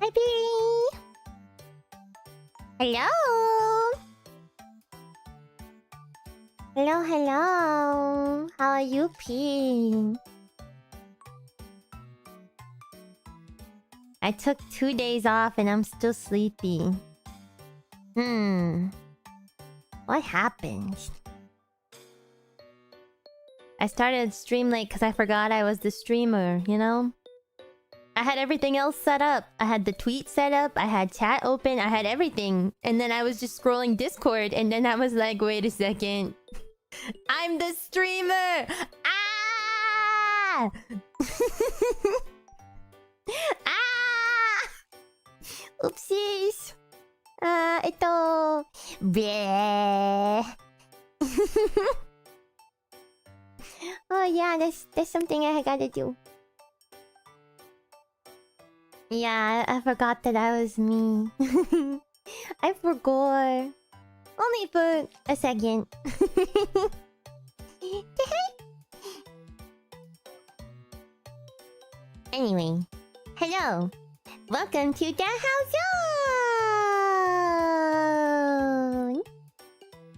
Hi, P. Hello. Hello, hello. How are you, P? I took 2 days off and I'm still sleepy. What happened? I started stream late because I forgot I was the streamer, you know? I had everything else set up. I had the tweet set up, I had chat open, I had everything. And then I was just scrolling Discord and then I was like, wait a second. I'm the streamer! Ah! Ah! Oopsies. Bleh. Oh yeah, there's something I gotta do. Yeah, I forgot that I was me. I forgot. Only for a second. Anyway, hello. Welcome to 𝐚logo.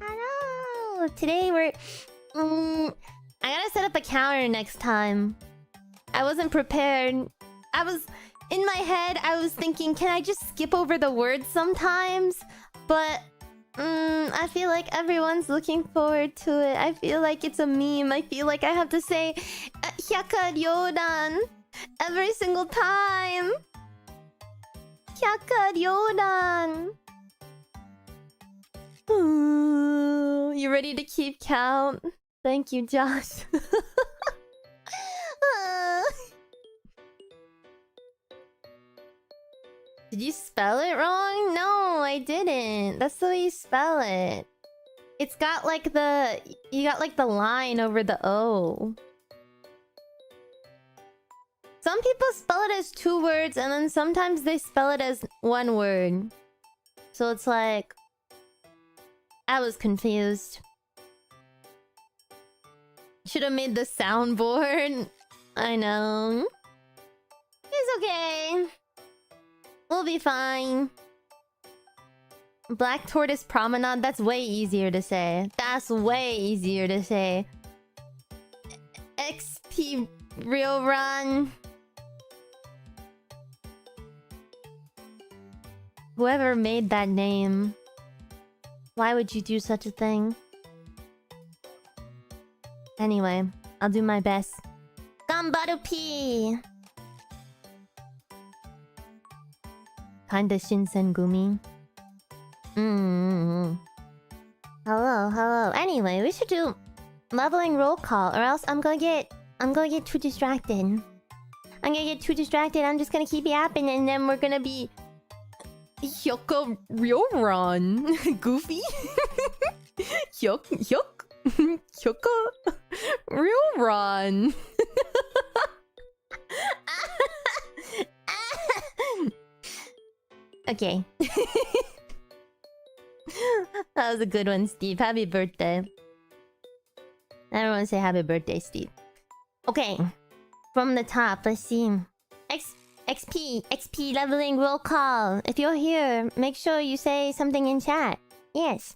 Hello. Today we're... I gotta set up a counter next time. I wasn't prepared. In my head, I was thinking, can I just skip over the words sometimes? But... I feel like everyone's looking forward to it. I feel like it's a meme. I feel like I have to say... Hyakkaryouran every single time. Hyakkaryouran. You ready to keep count? Thank you, Josh. Did you spell it wrong? No, I didn't. That's the way you spell it. It's got like the... You got like the line over the O. Some people spell it as 2 words and then sometimes they spell it as 1 word. So it's like... I was confused. Should have made the soundboard. I know. It's okay. We'll be fine. Black Tortoise Promenade, that's way easier to say. That's way easier to say. Hyakkaryouran. Whoever made that name. Why would you do such a thing? Anyway, I'll do my best. 𝐚baru P. Kinda Shinsengumi. Hello. Anyway, we should do leveling roll call, or else I'm gonna get too distracted. I'm just gonna keep yapping, and then we're gonna be Hyakkaryouran. Goofy. Hyakkaryouran. Okay. That was a good one, Steve. Happy birthday. Everyone say happy birthday, Steve. Okay. From the top, let's see. XP leveling roll call. If you're here, make sure you say something in chat. Yes.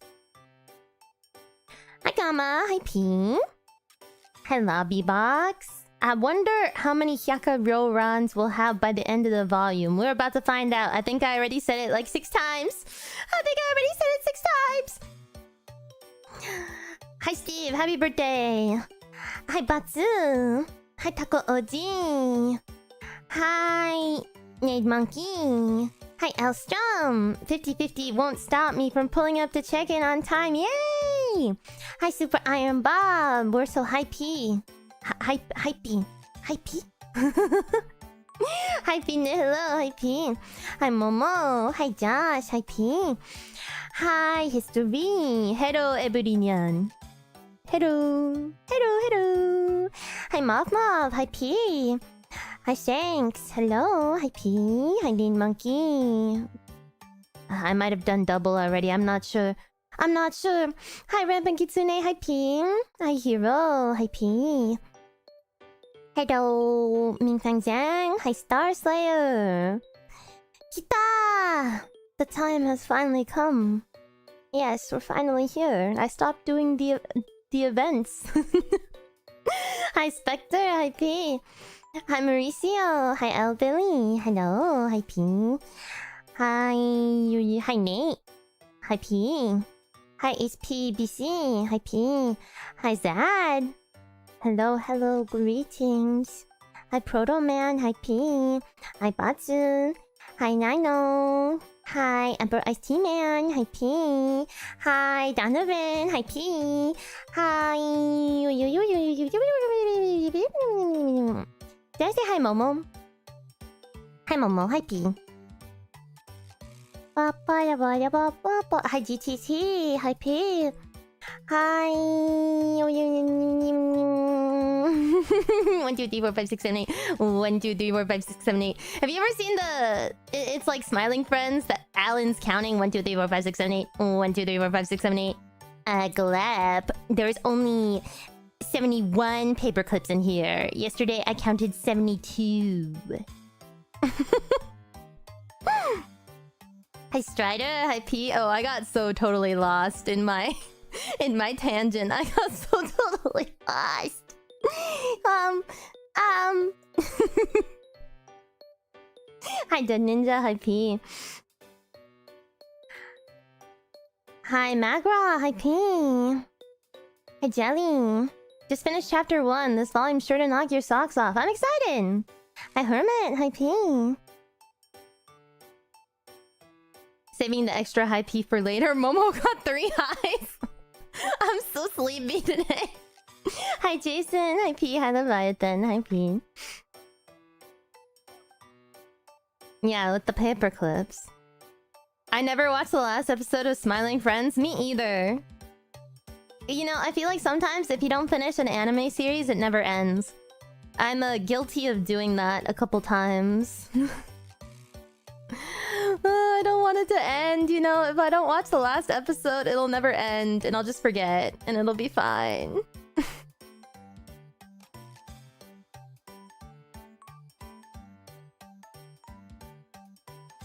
Hi, Gamma. Hi, P. Hi, Lobby Box. I wonder how many Hyakkaryōrans we'll have by the end of the volume. We're about to find out. I think I already said it like 6 times. Hi, Steve. Happy birthday. Hi, Batsu. Hi, Taco Oji. Hi, Nade Monkey. Hi, Elstrom. 50/50 won't stop me from pulling up to check in on time. Yay! Hi, Super Iron Bob. We're so hypey. Hypey. Hypey Nihilo. Hypey. Hi, Momo. Hi, Josh. Hypey. Hi, History. Hello, everyone. Hello. Hi, Moth. Hi, P. Hi, Shanks. Hello. Hi, P. Hi, Lean Monkey. I might have done double already. I'm not sure. Hi, Rampant Kitsune. Hi, P. Hi, Hero. Hi, P. Hello, Ming Fang Jiang. Hi, Star Slayer. Kita! The time has finally come. Yes, we're finally here. I stopped doing the events. Hi Spectre, hi P. Hi Mauricio, hi L Billy. Hello, hi P. Hi Nate. Hi P. Hi HPBC. Hi P. Hi Zad. Hello, greetings. Hi Proto Man. Hi P. Hi Batsu. Hi Nino. Hi Emperor Ice Tea Man. Hi P. Hi Donovan. Hi P. Hi. Did I say hi Momo? Hi Momo. Hi P. Hi GTT. Hi P. Hi. 1, 2, 3, 4, 5, 6, 7, 8. 1, 2, 3, 4, 5, 6, 7, 8. Have you ever seen the... It's like Smiling Friends that Alan's counting 1, 2, 3, 4, 5, 6, 7, 8. 1, 2, 3, 4, 5, 6, 7, 8. Glap. There's only 71 paper clips in here. Yesterday I counted 72. Hi Strider, hi P. Oh, I got so totally lost in my tangent. I got so totally lost. Hi Dead Ninja, hi P. Hi Magra, hi P. Hi Jelly. Just finished chapter 1. This volume's sure to knock your socks off. I'm excited. Hi Hermit, hi P. Saving the extra high P for later. Momo got 3 highs. I'm so sleepy today. Hi Jason, hi P, hi Leviathan, hi P. Yeah, with the paper clips. I never watched the last episode of Smiling Friends. Me either. You know, I feel like sometimes if you don't finish an anime series, it never ends. I'm guilty of doing that a couple times. I don't want it to end, you know? If I don't watch the last episode, it'll never end, and I'll just forget, and it'll be fine.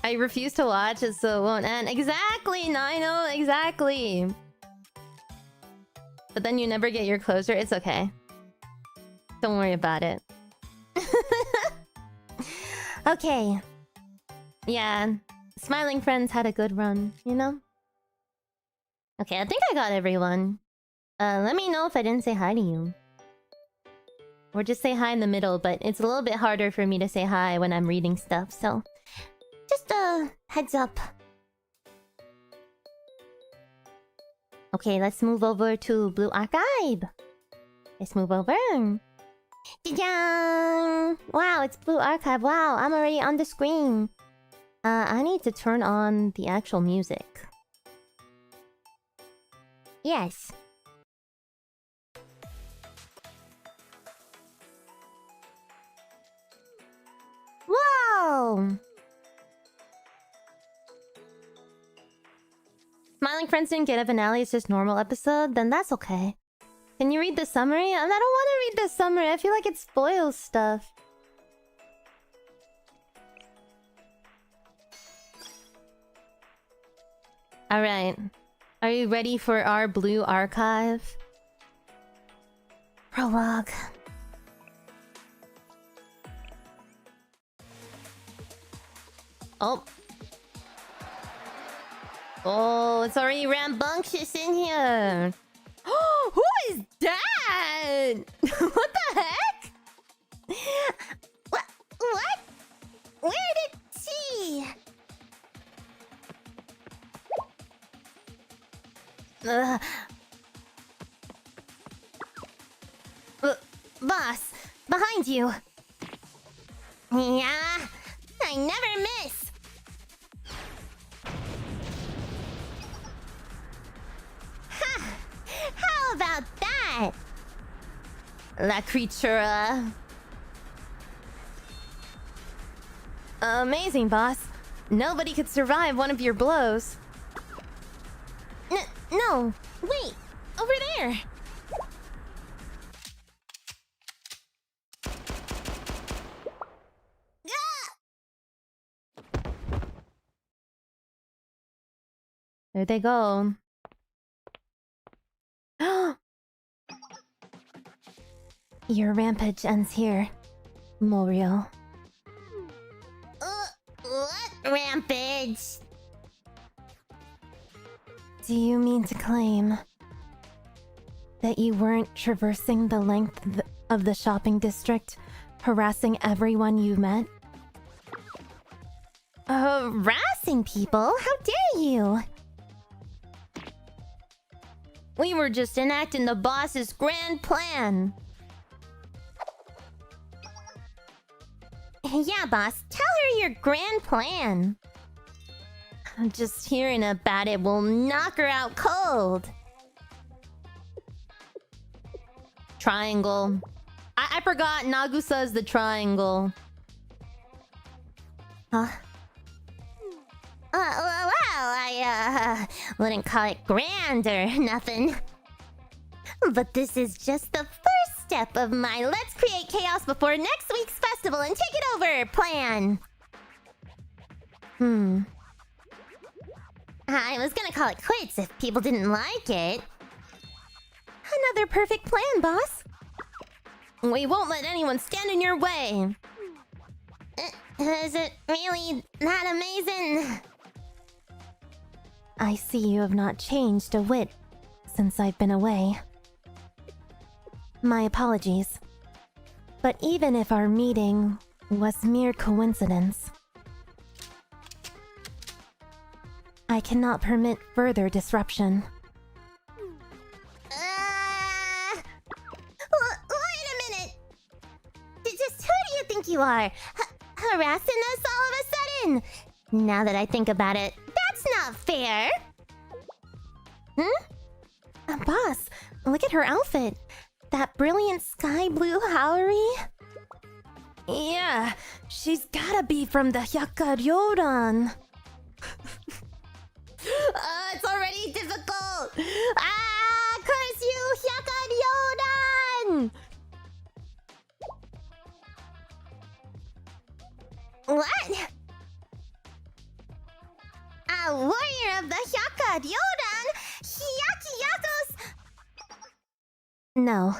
I refuse to watch it so it won't end. Exactly, Nino, exactly. But then you never get your closure. It's okay. Don't worry about it. Okay. Yeah. Smiling Friends had a good run, you know? Okay, I think I got everyone. Let me know if I didn't say hi to you. Or just say hi in the middle, but it's a little bit harder for me to say hi when I'm reading stuff, so... Just a heads up. Okay, let's move over to Blue Archive. Let's move over. Ji-jang! Wow, it's Blue Archive. Wow, I'm already on the screen. I need to turn on the actual music. Yes. Whoa! Smiling Friends didn't get a finale, it's just normal episode? Then that's okay. Can you read the summary? I don't want to read the summary. I feel like it spoils stuff. Alright. Are you ready for our Blue Archive? Prologue. Oh. Oh, it's already rambunctious in here. Who is that? What the heck? What? Where did she? Boss, behind you. Yeah, I never miss. Ha! How about that? La creatura. Amazing, boss. Nobody could survive one of your blows. No, wait, over there. There they go. Your rampage ends here, Morio. What rampage? Do you mean to claim that you weren't traversing the length of the shopping district, harassing everyone you met? Harassing people? How dare you? We were just enacting the boss's grand plan. Yeah, boss. Tell her your grand plan. Just hearing about it will knock her out cold. Triangle. I forgot Nagusa's the triangle. Well, I wouldn't call it grand or nothing. But this is just the first step of my let's create chaos before next week's festival and take it over plan. I was gonna call it quits if people didn't like it. Another perfect plan, boss. We won't let anyone stand in your way. Is it really that amazing? I see you have not changed a whit since I've been away. My apologies. But even if our meeting was mere coincidence, I cannot permit further disruption. Wait a minute! Just who do you think you are? Harassing us all of a sudden? Now that I think about it, that's not fair! Boss, look at her outfit. That brilliant sky blue Hyakkaryouran. Yeah, she's gotta be from the Hyakkaryouran. It's already difficult! Curse you, Hyakkaryouran! What? A warrior of the Hyakkaryouran? Hyakkyakos? No.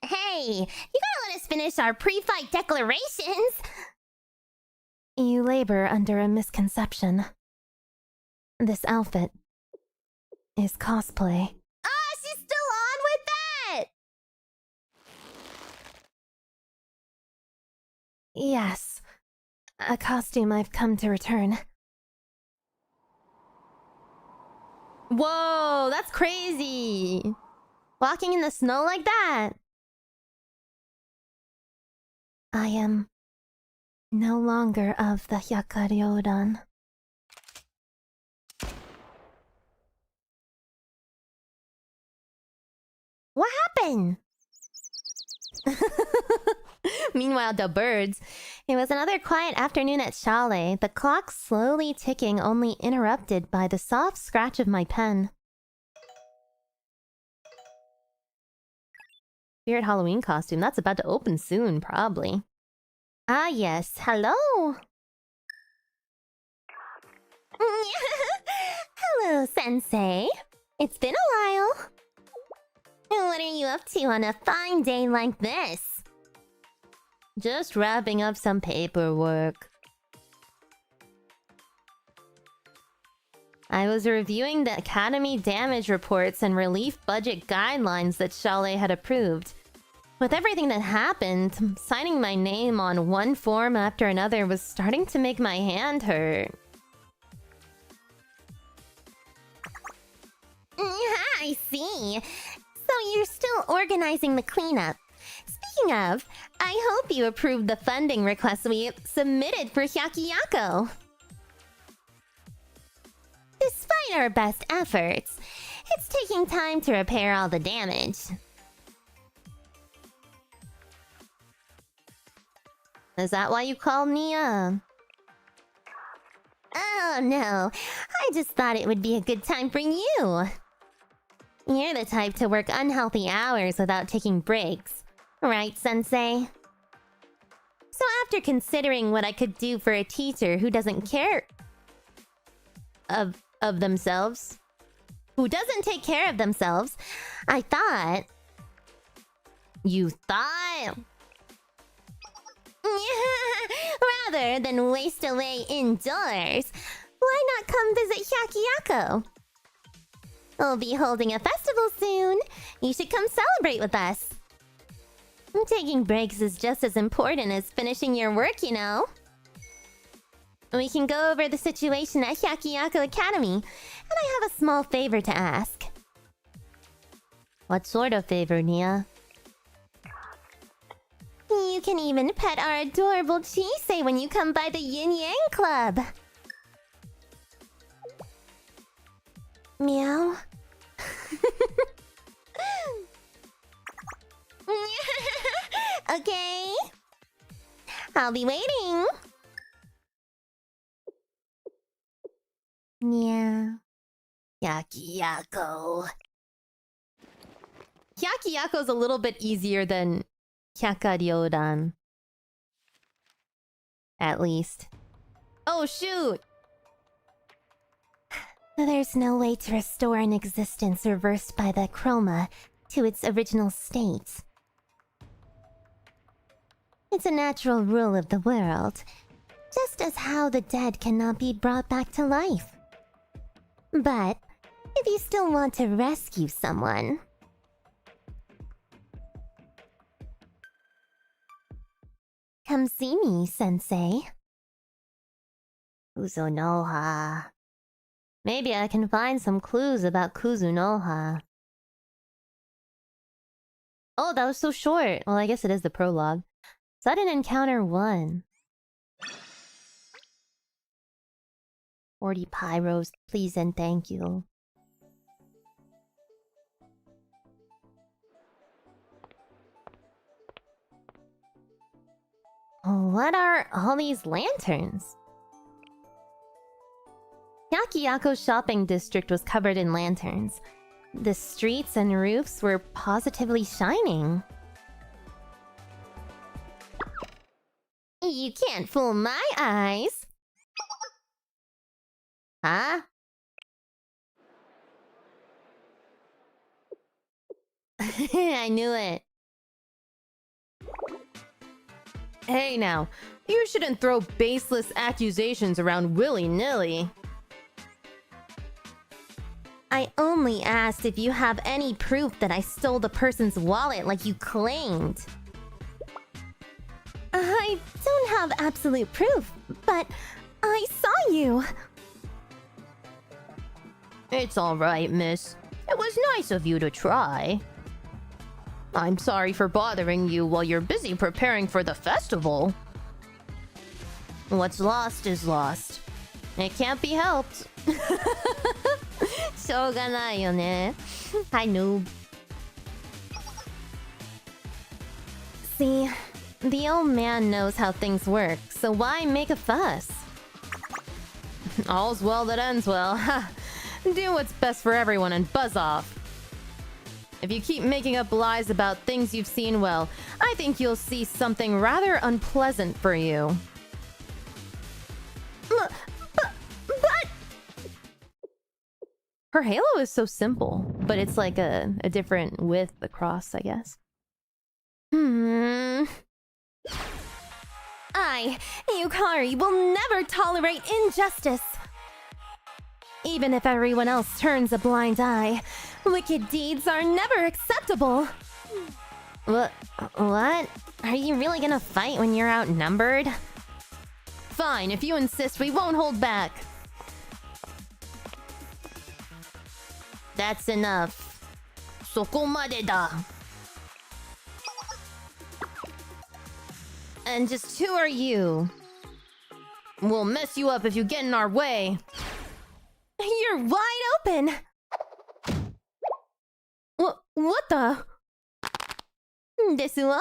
Hey, you gotta let us finish our pre-fight declarations! You labor under a misconception. This outfit is cosplay. She's still on with that! Yes, a costume I've come to return. Whoa, that's crazy! Walking in the snow like that! I am no longer of the Hyakkaryouran. What happened? Meanwhile, the birds. It was another quiet afternoon at Chalet, the clock slowly ticking, only interrupted by the soft scratch of my pen. Spirit Halloween costume. That's about to open soon, probably. Ah, yes. Hello! Hello, Sensei. It's been a while. What are you up to on a fine day like this? Just wrapping up some paperwork. I was reviewing the Academy damage reports and relief budget guidelines that Chalet had approved. With everything that happened, signing my name on one form after another was starting to make my hand hurt. I see. So you're still organizing the cleanup. Speaking of, I hope you approved the funding request we submitted for Hyakkyako. Despite our best efforts, it's taking time to repair all the damage. Is that why you called me up? Oh no, I just thought it would be a good time for you. You're the type to work unhealthy hours without taking breaks. Right, Sensei? So after considering what I could do for a teacher who doesn't care... of themselves. Who doesn't take care of themselves. I thought... You thought? Rather than waste away indoors, why not come visit Hyakkayako? We'll be holding a festival soon. You should come celebrate with us. Taking breaks is just as important as finishing your work, you know. We can go over the situation at Hyakkayako Academy, and I have a small favor to ask. What sort of favor, Nia? You can even pet our adorable Chisei when you come by the Yin Yang Club. Meow. Okay. I'll be waiting. Yeah. Hyakkayako. Hyakkayako's a little bit easier than Hyakkaryōran. At least. Oh, shoot! There's no way to restore an existence reversed by the chroma to its original state. It's a natural rule of the world, just as how the dead cannot be brought back to life. But if you still want to rescue someone... Come see me, Sensei. Kuzunoha. Maybe I can find some clues about Kuzunoha. Oh, that was so short. Well, I guess it is the prologue. Sudden Encounter 1. 40 pyros, please and thank you. What are all these lanterns? Hyakkayako's shopping district was covered in lanterns. The streets and roofs were positively shining. You can't fool my eyes. Huh? I knew it. Hey now, you shouldn't throw baseless accusations around willy-nilly. I only asked if you have any proof that I stole the person's wallet like you claimed. I don't have absolute proof, but I saw you. It's alright, miss. It was nice of you to try. I'm sorry for bothering you while you're busy preparing for the festival. What's lost is lost. It can't be helped. しょうがないよね. Hi, noob. See, the old man knows how things work, so why make a fuss? All's well that ends well. Do what's best for everyone and buzz off. If you keep making up lies about things you've seen, well, I think you'll see something rather unpleasant for you. But... Her halo is so simple, but it's like a different width across, I guess. I, Yukari, will never tolerate injustice. Even if everyone else turns a blind eye, wicked deeds are never acceptable. What? Are you really gonna fight when you're outnumbered? Fine, if you insist, we won't hold back. That's enough. そこまでだ. And just who are you? We'll mess you up if you get in our way. You're wide open! What the? ですわ?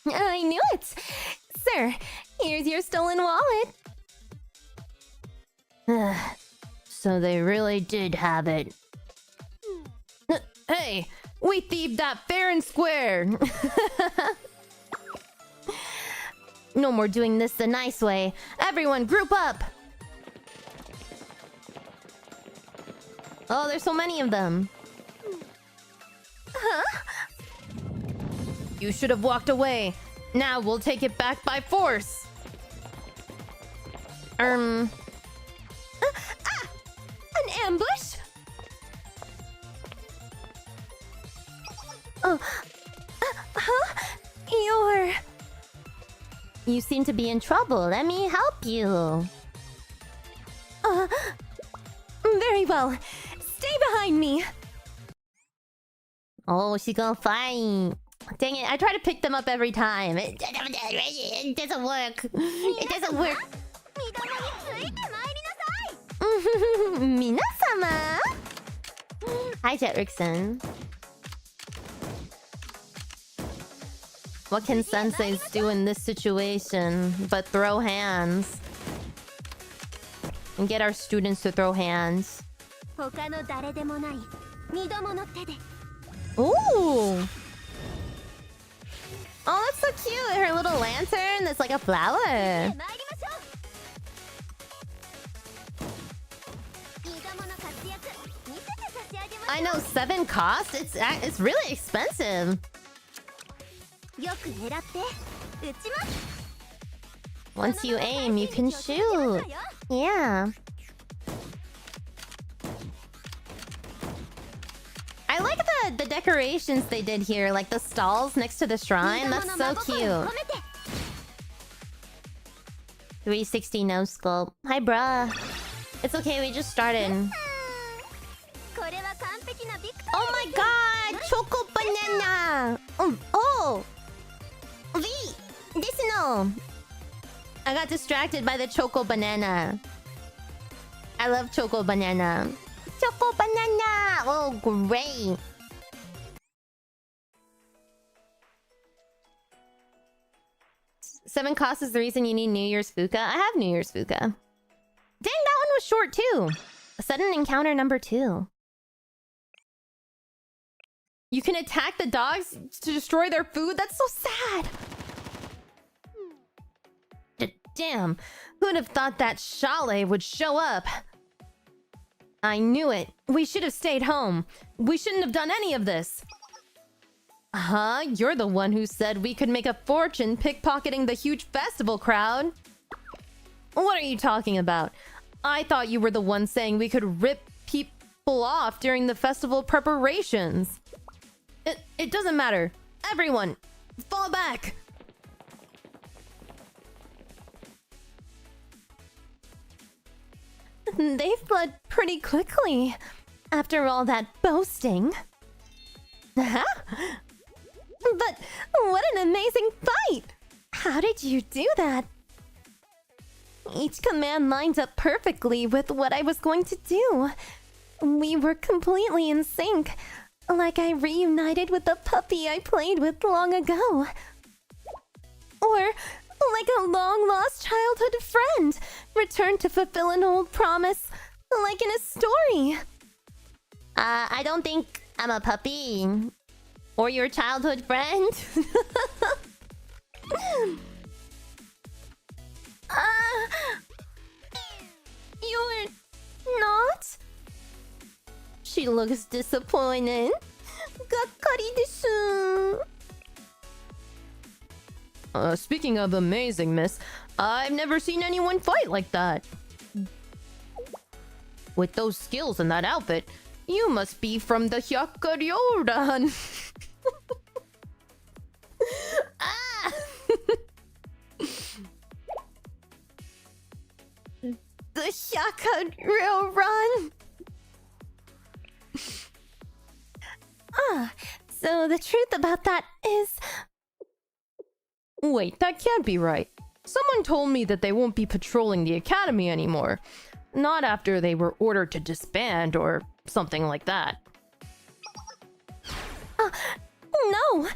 I knew it! Sir, here's your stolen wallet. So they really did have it. Hey, we thieved that fair and square! No more doing this the nice way. Everyone, group up! Oh, there's so many of them. Huh? You should have walked away. Now we'll take it back by force. An ambush? Oh, huh? You seem to be in trouble. Let me help you. Very well. Stay behind me. Oh, she gonna fight. Dang it, I try to pick them up every time. It doesn't work. It doesn't work. Minasama? Hi, Jet Rickson. What can senseis do in this situation but throw hands? And get our students to throw hands. Ooh! Oh, that's so cute! Her little lantern that's like a flower. I know 7 cost? It's really expensive. Once you aim, you can shoot. Yeah. I like the decorations they did here, like the stalls next to the shrine. That's so cute. 360 no scope. Hi, bruh. It's okay, we just started. Oh my god! Choco banana! Oh! V! This no! I got distracted by the choco banana. I love choco banana. Choco banana! Oh, great! Seven cost is the reason you need New Year's Fuka. I have New Year's Fuka. Dang, that one was short too. Sudden encounter number 2. You can attack the dogs to destroy their food? That's so sad! Damn, who'd have thought that 𝙚le would show up? I knew it. We should have stayed home. We shouldn't have done any of this. Huh? You're the one who said we could make a fortune pickpocketing the huge festival crowd. What are you talking about? I thought you were the one saying we could rip people off during the festival preparations. It doesn't matter. Everyone, fall back! They fled pretty quickly after all that boasting. But what an amazing fight! How did you do that? Each command lined up perfectly with what I was going to do. We were completely in sync, like I reunited with the puppy I played with long ago. Or like a long-lost childhood friend returned to fulfill an old promise, like in a story. I don't think I'm a puppy. Or your childhood friend. You're not? She looks disappointed. がっかりです。 Speaking of amazing, miss, I've never seen anyone fight like that. With those skills and that outfit, you must be from the Hyakkaryouran. Ah! The Hyakkaryouran. So the truth about that is... Wait, that can't be right. Someone told me that they won't be patrolling the academy anymore. Not after they were ordered to disband or something like that. No!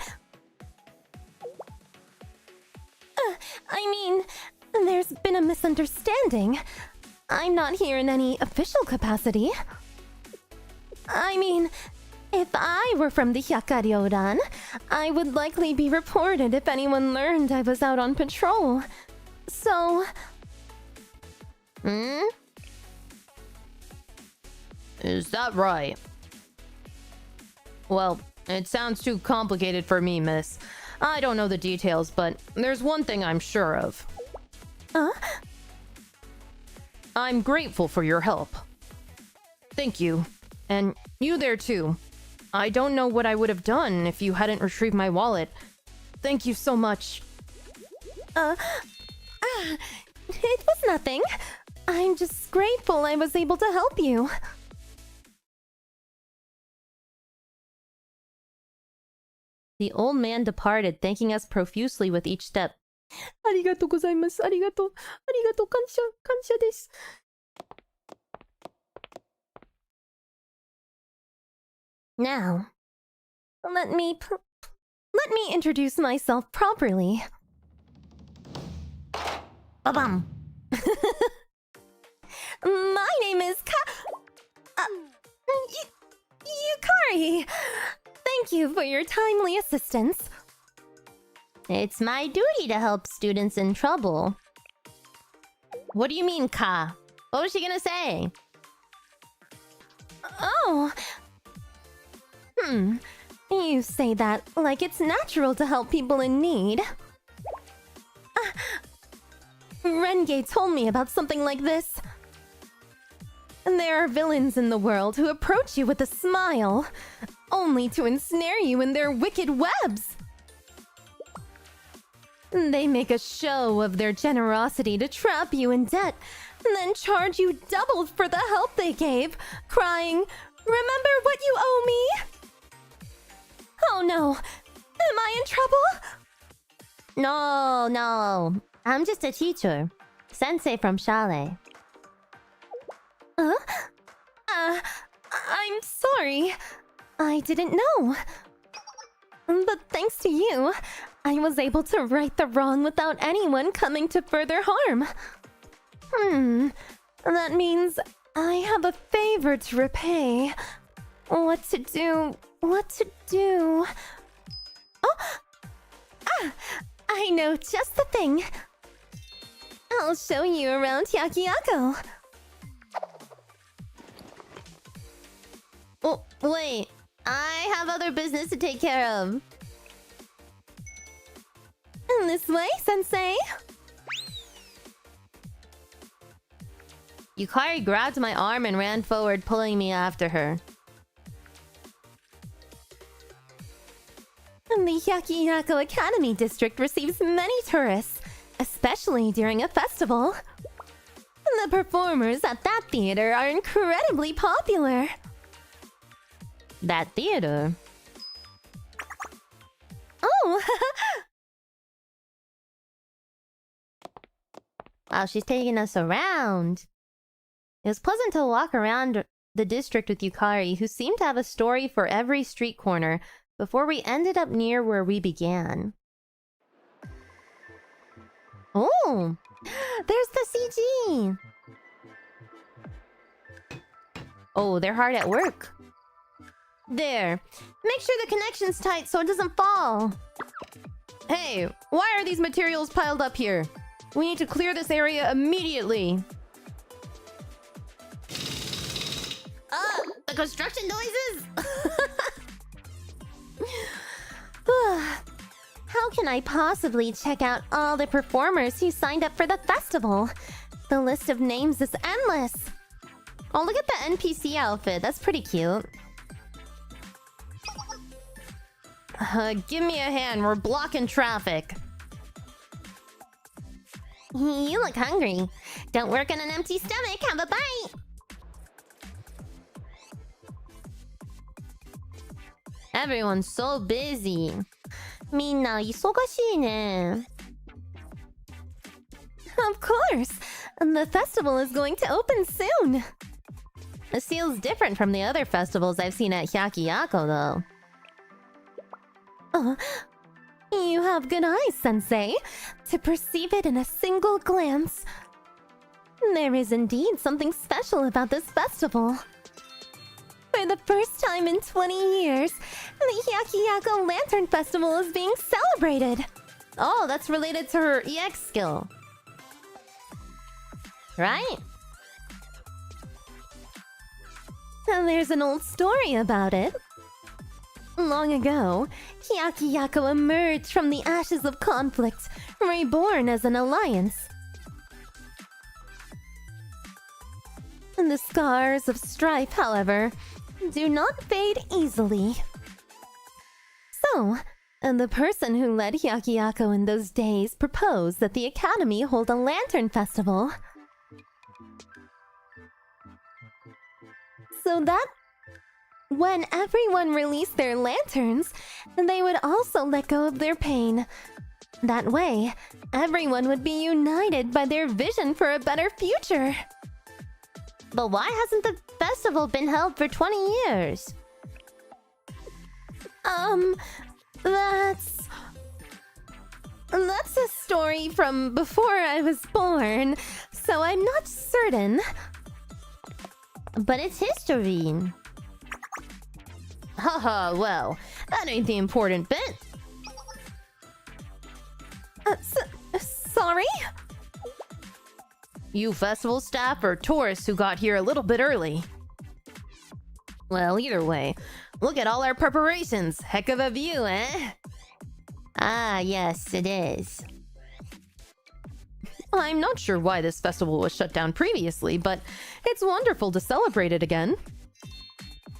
I mean, there's been a misunderstanding. I'm not here in any official capacity. I mean, If I were from the Hyakkaryouran, I would likely be reported if anyone learned I was out on patrol. So... Is that right? Well, it sounds too complicated for me, miss. I don't know the details, but there's one thing I'm sure of. I'm grateful for your help. Thank you. And you there too. I don't know what I would have done if you hadn't retrieved my wallet. Thank you so much. It was nothing. I'm just grateful I was able to help you. The old man departed, thanking us profusely with each step. ありがとうございます。ありがとう。ありがとう。感謝。感謝です。Now, let me introduce myself properly. Ba-bum. My name is Yukari. Thank you for your timely assistance. It's my duty to help students in trouble. What do you mean, Ka? What was she gonna say? Oh. You say that like it's natural to help people in need. Renge told me about something like this. There are villains in the world who approach you with a smile, only to ensnare you in their wicked webs. They make a show of their generosity to trap you in debt, and then charge you double for the help they gave, crying, "Remember what you owe me?" Oh no! Am I in trouble? No. I'm just a teacher. Sensei from Shale. I'm sorry. I didn't know. But thanks to you, I was able to right the wrong without anyone coming to further harm. That means I have a favor to repay. What to do? I know just the thing. I'll show you around Hyakkyako. Oh, wait. I have other business to take care of. This way, Sensei. Yukari grabbed my arm and ran forward, pulling me after her. The Hyakkyako Academy District receives many tourists, especially during a festival. The performers at that theater are incredibly popular. That theater? Oh! Wow, she's taking us around. It was pleasant to walk around the district with Yukari, who seemed to have a story for every street corner, before we ended up near where we began. Oh! There's the CG! Oh, they're hard at work. There. Make sure the connection's tight so it doesn't fall. Hey, why are these materials piled up here? We need to clear this area immediately. The construction noises? How can I possibly check out all the performers who signed up for the festival? The list of names is endless. Oh, look at the NPC outfit. That's pretty cute. Give me a hand. We're blocking traffic. You look hungry. Don't work on an empty stomach. Have a bite. Everyone's so busy. みんな忙しいね. Of course! The festival is going to open soon! This feels different from the other festivals I've seen at Hyakkyako, though. You have good eyes, Sensei, to perceive it in a single glance. There is indeed something special about this festival. For the first time in 20 years, the Hyakkaryouran Lantern Festival is being celebrated. Oh, that's related to her EX skill. Right? And there's an old story about it. Long ago, Hyakkaryouran emerged from the ashes of conflict, reborn as an alliance. The scars of strife, however, do not fade easily. So, the person who led Hyakkaryouran in those days proposed that the Academy hold a lantern festival. So that when everyone released their lanterns, they would also let go of their pain. That way, everyone would be united by their vision for a better future. But why hasn't the festival been held for 20 years? That's a story from before I was born, so I'm not certain. But it's history. Haha, well, that ain't the important bit. Sorry? You festival staff or tourists who got here a little bit early? Well, either way, look at all our preparations. Heck of a view, eh? Ah, yes, it is. I'm not sure why this festival was shut down previously, but it's wonderful to celebrate it again.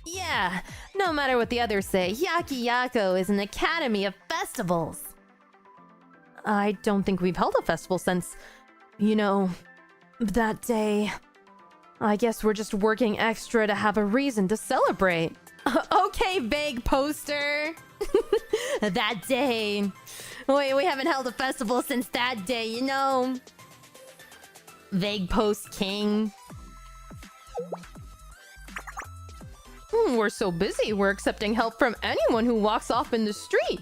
Yeah, no matter what the others say, Hyakkaryouran is an academy of festivals. I don't think we've held a festival since, you know, that day. I guess we're just working extra to have a reason to celebrate. Okay, vague poster. That day. Wait, we haven't held a festival since that day, you know. Vague post king. We're so busy, we're accepting help from anyone who walks off in the street.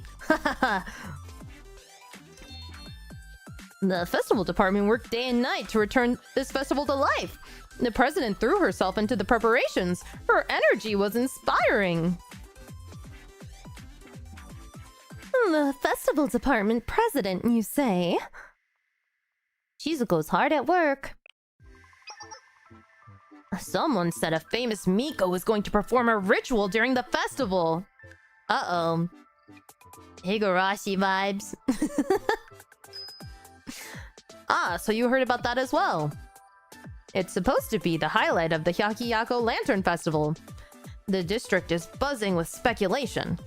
The festival department worked day and night to return this festival to life. The president threw herself into the preparations. Her energy was inspiring. The festival department president, you say? Shizuko's hard at work. Someone said a famous Miko was going to perform a ritual during the festival. Uh-oh. Higurashi vibes. Ah, so you heard about that as well. It's supposed to be the highlight of the Hyakkaryouran Lantern Festival. The district is buzzing with speculation.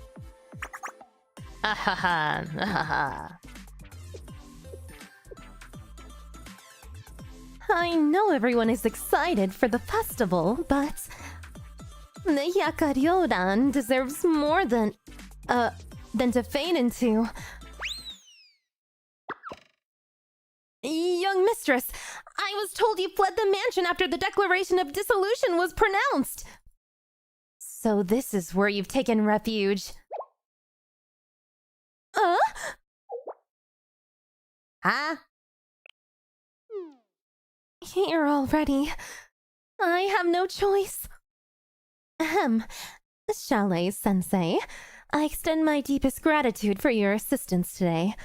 Ahaha, ahaha. I know everyone is excited for the festival, but the Hyakkaryōran deserves more than to fade into. Young mistress, I was told you fled the mansion after the declaration of dissolution was pronounced. So this is where you've taken refuge. Huh? Here already. I have no choice. Chalet-sensei, I extend my deepest gratitude for your assistance today.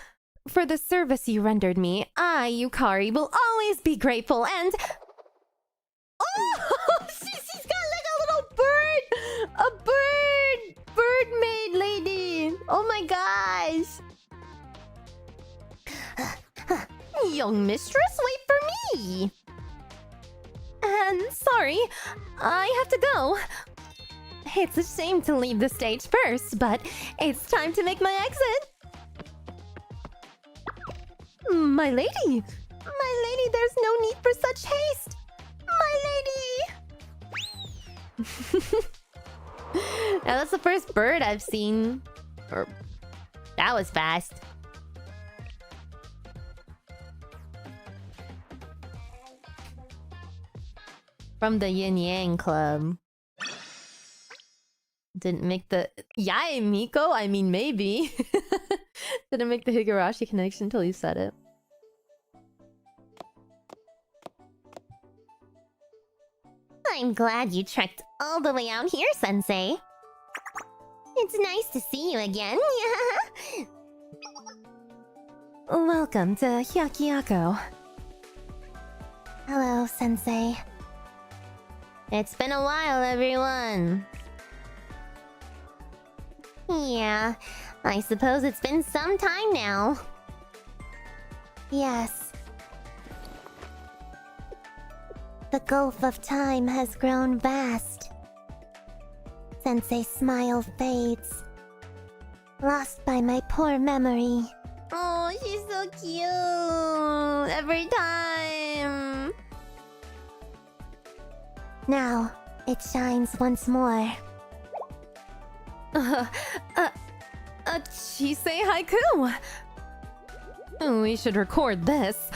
For the service you rendered me, I, Yukari, will always be grateful and... Oh! She's got like a little bird! A bird! Bird-maid lady! Oh my gosh! Young mistress, wait for me! And sorry, I have to go. It's a shame to leave the stage first, but it's time to make my exit. My lady! My lady, there's no need for such haste! My lady! Now that's the first bird I've seen. Or that was fast. From the Yin Yang Club. Didn't make the Yae Miko? I mean, maybe. Didn't make the Higurashi connection until you said it. I'm glad you trekked all the way out here, Sensei. It's nice to see you again. Welcome to Hyakkaryōran. Hello, Sensei. It's been a while, everyone. Yeah, I suppose it's been some time now. Yes. The gulf of time has grown vast. Sensei's smile fades, lost by my poor memory. Oh, she's so cute. Every time. Now, it shines once more. Chisei haiku. We should record this.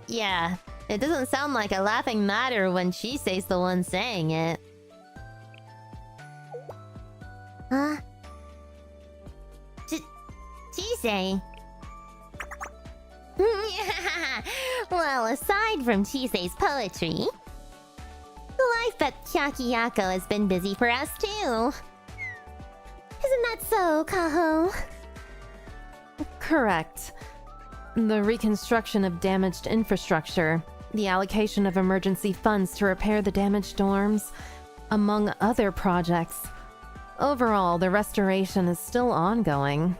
Yeah. It doesn't sound like a laughing matter when Chisei's the one saying it. Huh? Chisei? Well, aside from Chisei's poetry, life at Hyakkaryōran has been busy for us too. Isn't that so, Kaho? Correct. The reconstruction of damaged infrastructure, the allocation of emergency funds to repair the damaged dorms, among other projects. Overall, the restoration is still ongoing.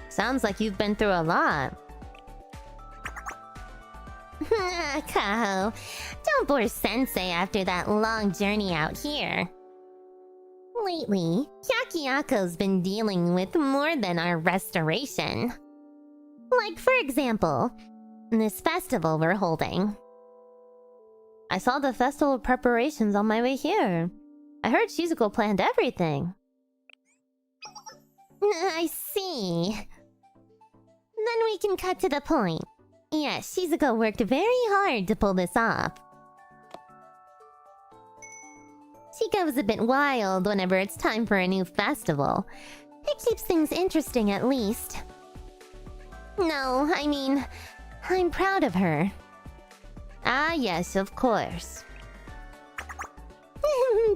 Sounds like you've been through a lot. Kaho, don't bore Sensei after that long journey out here. Lately, Hyakkaryōran's been dealing with more than our restoration. Like, for example, this festival we're holding. I saw the festival preparations on my way here. I heard Shizuko planned everything. I see. Then we can cut to the point. Yes, Shizuko worked very hard to pull this off. She goes a bit wild whenever it's time for a new festival. It keeps things interesting at least. No, I mean, I'm proud of her. Ah, yes, of course.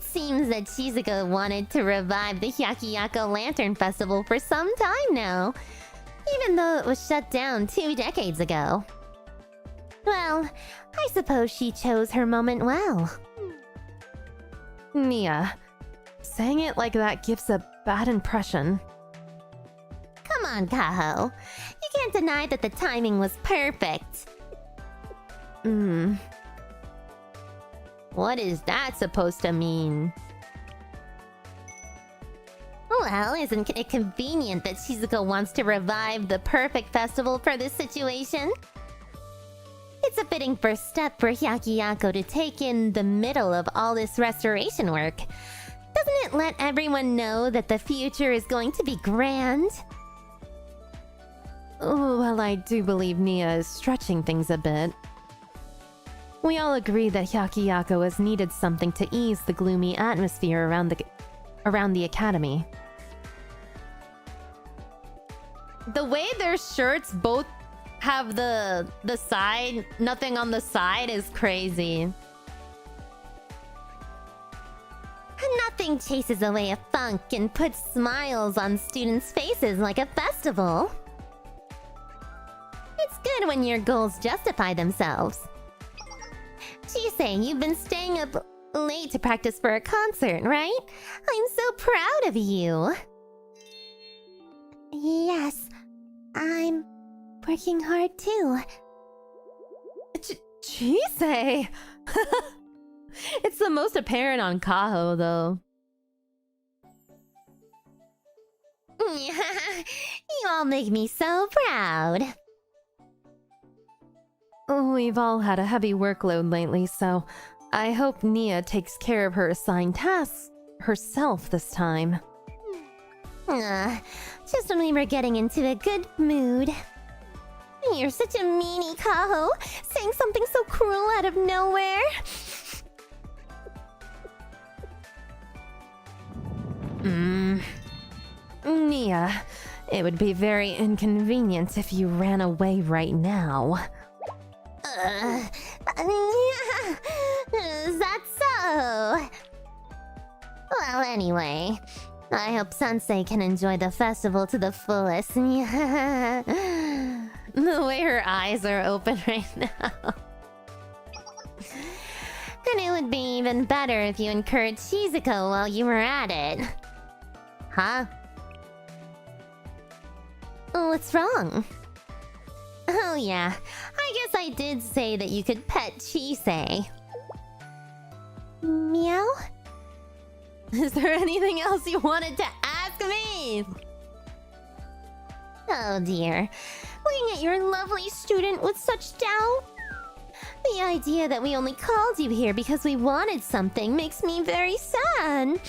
Seems that Shizuko wanted to revive the Hyakkaryōran Lantern Festival for some time now, even though it was shut down 2 decades ago. Well, I suppose she chose her moment well. Nia, saying it like that gives a bad impression. Come on, Kaho. You can't deny that the timing was perfect. What is that supposed to mean? Well, isn't it convenient that Shizuko wants to revive the perfect festival for this situation? It's a fitting first step for Hyakkaryōran to take in the middle of all this restoration work. Doesn't it let everyone know that the future is going to be grand? Well, I do believe Nia is stretching things a bit. We all agree that Hyakkaryōran has needed something to ease the gloomy atmosphere around the academy. The way their shirts both have the side, nothing on the side is crazy. Nothing chases away a funk and puts smiles on students' faces like a festival. It's good when your goals justify themselves. Chisei, you've been staying up late to practice for a concert, right? I'm so proud of you. Yes, I'm working hard too. Chisei! It's the most apparent on Kaho, though. You all make me so proud. We've all had a heavy workload lately, so I hope Nia takes care of her assigned tasks herself this time. Just when we were getting into a good mood. You're such a meanie, Kaho, saying something so cruel out of nowhere. Nia, it would be very inconvenient if you ran away right now. Oh. Well, anyway, I hope Sensei can enjoy the festival to the fullest. The way her eyes are open right now. And it would be even better if you incurred Shizuko while you were at it. Huh? What's wrong? Oh yeah, I guess I did say that you could pet Chisei. Meow? Is there anything else you wanted to ask me? Oh dear, looking at your lovely student with such doubt. The idea that we only called you here because we wanted something makes me very sad.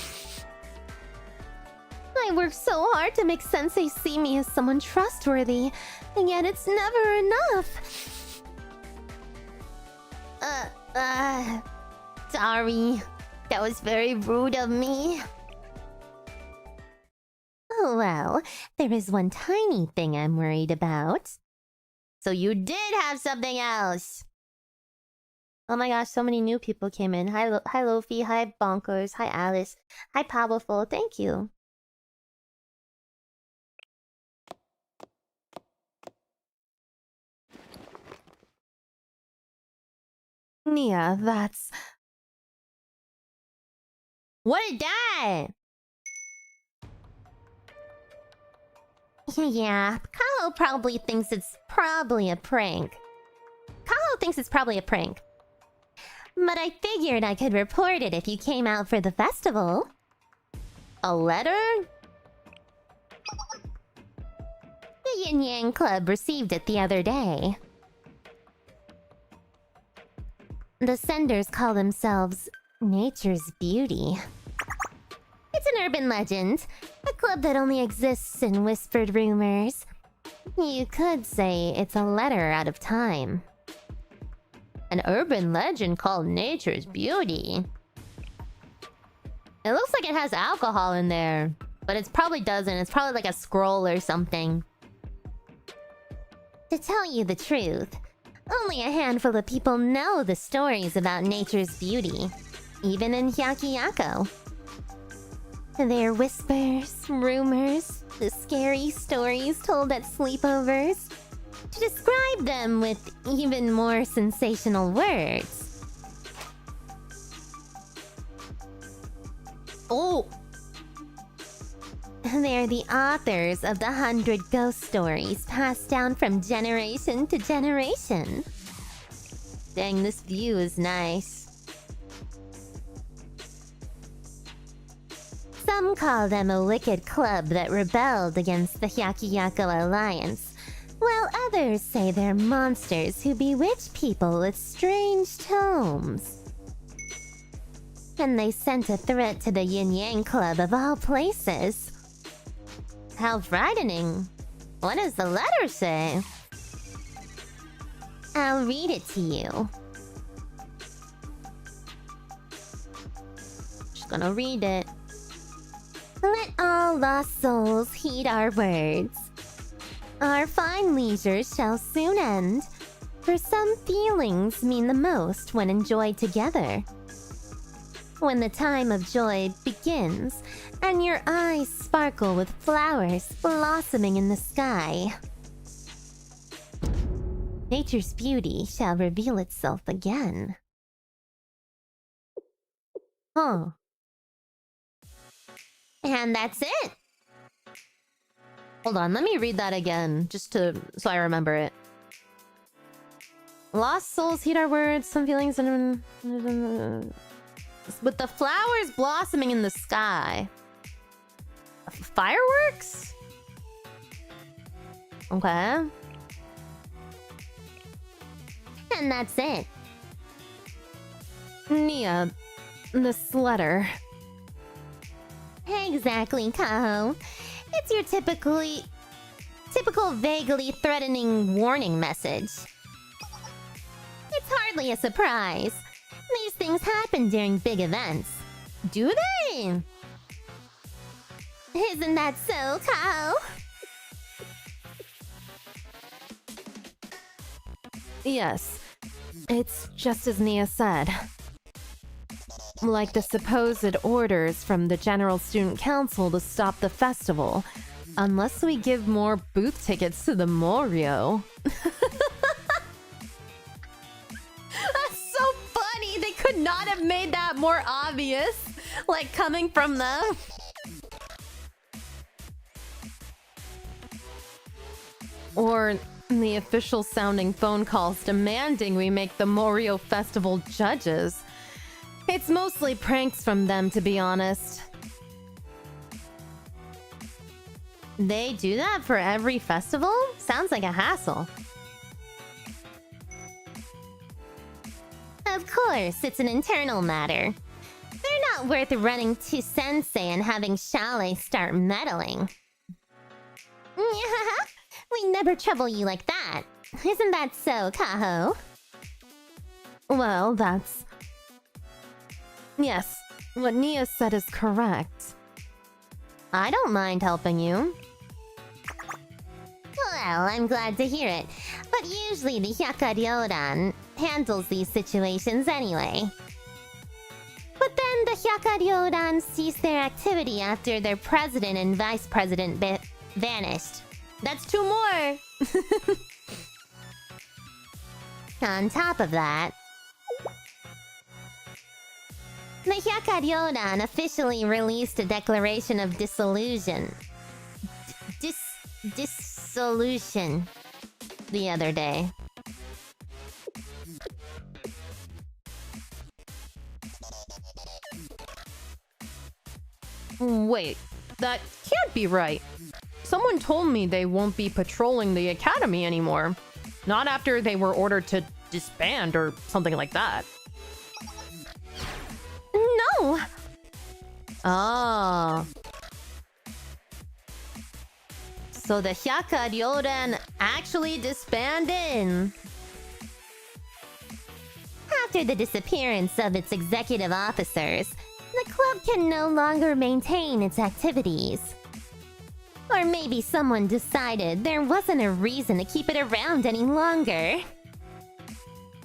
I worked so hard to make Sensei see me as someone trustworthy, and yet it's never enough. Sorry. That was very rude of me. Oh well, there is one tiny thing I'm worried about. So you did have something else. Oh my gosh, so many new people came in. Hi, hi Lofi, hi Bonkers, hi Alice, hi Powerful, thank you. Nia, that's... What is that? Yeah, Kaho probably thinks it's probably a prank. Kaho thinks it's probably a prank. But I figured I could report it if you came out for the festival. A letter? The Yin Yang Club received it the other day. The senders call themselves Nature's Beauty. It's an urban legend, a club that only exists in whispered rumors. You could say it's a letter out of time. An urban legend called Nature's Beauty. It looks like it has alcohol in there, but it probably doesn't. It's probably like a scroll or something. To tell you the truth, only a handful of people know the stories about Nature's Beauty, even in Hyakkaryouran. They're whispers, rumors, the scary stories told at sleepovers. To describe them with even more sensational words. Oh! They're the authors of the 100 ghost stories passed down from generation to generation. Dang, this view is nice. Some call them a wicked club that rebelled against the Hyakkaryouran Alliance, while others say they're monsters who bewitch people with strange tomes. And they sent a threat to the Yin Yang Club of all places. How frightening. What does the letter say? I'll read it to you. Just gonna read it. Let all lost souls heed our words. Our fine leisure shall soon end, for some feelings mean the most when enjoyed together. When the time of joy begins, and your eyes sparkle with flowers blossoming in the sky, nature's beauty shall reveal itself again. Huh. And that's it! Hold on, let me read that again, so I remember it. Lost souls heed our words, some feelings and... With the flowers blossoming in the sky. Fireworks? Okay. And that's it. Nia, this letter... Exactly, Kaho. It's your typical vaguely threatening warning message. It's hardly a surprise. These things happen during big events. Do they? Isn't that so, Kaho? Yes. It's just as Nia said. Like the supposed orders from the General Student Council to stop the festival. Unless we give more booth tickets to the Morio. That's so funny! They could not have made that more obvious. Like, coming from them. Or the official sounding phone calls demanding we make the Morio Festival judges. It's mostly pranks from them, to be honest. They do that for every festival? Sounds like a hassle. Of course, it's an internal matter. They're not worth running to Sensei and having 𝙚le start meddling. We never trouble you like that. Isn't that so, Kaho? Well, that's... Yes, what Nia said is correct. I don't mind helping you. Well, I'm glad to hear it. But usually the Hyakkaryouran handles these situations anyway. But then the Hyakkaryouran ceased their activity after their president and vice president vanished. That's 2 more! On top of that, the Hyakkaryouran officially released a declaration of dissolution. Dissolution the other day. Wait, that can't be right. Someone told me they won't be patrolling the academy anymore. Not after they were ordered to disband or something like that. No! Ah. So the Hyakkaryouran actually disbanded. After the disappearance of its executive officers, the club can no longer maintain its activities. Or maybe someone decided there wasn't a reason to keep it around any longer.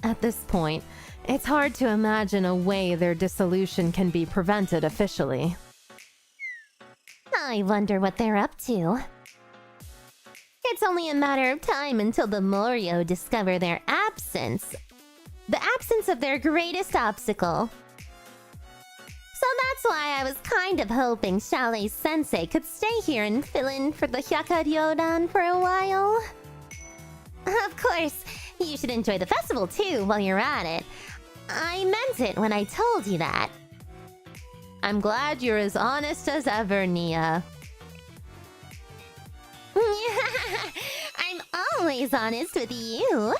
At this point, it's hard to imagine a way their dissolution can be prevented officially. I wonder what they're up to. It's only a matter of time until the Morio discover their absence. The absence of their greatest obstacle. So that's why I was kind of hoping 𝙚le's sensei could stay here and fill in for the Hyakkaryouran for a while. Of course, you should enjoy the festival too while you're at it. I meant it when I told you that. I'm glad you're as honest as ever, Nia. I'm always honest with you.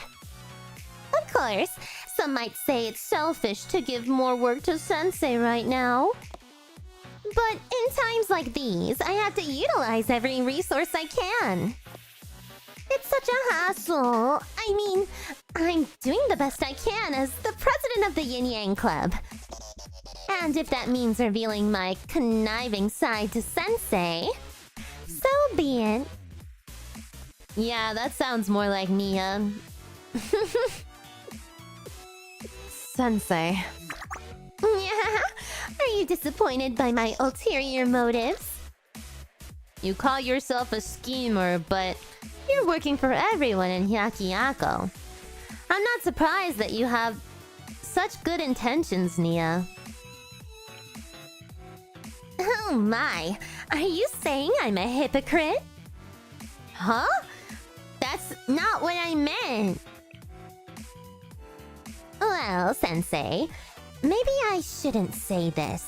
Of course, some might say it's selfish to give more work to Sensei right now. But in times like these, I have to utilize every resource I can. It's such a hassle. I mean, I'm doing the best I can as the president of the Yin Yang Club. And if that means revealing my conniving side to Sensei, so be it. Yeah, that sounds more like Nia. Sensei. Yeah? Are you disappointed by my ulterior motives? You call yourself a schemer, but you're working for everyone in Hyakkyaku. I'm not surprised that you have such good intentions, Nia. Oh my, are you saying I'm a hypocrite? Huh? That's not what I meant. Well, Sensei, maybe I shouldn't say this.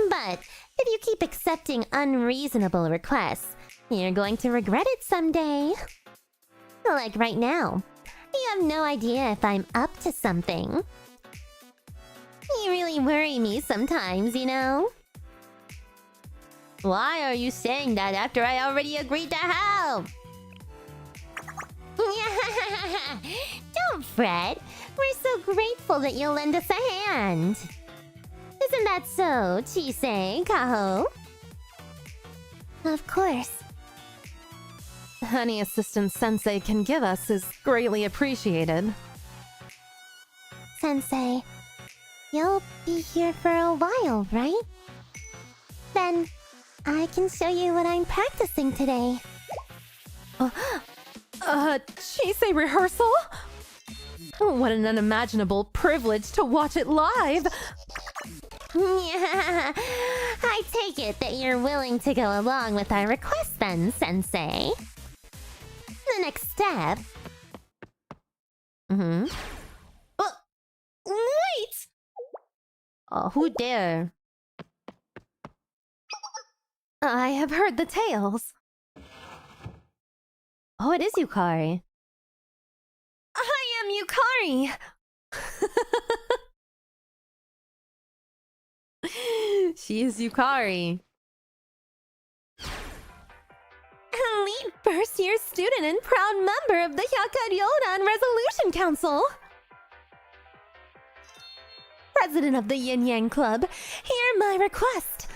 But if you keep accepting unreasonable requests, you're going to regret it someday. Like right now. You have no idea if I'm up to something. You really worry me sometimes, you know? Why are you saying that after I already agreed to help? Don't fret. We're so grateful that you'll lend us a hand. Isn't that so, Chisei, Kaho? Of course. Any assistance Sensei can give us is greatly appreciated. Sensei, You'll be here for a while, right? Then I can show you what I'm practicing today. Chisei rehearsal? What an unimaginable privilege to watch it live! Yeah, I take it that you're willing to go along with our request then, Sensei. The next step... Mm-hmm. Wait! Who dare? I have heard the tales. Oh, it is Yukari. I am Yukari! She is Yukari. Elite first-year student and proud member of the Hyakkaryouran Resolution Council. President of the Yin Yang Club, hear my request.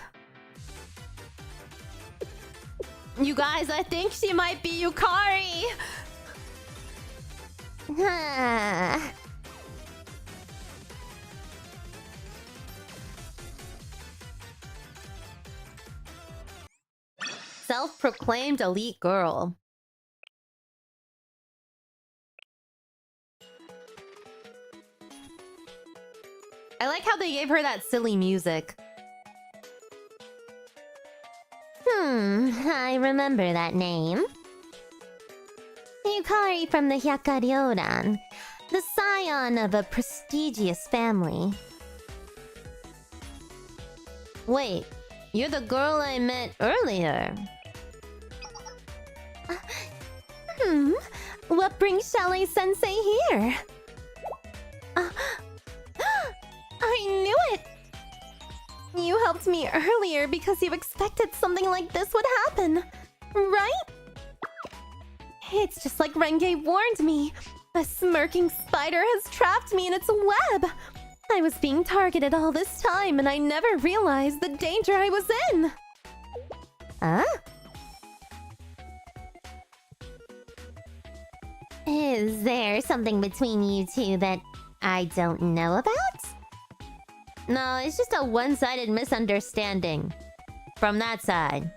You guys, I think she might be Yukari. Self-proclaimed elite girl. I like how they gave her that silly music. I remember that name. Yukari from the Hyakkaryouran, the scion of a prestigious family. Wait, you're the girl I met earlier. What brings Shelly-sensei here? I knew it! You helped me earlier because you expected something like this would happen, right? It's just like Renge warned me. A smirking spider has trapped me in its web. I was being targeted all this time and I never realized the danger I was in. Huh? Is there something between you two that I don't know about? No, it's just a one-sided misunderstanding. From that side.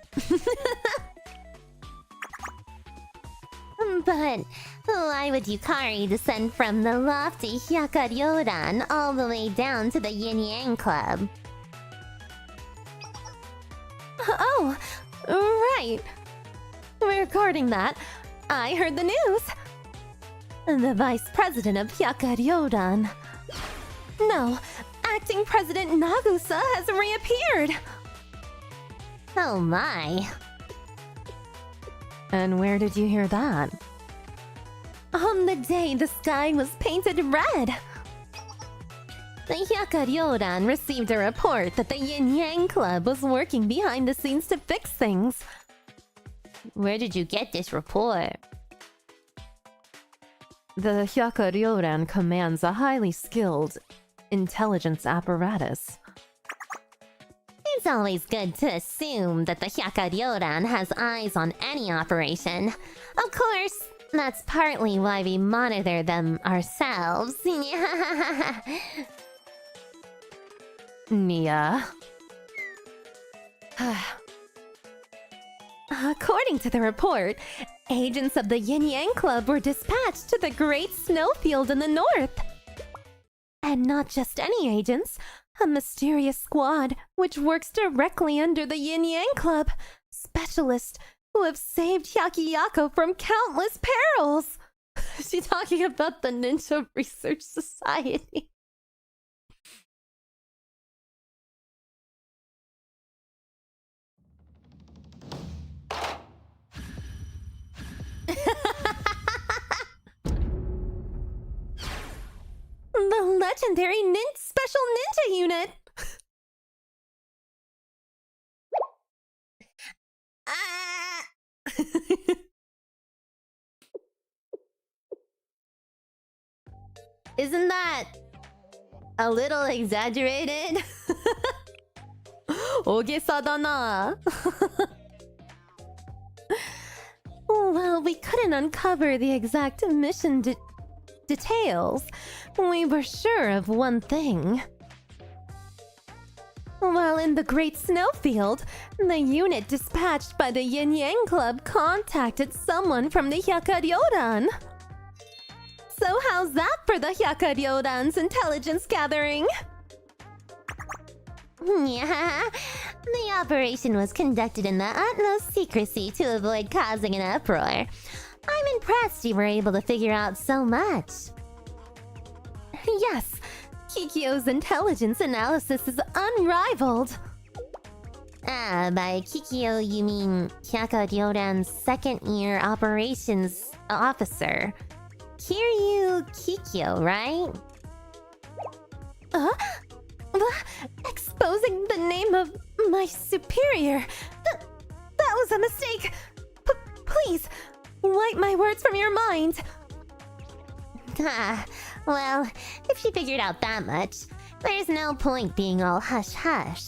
But why would Yukari descend from the lofty Hyakkaryouran all the way down to the Yin Yang Club? Oh, right. Regarding that, I heard the news. The vice president of Hyakkaryouran. No, acting president Nagusa has reappeared. Oh my. And where did you hear that? On the day the sky was painted red. The Hyakkaryouran received a report that the Yin Yang Club was working behind the scenes to fix things. Where did you get this report? The Hyakkaryouran commands a highly skilled intelligence apparatus. It's always good to assume that the Hyakkaryouran has eyes on any operation. Of course, that's partly why we monitor them ourselves. Nia. According to the report, agents of the Yin Yang Club were dispatched to the Great Snowfield in the north. And not just any agents, a mysterious squad which works directly under the Yin Yang Club, specialists who have saved Hyakiyako from countless perils. She's talking about the Ninja Research Society. The legendary Special Ninja Unit! Isn't that a little exaggerated? 大げさだな. Well, we couldn't uncover the exact mission details. We were sure of one thing. While in the Great Snowfield, the unit dispatched by the Yin Yang Club contacted someone from the Hyakkaryouran. So how's that for the Hyakkaryouran's intelligence gathering? Yeah, the operation was conducted in the utmost secrecy to avoid causing an uproar. I'm impressed you were able to figure out so much. Yes, Kikyo's intelligence analysis is unrivaled. Ah, by Kikyo you mean Hyakkaryouran's second-year operations officer. Kiryu Kikyo, right? Exposing the name of my superior. That was a mistake. Please, wipe my words from your mind. Ah, well, if she figured out that much, there's no point being all hush-hush.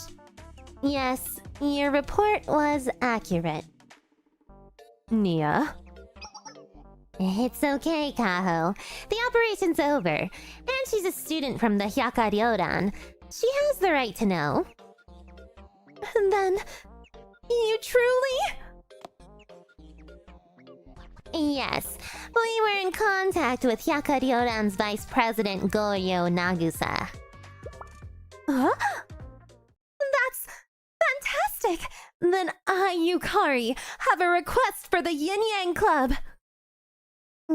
Yes, your report was accurate. Nia? It's okay, Kaho. The operation's over, and she's a student from the Hyakkaryouran. She has the right to know. Then, you truly? Yes, we were in contact with Hyakkaryouran's Vice President Goryo Nagusa. Huh? That's fantastic! Then I, Yukari, have a request for the Yin Yang Club.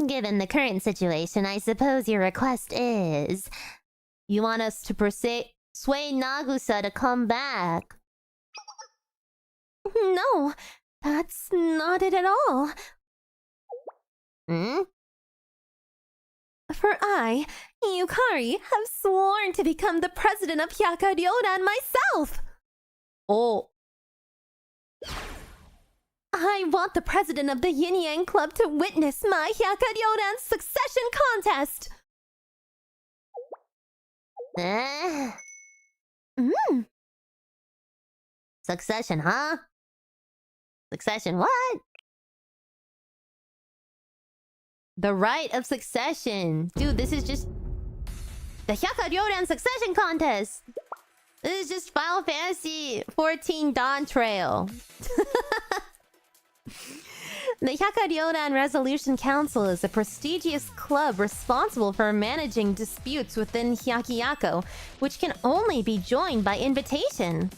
Given the current situation, I suppose your request is... You want us to persuade Nagusa to come back? No, that's not it at all. Hmm? For I, Yukari, have sworn to become the president of Hyakkaryouran myself! Oh. I want the president of the Yin Yang Club to witness my Hyakkaryouran succession contest! Succession, huh? Succession what? The right of succession. Dude, this is just... the Hyakkaryouran succession contest! This is just Final Fantasy 14 Dawn Trail. The Hyakkaryouran Resolution Council is a prestigious club responsible for managing disputes within Hyakkayako, which can only be joined by invitation.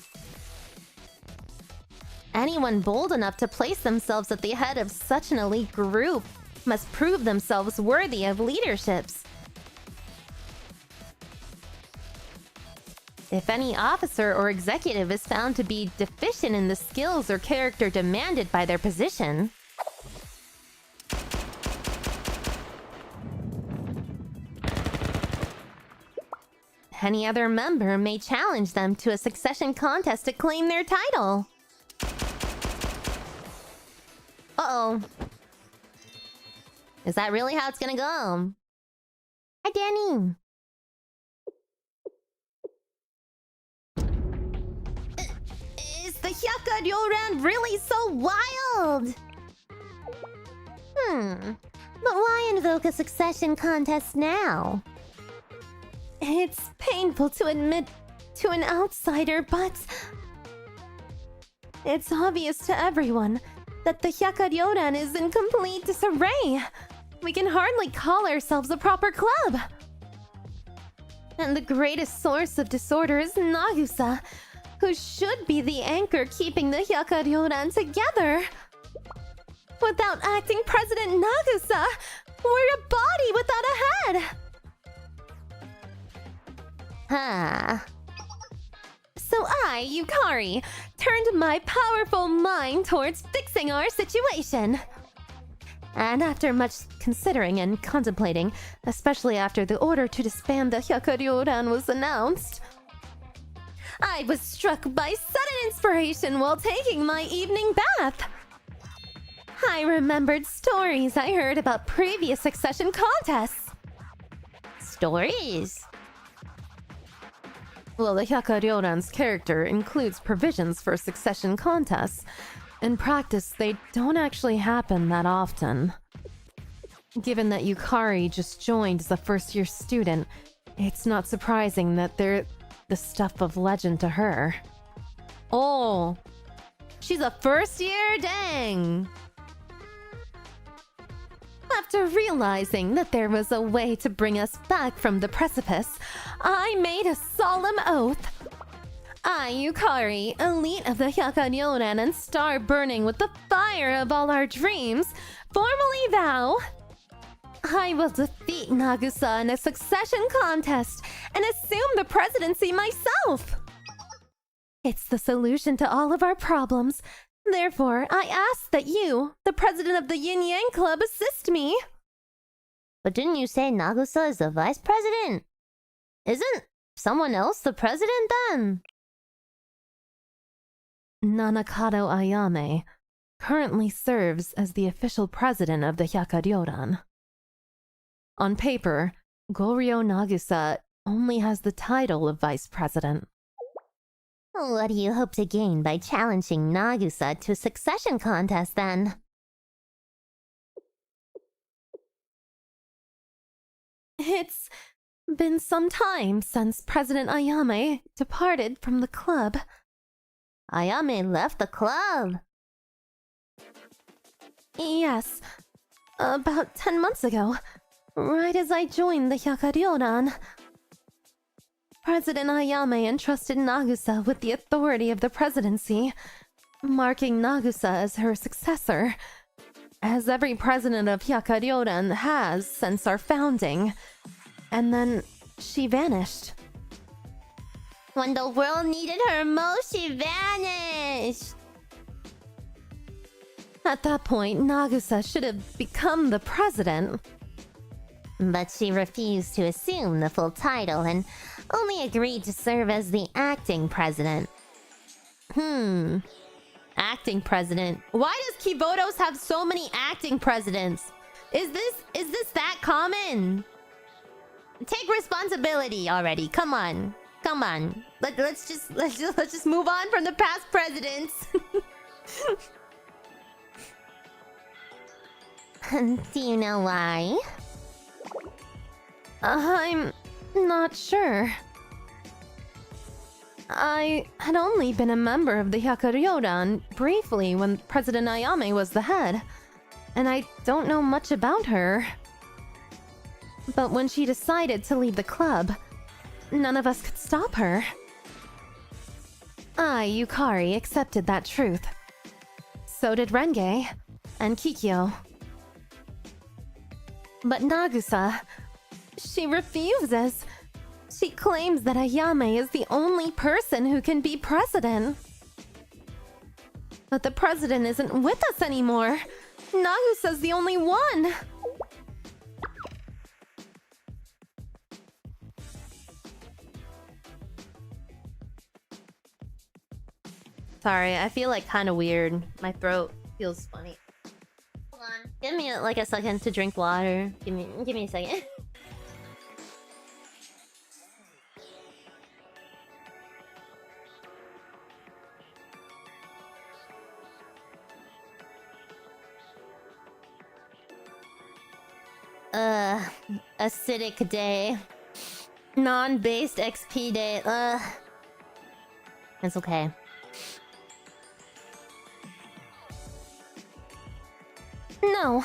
Anyone bold enough to place themselves at the head of such an elite group must prove themselves worthy of leaderships. If any officer or executive is found to be deficient in the skills or character demanded by their position, any other member may challenge them to a succession contest to claim their title. Uh-oh. Is that really how it's gonna go? Hi, Danny. Is the Hyakkaryouran really so wild? But why invoke a succession contest now? It's painful to admit to an outsider, but... it's obvious to everyone that the Hyakkaryouran is in complete disarray. We can hardly call ourselves a proper club. And the greatest source of disorder is Nagusa, who should be the anchor keeping the Hyakkaryouran together. Without acting President Nagusa, we're a body without a head. So I, Yukari, turned my powerful mind towards fixing our situation. And after much considering and contemplating, especially after the order to disband the Hyakkaryouran was announced, I was struck by sudden inspiration while taking my evening bath. I remembered stories I heard about previous succession contests. Stories? Well, the Hyakkaryouran's character includes provisions for succession contests. In practice, they don't actually happen that often. Given that Yukari just joined as a first-year student, it's not surprising that they're the stuff of legend to her. Oh, she's a first year? Dang. After realizing that there was a way to bring us back from the precipice, I made a solemn oath. I, Yukari, elite of the Hyakkaryouran and star burning with the fire of all our dreams, formally vow I will defeat Nagusa in a succession contest and assume the presidency myself. It's the solution to all of our problems. Therefore, I ask that you, the president of the Yin Yang Club, assist me. But didn't you say Nagusa is the vice president? Isn't someone else the president then? Nanakado Ayame currently serves as the official president of the Hyakkaryouran. On paper, Goryo Nagusa only has the title of vice president. What do you hope to gain by challenging Nagusa to a succession contest then? It's been some time since President Ayame departed from the club. Ayame left the club. Yes, about 10 months ago, right as I joined the Hyakkaryouran. President Ayame entrusted Nagusa with the authority of the presidency, marking Nagusa as her successor, as every president of Hyakkaryouran has since our founding. And then she vanished. When the world needed her most, she vanished. At that point, Nagusa should have become the president. But she refused to assume the full title and only agreed to serve as the acting president. Acting president. Why does Kibotos have so many acting presidents? Is this that common? Take responsibility already. Come on. Come on. Let's just move on from the past presidents. Do you know why? I'm not sure. I had only been a member of the Hyakkaryouran briefly when President Ayame was the head, and I don't know much about her. But when she decided to leave the club, none of us could stop her. I, Yukari, accepted that truth. So did Renge and Kikyo. But Nagusa, she refuses. She claims that Ayame is the only person who can be president. But the president isn't with us anymore. Nagusa's the only one. Sorry, I feel like kind of weird. My throat feels funny. Hold on. Give me like a second to drink water. Give me a second. Acidic day. Non-based XP day. It's okay. No.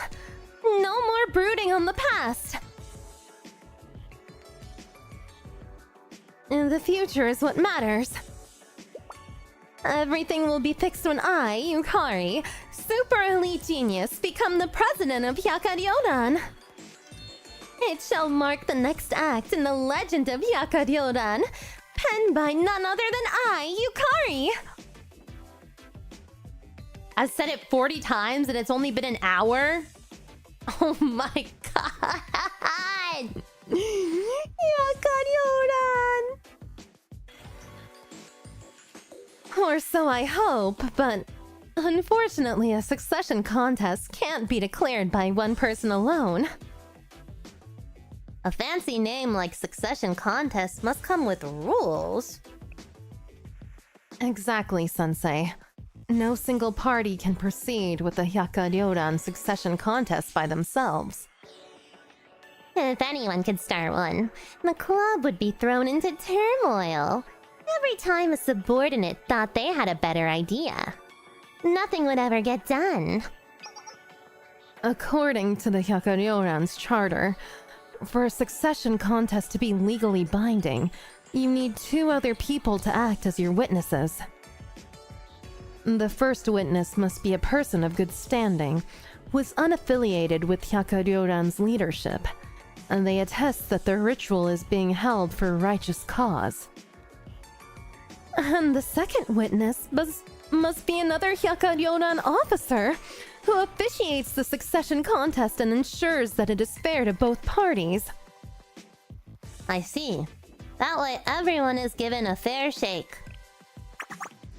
No more brooding on the past. The future is what matters. Everything will be fixed when I, Yukari, super elite genius, become the president of Hyakkaryouran. It shall mark the next act in the legend of Hyakkaryouran, penned by none other than I, Yukari. I've said it 40 times and it's only been an hour? Oh my god! Hyakkaryouran! Or so I hope, but unfortunately a succession contest can't be declared by one person alone. A fancy name like succession contest must come with rules. Exactly, Sensei. No single party can proceed with the Hyakkaryouran succession contest by themselves. If anyone could start one, the club would be thrown into turmoil. Every time a subordinate thought they had a better idea, nothing would ever get done. According to the Hyakkaryouran's charter, for a succession contest to be legally binding, you need 2 other people to act as your witnesses. The first witness must be a person of good standing, who is unaffiliated with Hyakkaryouran's leadership, and they attest that the ritual is being held for a righteous cause. And the second witness must be another Hyakkaryouran officer, who officiates the succession contest and ensures that it is fair to both parties. I see. That way everyone is given a fair shake.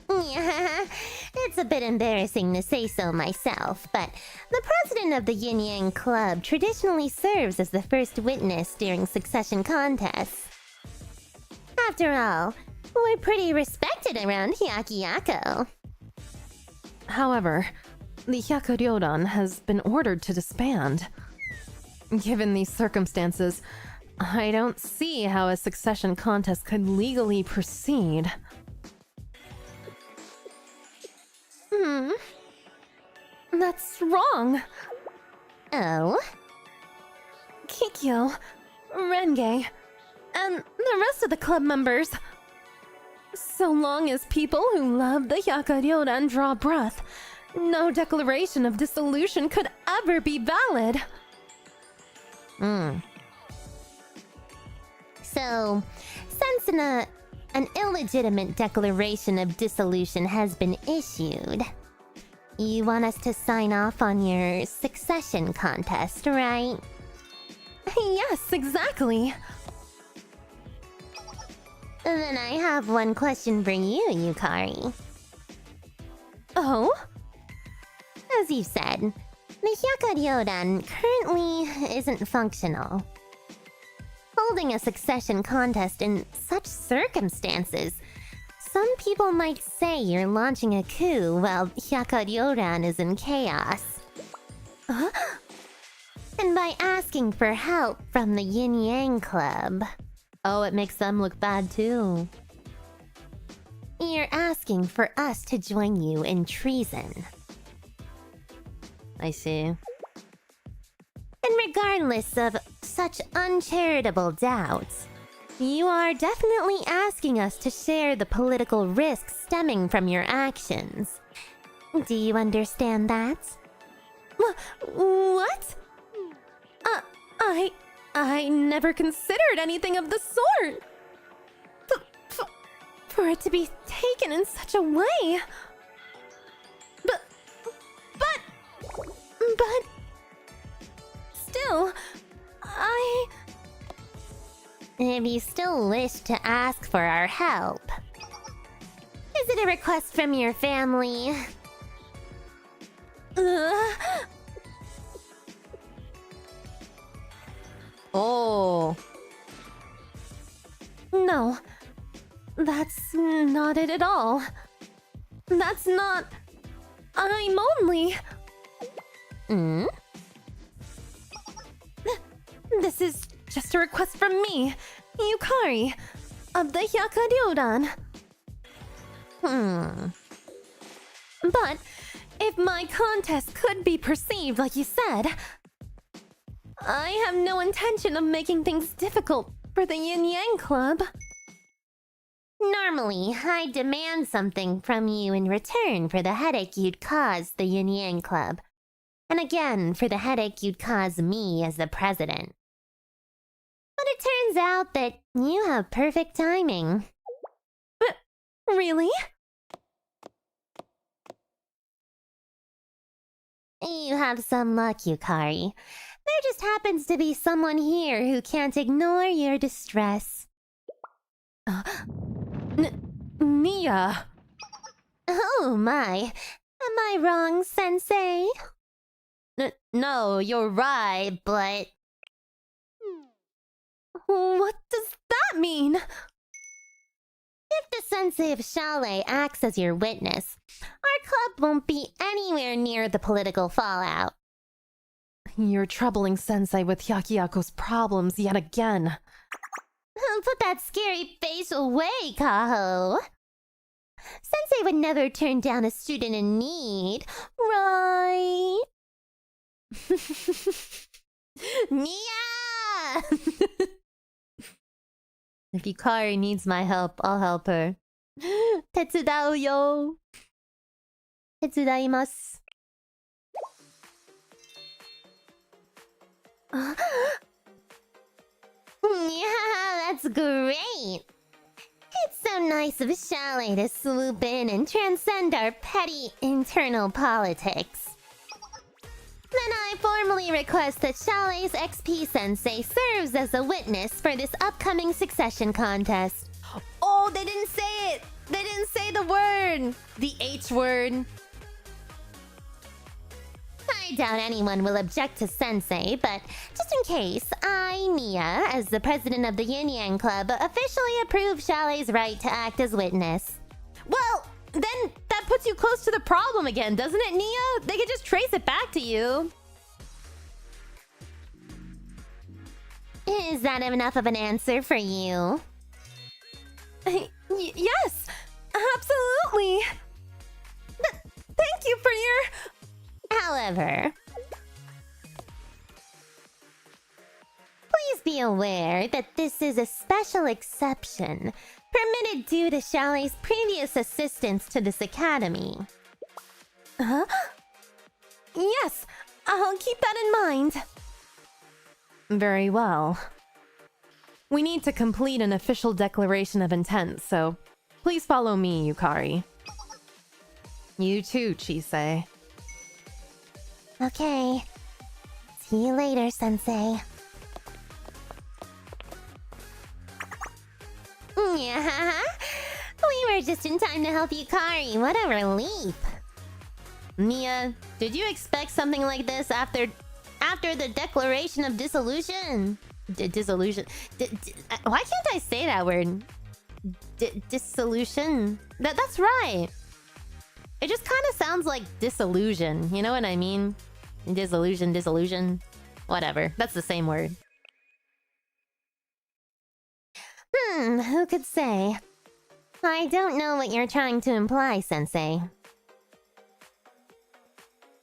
Yeah, it's a bit embarrassing to say so myself, but the president of the Yin Yang Club traditionally serves as the first witness during succession contests. After all, we're pretty respected around Hyakkayako. However, the Hyakkaryouran has been ordered to disband. Given these circumstances, I don't see how a succession contest could legally proceed. That's wrong. Oh? Kikyo, Renge, and the rest of the club members. So long as people who love the Hyakkaryouran draw breath, no declaration of dissolution could ever be valid. So, since an illegitimate declaration of dissolution has been issued, you want us to sign off on your succession contest, right? Yes, exactly. Then I have one question for you, Yukari. Oh? As you said, the Hyakkaryouran currently isn't functional. Holding a succession contest in such circumstances, some people might say you're launching a coup while Hyakkaryouran is in chaos. Huh? And by asking for help from the Yin Yang Club, Oh, it makes them look bad too. you're asking for us to join you in treason. I see. And regardless of such uncharitable doubts, you are definitely asking us to share the political risks stemming from your actions. Do you understand that? What? I never considered anything of the sort. For it to be taken in such a way. But still, If you still wish to ask for our help, is it a request from your family? Oh. No. That's not it at all. That's not... I'm only... This is just a request from me, Yukari, of the Hyakkaryouran. But if my contest could be perceived like you said, I have no intention of making things difficult for the Yin Yang Club. Normally, I demand something from you in return for the headache you'd cause the Yin Yang Club. And again, for the headache you'd cause me as the president. But it turns out that you have perfect timing. Really? You have some luck, Yukari. There just happens to be someone here who can't ignore your distress. Mia. Oh my. Am I wrong, Sensei? No, you're right, but... What does that mean? If the Sensei of Chalet acts as your witness, our club won't be anywhere near the political fallout. You're troubling Sensei with Hyakuyako's problems yet again. Put that scary face away, Kaho. Sensei would never turn down a student in need, right? Nia! If Yukari needs my help, I'll help her. 手伝うよ。手伝います。Yeah, that's great. It's so nice of 𝙚 to swoop in and transcend our petty internal politics. Then I formally request that 𝙚's XP Sensei serves as a witness for this upcoming succession contest. Oh, they didn't say it! They didn't say the word! The H word. I doubt anyone will object to Sensei, but just in case, I, Nia, as the president of the Yin Yang Club, officially approve 𝙚's right to act as witness. Well, then that puts you close to the problem again, doesn't it, Nia? They could just trace it back to you. Is that enough of an answer for you? Yes, absolutely. Thank you for your... However, please be aware that this is a special exception, permitted due to 𝙚's previous assistance to this academy. Huh? Yes, I'll keep that in mind. Very well. We need to complete an official declaration of intent, so please follow me, Yukari. You too, Chisei. Okay. See you later, Sensei. Yeah, we were just in time to help Yukari. What a relief. Nia, did you expect something like this after the declaration of dissolution? Dissolution. Why can't I say that word? Dissolution. That's right. It just kind of sounds like disillusion. You know what I mean? Disillusion. Whatever. That's the same word. Who could say? I don't know what you're trying to imply, Sensei.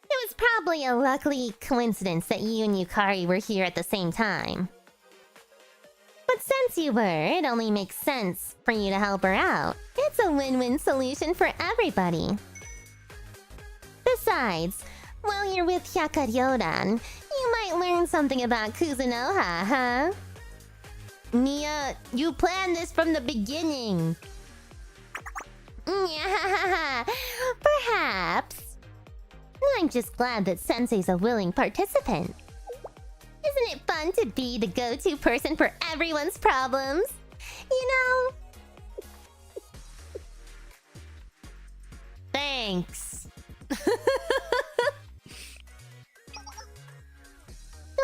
It was probably a lucky coincidence that you and Yukari were here at the same time. But since you were, it only makes sense for you to help her out. It's a win-win solution for everybody. Besides, while you're with Hyakkaryouran, you might learn something about Kuzunoha, huh? Nia, you planned this from the beginning. Yeah, perhaps. I'm just glad that Sensei's a willing participant. Isn't it fun to be the go-to person for everyone's problems? You know? Thanks.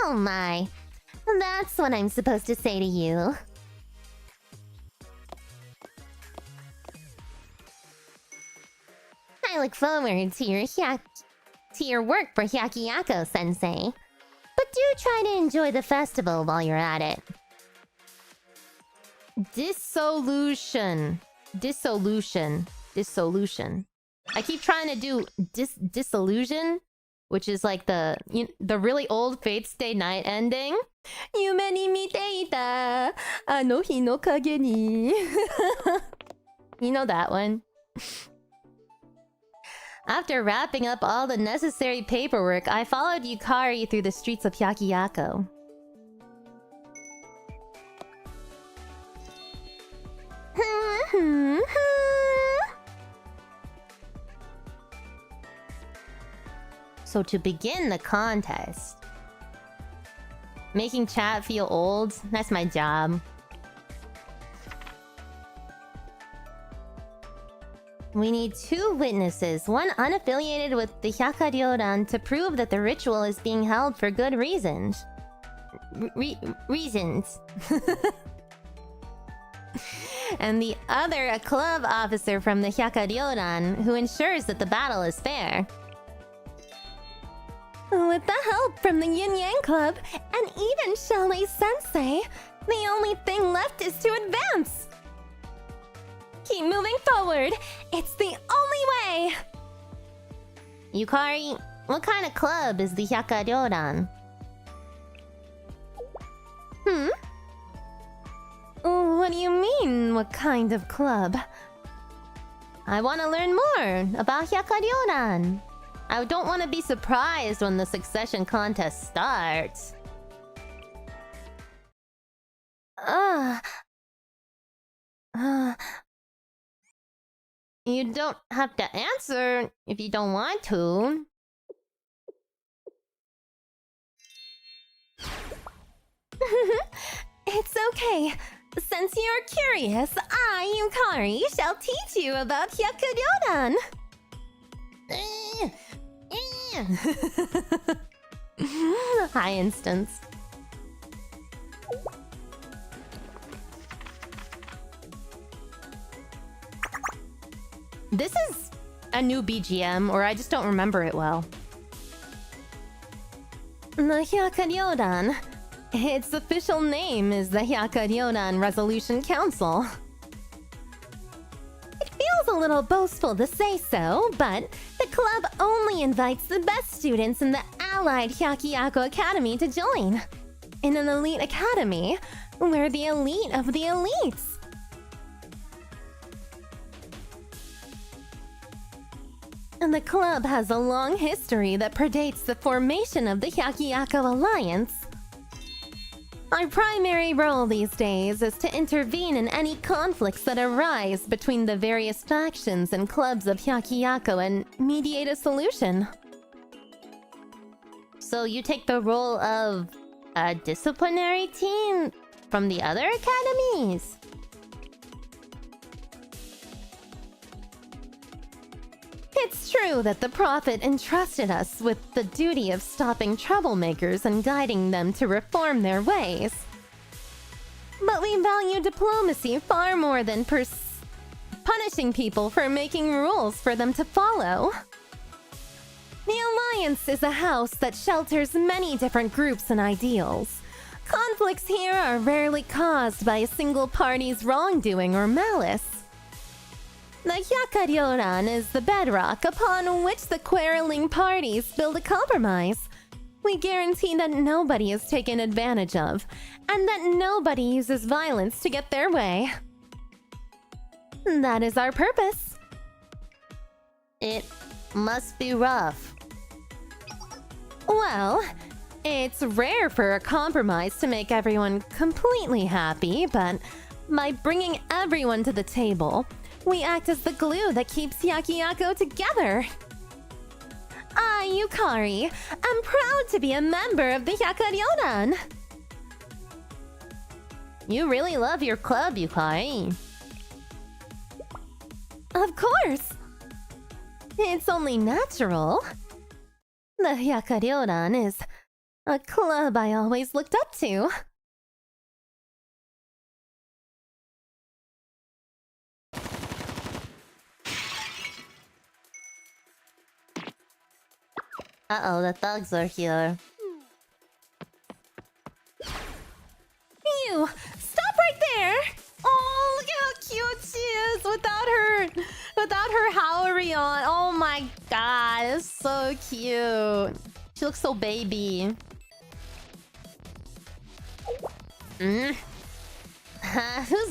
Oh my. That's what I'm supposed to say to you. I look forward to your work for Hyakkayako, Sensei. But do try to enjoy the festival while you're at it. Dissolution. I keep trying to do disillusion, which is like the really old Fate Stay Night ending. Yume ni miteita ano hi no kage ni. You know that one. After wrapping up all the necessary paperwork, I followed Yukari through the streets of Hyakkayako. So to begin the contest, making chat feel old, that's my job. We need 2 witnesses, one unaffiliated with the Hyakkaryouran, to prove that the ritual is being held for good reasons. Reasons. And the other a club officer from the Hyakkaryouran who ensures that the battle is fair. With the help from the Yin Yang Club and even 𝙚's Sensei, The only thing left is to advance! Keep moving forward! It's the only way! Yukari, what kind of club is the Hyakkaryouran? What do you mean, what kind of club? I want to learn more about Hyakkaryouran. I don't want to be surprised when the succession contest starts. You don't have to answer if you don't want to. It's okay. Since you're curious, I, Yukari, shall teach you about Hyakkaryouran. High instance. This is a new BGM, or I just don't remember it well. The Hyakkaryouran. Its official name is the Hyakkaryouran Resolution Council. It feels a little boastful to say so, but the club only invites the best students in the allied Hyakkyako Academy to join. In an elite academy, we're the elite of the elites. And the club has a long history that predates the formation of the Hyakkyako Alliance. Our primary role these days is to intervene in any conflicts that arise between the various factions and clubs of Hyakkyako and mediate a solution. So you take the role of a disciplinary team from the other academies? It's true that the Prophet entrusted us with the duty of stopping troublemakers and guiding them to reform their ways. But we value diplomacy far more than punishing people for making rules for them to follow. The Alliance is a house that shelters many different groups and ideals. Conflicts here are rarely caused by a single party's wrongdoing or malice. The Hyakkaryouran is the bedrock upon which the quarreling parties build a compromise. We guarantee that nobody is taken advantage of, and that nobody uses violence to get their way. That is our purpose. It must be rough. Well, it's rare for a compromise to make everyone completely happy, but by bringing everyone to the table, we act as the glue that keeps Hyakkyako together. I, Yukari, am proud to be a member of the Hyakkaryouran. You really love your club, Yukari. Of course. It's only natural. The Hyakkaryouran is a club I always looked up to. Uh-oh, the thugs are here. You! Stop right there! Oh, look how cute she is without her Hyakkaryouran. Oh my god, it's so cute. She looks so baby. Who's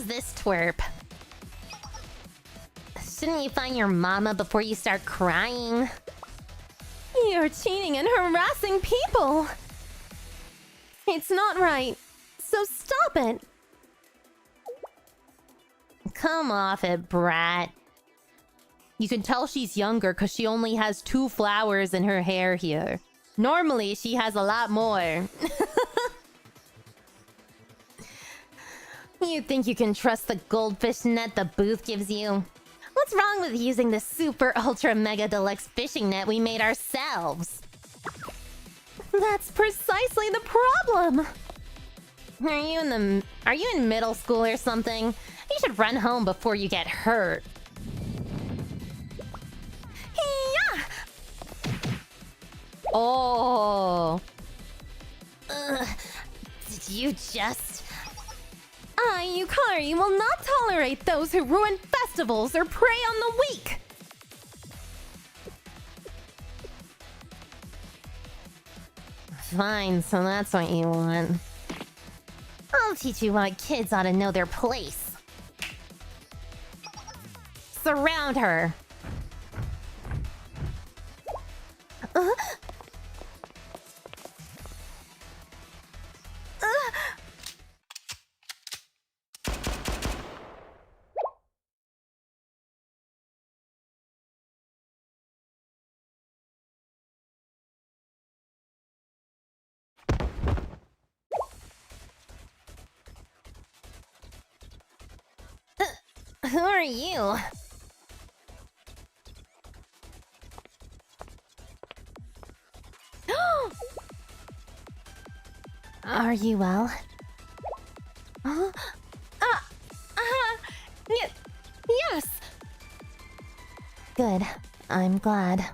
this twerp? Shouldn't you find your mama before you start crying? You're cheating and harassing people. It's not right. So stop it. Come off it, brat. You can tell she's younger because she only has 2 flowers in her hair here. Normally, she has a lot more. You think you can trust the goldfish net the booth gives you? What's wrong with using the super ultra mega deluxe fishing net we made ourselves? That's precisely the problem. Are you in middle school or something? You should run home before you get hurt. Yeah. Oh. Did you just... Yukari will not tolerate those who ruin festivals or prey on the weak! Fine, so that's what you want. I'll teach you why kids ought to know their place. Surround her! Who are you? Are you well? Yes! Good. I'm glad.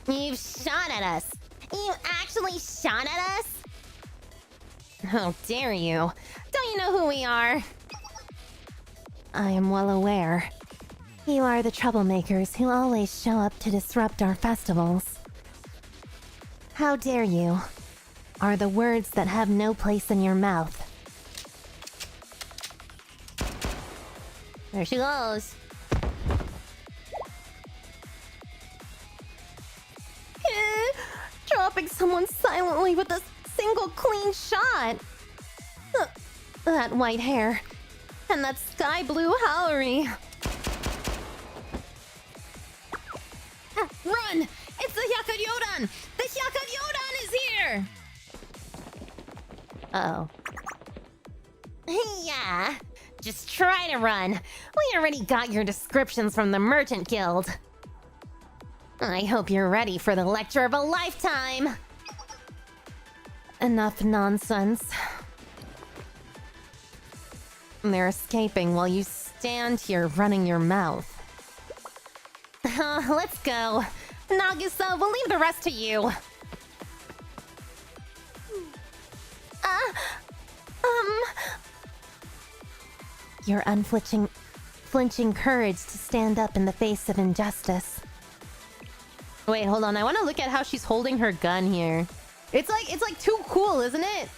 You shot at us! You actually shot at us? How dare you? Don't you know who we are? I am well aware. You are the troublemakers who always show up to disrupt our festivals. How dare you? Are the words that have no place in your mouth. There she goes. Dropping someone silently with a single clean shot. That white hair. And that sky blue Hyakkaryouran. Run! It's the Hyakkaryouran! The Hyakkaryouran is here! Uh-oh. Yeah. Just try to run. We already got your descriptions from the Merchant Guild. I hope you're ready for the lecture of a lifetime. Enough nonsense. They're escaping while you stand here running your mouth. Let's go. Nagusa, we'll leave the rest to you. Your unflinching courage to stand up in the face of injustice. Wait, hold on. I want to look at how she's holding her gun here. It's like too cool, isn't it?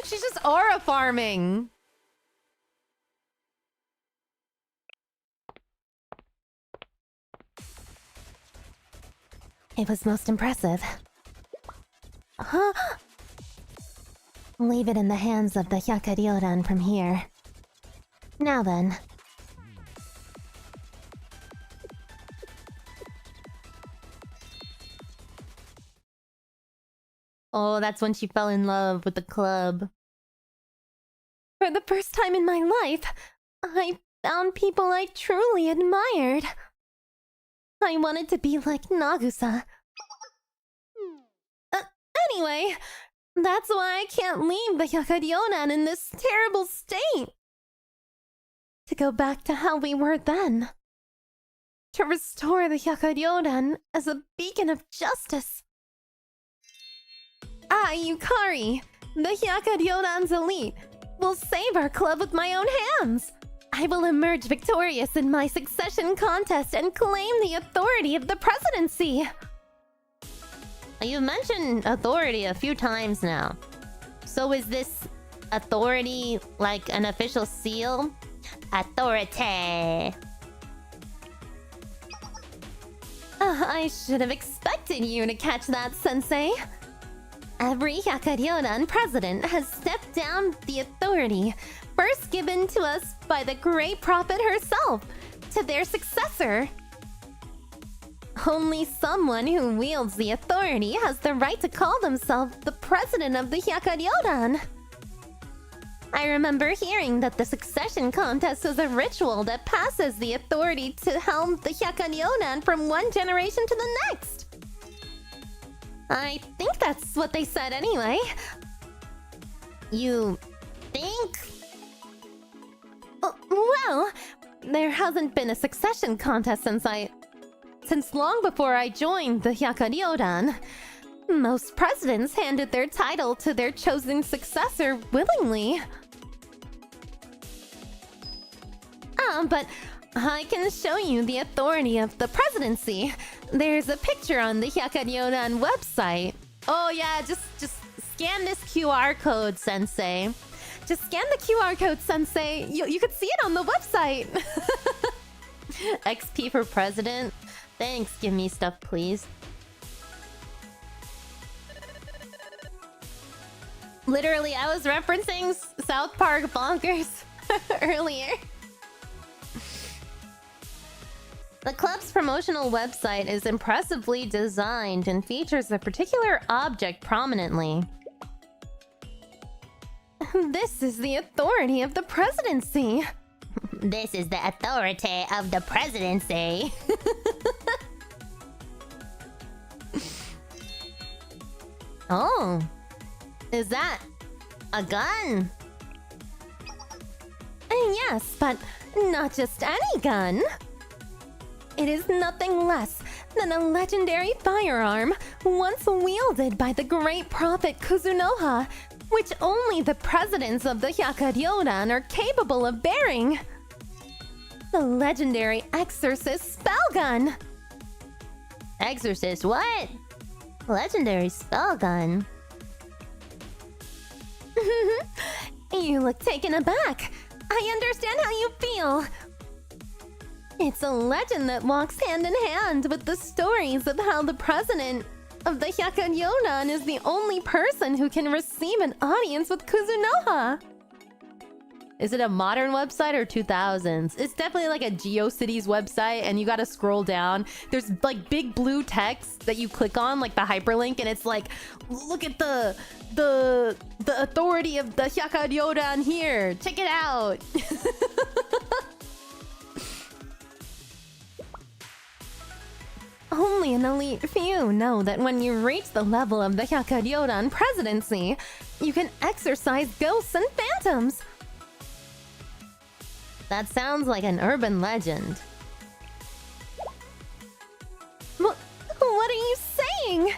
She's just aura farming. It was most impressive. Huh? Leave it in the hands of the Hyakkaryouran from here. Now then. Oh, that's when she fell in love with the club. For the first time in my life, I found people I truly admired. I wanted to be like Nagusa. Anyway, that's why I can't leave the Hyakkaryouran in this terrible state. To go back to how we were then. To restore the Hyakkaryouran as a beacon of justice. Yukari, the Hyakkaryouran's elite, will save our club with my own hands. I will emerge victorious in my succession contest and claim the authority of the presidency. You've mentioned authority a few times now. So is this authority like an official seal? Authority. I should have expected you to catch that, Sensei. Every Hyakkaryouran president has stepped down the authority first given to us by the great prophet herself to their successor. Only someone who wields the authority has the right to call themselves the president of the Hyakkaryouran. I remember hearing that the succession contest is a ritual that passes the authority to helm the Hyakkaryouran from one generation to the next. I think that's what they said anyway. You think? Well, there hasn't been a succession contest since long before I joined the Hyakkaryouran. Most presidents handed their title to their chosen successor willingly. But I can show you the authority of the presidency. There's a picture on the Hyakkaryouran website. Oh yeah, just scan this QR code, sensei. Just scan the QR code, sensei. You could see it on the website. XP for president. Thanks, give me stuff, please. Literally, I was referencing South Park Bonkers earlier. The club's promotional website is impressively designed and features a particular object prominently. This is the authority of the presidency. This is the authority of the presidency. Oh, is that a gun? Yes, but not just any gun. It is nothing less than a legendary firearm once wielded by the great prophet Kuzunoha, which only the presidents of the Hyakkaryōran are capable of bearing. The legendary Exorcist spell gun. Exorcist what? Legendary spell gun. You look taken aback. I understand how you feel. It's a legend that walks hand in hand with the stories of how the president of the Hyakkaryōran is the only person who can receive an audience with Kuzunoha. Is it a modern website or 2000s? It's definitely like a GeoCities website, and you gotta scroll down. There's like big blue text that you click on, like the hyperlink, and it's like, look at the authority of the Hyakkaryōran here. Check it out. Only an elite few know that when you reach the level of the Hyakkaryōran presidency, you can exorcise ghosts and phantoms. That sounds like an urban legend. What are you saying?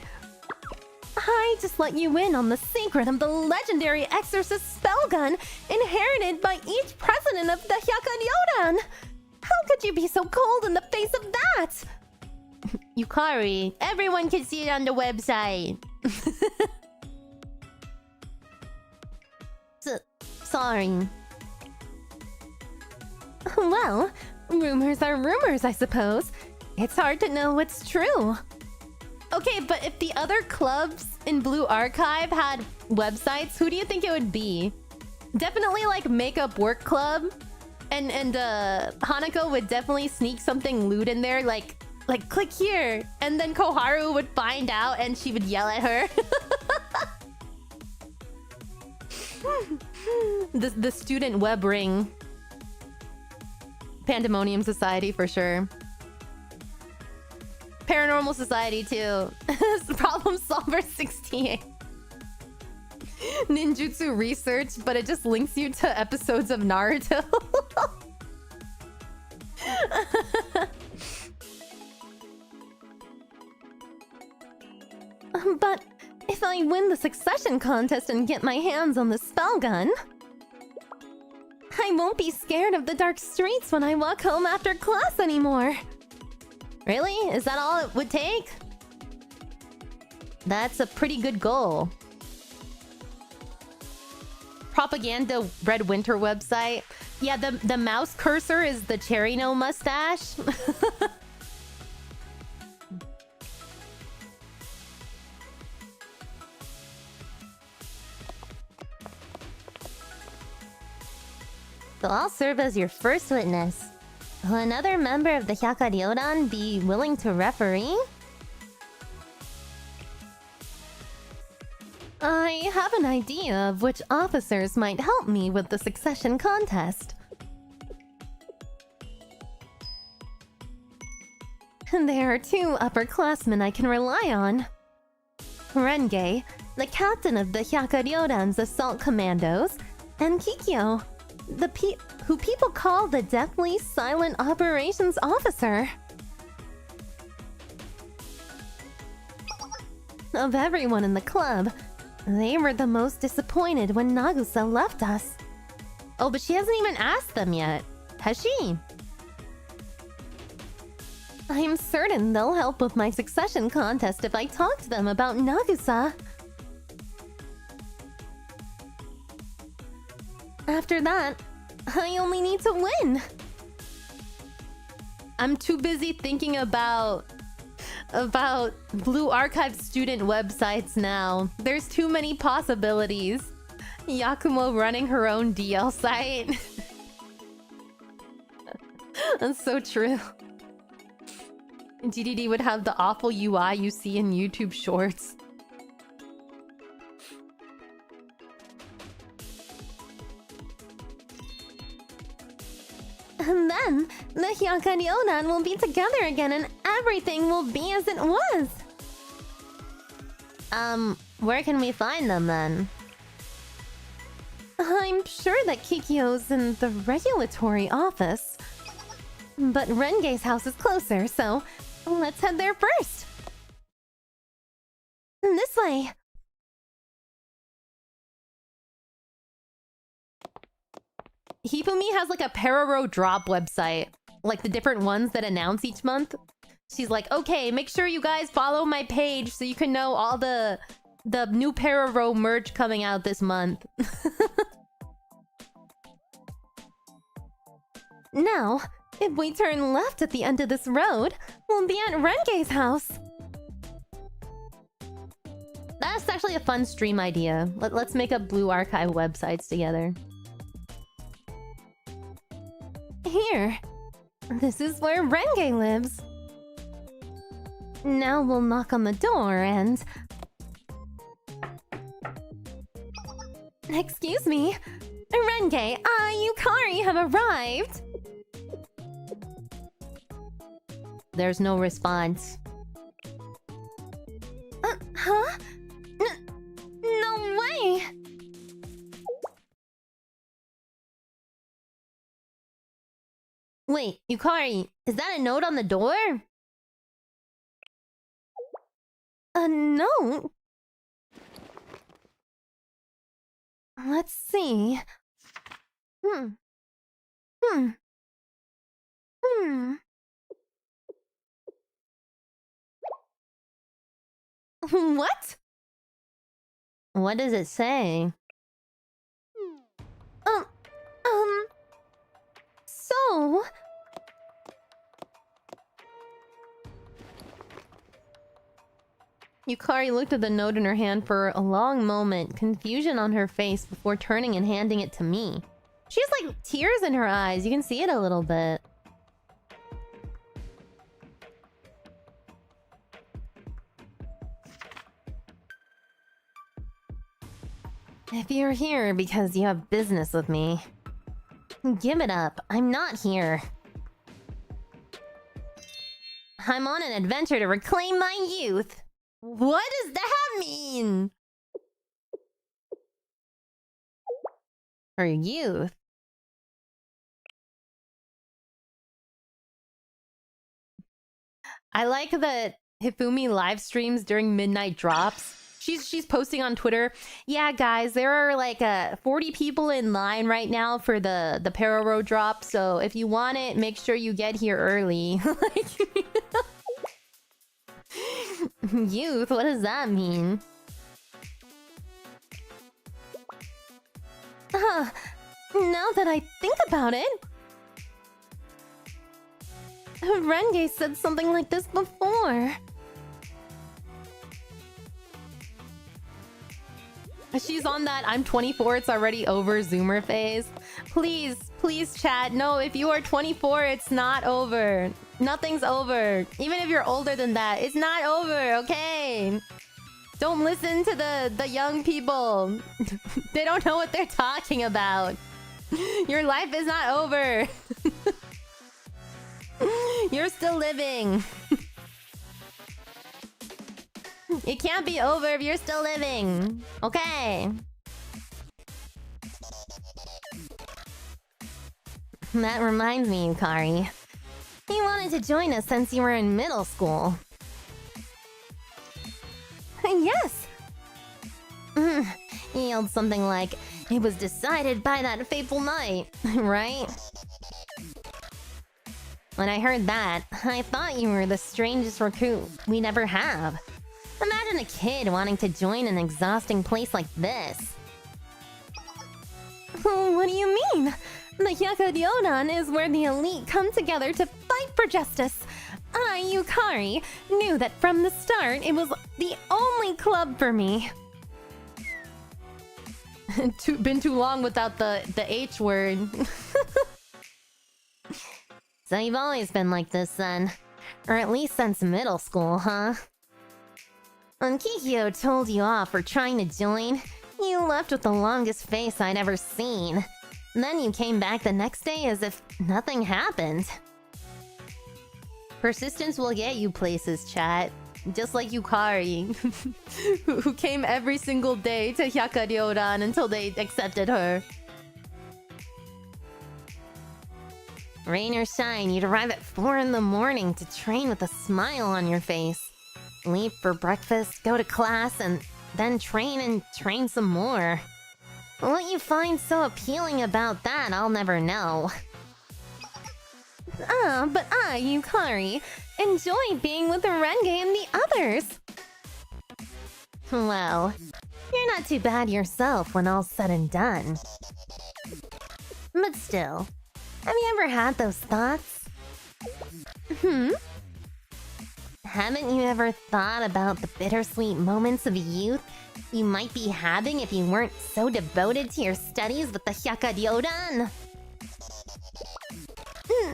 I just let you in on the secret of the legendary exorcist spell gun inherited by each president of the Hyakkaryōran. How could you be so cold in the face of that? Yukari, everyone can see it on the website. Sorry. Well, rumors are rumors, I suppose. It's hard to know what's true. Okay, but if the other clubs in Blue Archive had websites, who do you think it would be? Definitely like Makeup Work Club. And Hanako would definitely sneak something lewd in there, like click here. And then Koharu would find out and she would yell at her. The student web ring. Pandemonium Society for sure. Paranormal Society too. Problem Solver 68. Ninjutsu Research, but it just links you to episodes of Naruto. But if I win the succession contest and get my hands on the spell gun, I won't be scared of the dark streets when I walk home after class anymore. Really? Is that all it would take? That's a pretty good goal. Propaganda Red Winter website. Yeah, the mouse cursor is the cherry no mustache. So I'll serve as your first witness. Will another member of the Hyakkaryōran be willing to referee? I have an idea of which officers might help me with the succession contest. There are two upperclassmen I can rely on. Renge, the captain of the Hyakkaryōran's assault commandos, and Kikyo, who people call the deathly silent operations officer. Of everyone in the club, they were the most disappointed when Nagusa left us. Oh, but she hasn't even asked them yet. Has she? I'm certain they'll help with my succession contest if I talk to them about Nagusa. After that, I only need to win. I'm too busy thinking about Blue Archive student websites now. There's too many possibilities. Yakumo running her own DL site. That's so true. DDD would have the awful UI you see in YouTube shorts. And then, the Hyakkaryōran will be together again and everything will be as it was! Where can we find them then? I'm sure that Kikyo's in the regulatory office. But Renge's house is closer, so let's head there first! This way! Hifumi has like a Pararo drop website. Like the different ones that announce each month. She's like, okay, make sure you guys follow my page so you can know all the new Pararo merch coming out this month. Now, if we turn left at the end of this road, we'll be at Renge's house. That's actually a fun stream idea. Let's make up Blue Archive websites together. Here. This is where Renge lives. Now we'll knock on the door and... Excuse me. Renge, Yukari have arrived. There's no response. Huh? No way! Wait, Yukari, is that a note on the door? A note? Let's see. What? What does it say? So... Yukari looked at the note in her hand for a long moment, confusion on her face before turning and handing it to me. She has like tears in her eyes, you can see it a little bit. If you're here because you have business with me, give it up. I'm not here. I'm on an adventure to reclaim my youth. What does that mean? Her youth? I like that Hifumi live streams during midnight drops. She's posting on Twitter. Yeah, guys, there are like 40 people in line right now for the Pararo drop. So if you want it, make sure you get here early. Youth, what does that mean? Now that I think about it, Renge said something like this before. She's on that I'm 24, it's already over Zoomer phase. Please, please chat. No, if you are 24, it's not over. Nothing's over. Even if you're older than that, it's not over, okay? Don't listen to the young people. They don't know what they're talking about. Your life is not over. You're still living. It can't be over if you're still living. Okay. That reminds me, Yukari. You wanted to join us since you were in middle school. Yes! He yelled something like, "It was decided by that fateful night," right? When I heard that, I thought you were the strangest recruit we'd ever have. Imagine a kid wanting to join an exhausting place like this. What do you mean? The Hyakkaryouran is where the elite come together to fight for justice. I, Yukari, knew that from the start it was the only club for me. Been too long without the H word. So you've always been like this then. Or at least since middle school, huh? When Kikyo told you off for trying to join, you left with the longest face I'd ever seen. Then you came back the next day as if nothing happened. Persistence will get you places, chat. Just like Yukari, who came every single day to Hyakkaryouran until they accepted her. Rain or shine, you'd arrive at 4 in the morning to train with a smile on your face. Leave for breakfast, go to class, and then train and train some more. What you find so appealing about that, I'll never know. But I, Yukari, enjoy being with Renge and the others. Well, you're not too bad yourself when all's said and done. But still, have you ever had those thoughts? Haven't you ever thought about the bittersweet moments of youth you might be having if you weren't so devoted to your studies with the Hyakkaryouran?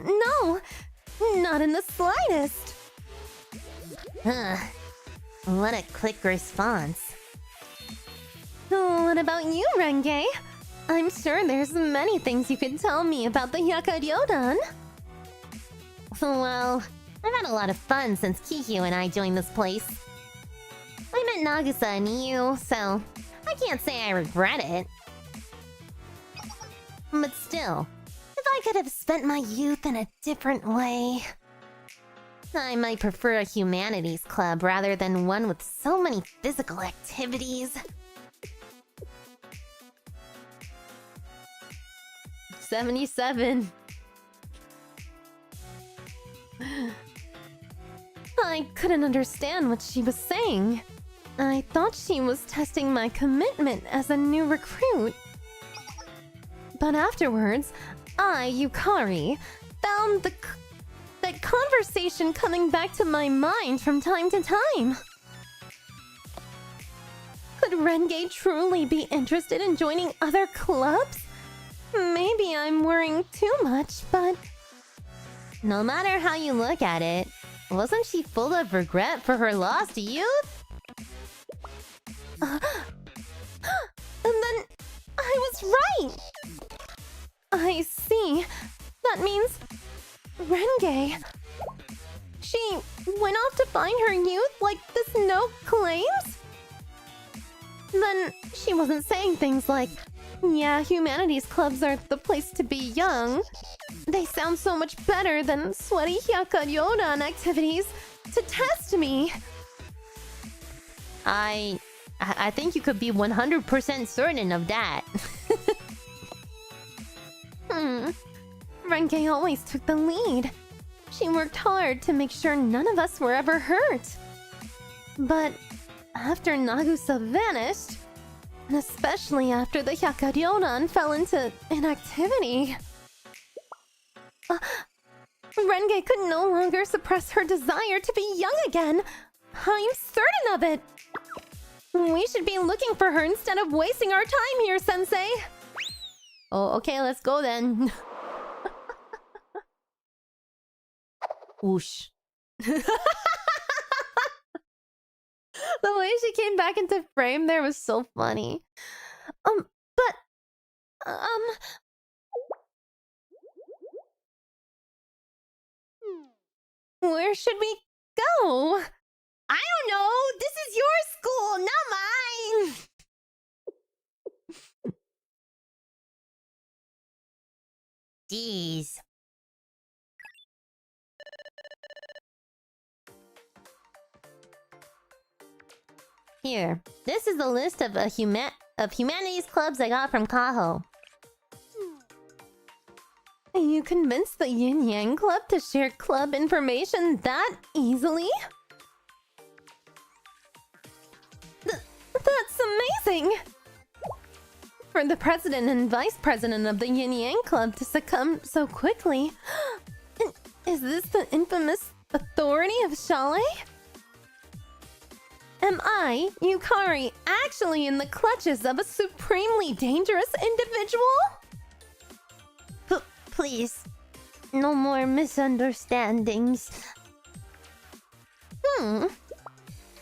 No, not in the slightest. What a quick response. What about you, Renge? I'm sure there's many things you could tell me about the Hyakkaryouran. Well, I've had a lot of fun since Kikyo and I joined this place. I met Nagisa and you, so I can't say I regret it. But still, if I could have spent my youth in a different way, I might prefer a humanities club rather than one with so many physical activities. 77. I couldn't understand what she was saying. I thought she was testing my commitment as a new recruit. But afterwards, I, Yukari, found that conversation coming back to my mind from time to time. Could Renge truly be interested in joining other clubs? Maybe I'm worrying too much, but... No matter how you look at it, wasn't she full of regret for her lost youth? And then I was right! I see. That means Renge. She went off to find her youth like this no claims? Then she wasn't saying things like, yeah, humanities clubs are the place to be young. They sound so much better than sweaty Hyakkaryouran activities to test me. I think you could be 100% certain of that. Renge always took the lead. She worked hard to make sure none of us were ever hurt. But after Nagusa vanished, and especially after the Hyakkaryouran fell into inactivity, Renge could no longer suppress her desire to be young again. I'm certain of it. We should be looking for her instead of wasting our time here, Sensei. Oh, okay, let's go then. Whoosh. The way she came back into frame there was so funny. Where should we go? I don't know. This is your school, not mine. Jeez. Here, this is the list of humanities clubs I got from Kaho. You convinced the Yin Yang Club to share club information that easily? That's amazing! For the president and vice president of the Yin Yang Club to succumb so quickly. Is this the infamous authority of 𝙚lago? Am I, Yukari, actually in the clutches of a supremely dangerous individual? Please, no more misunderstandings.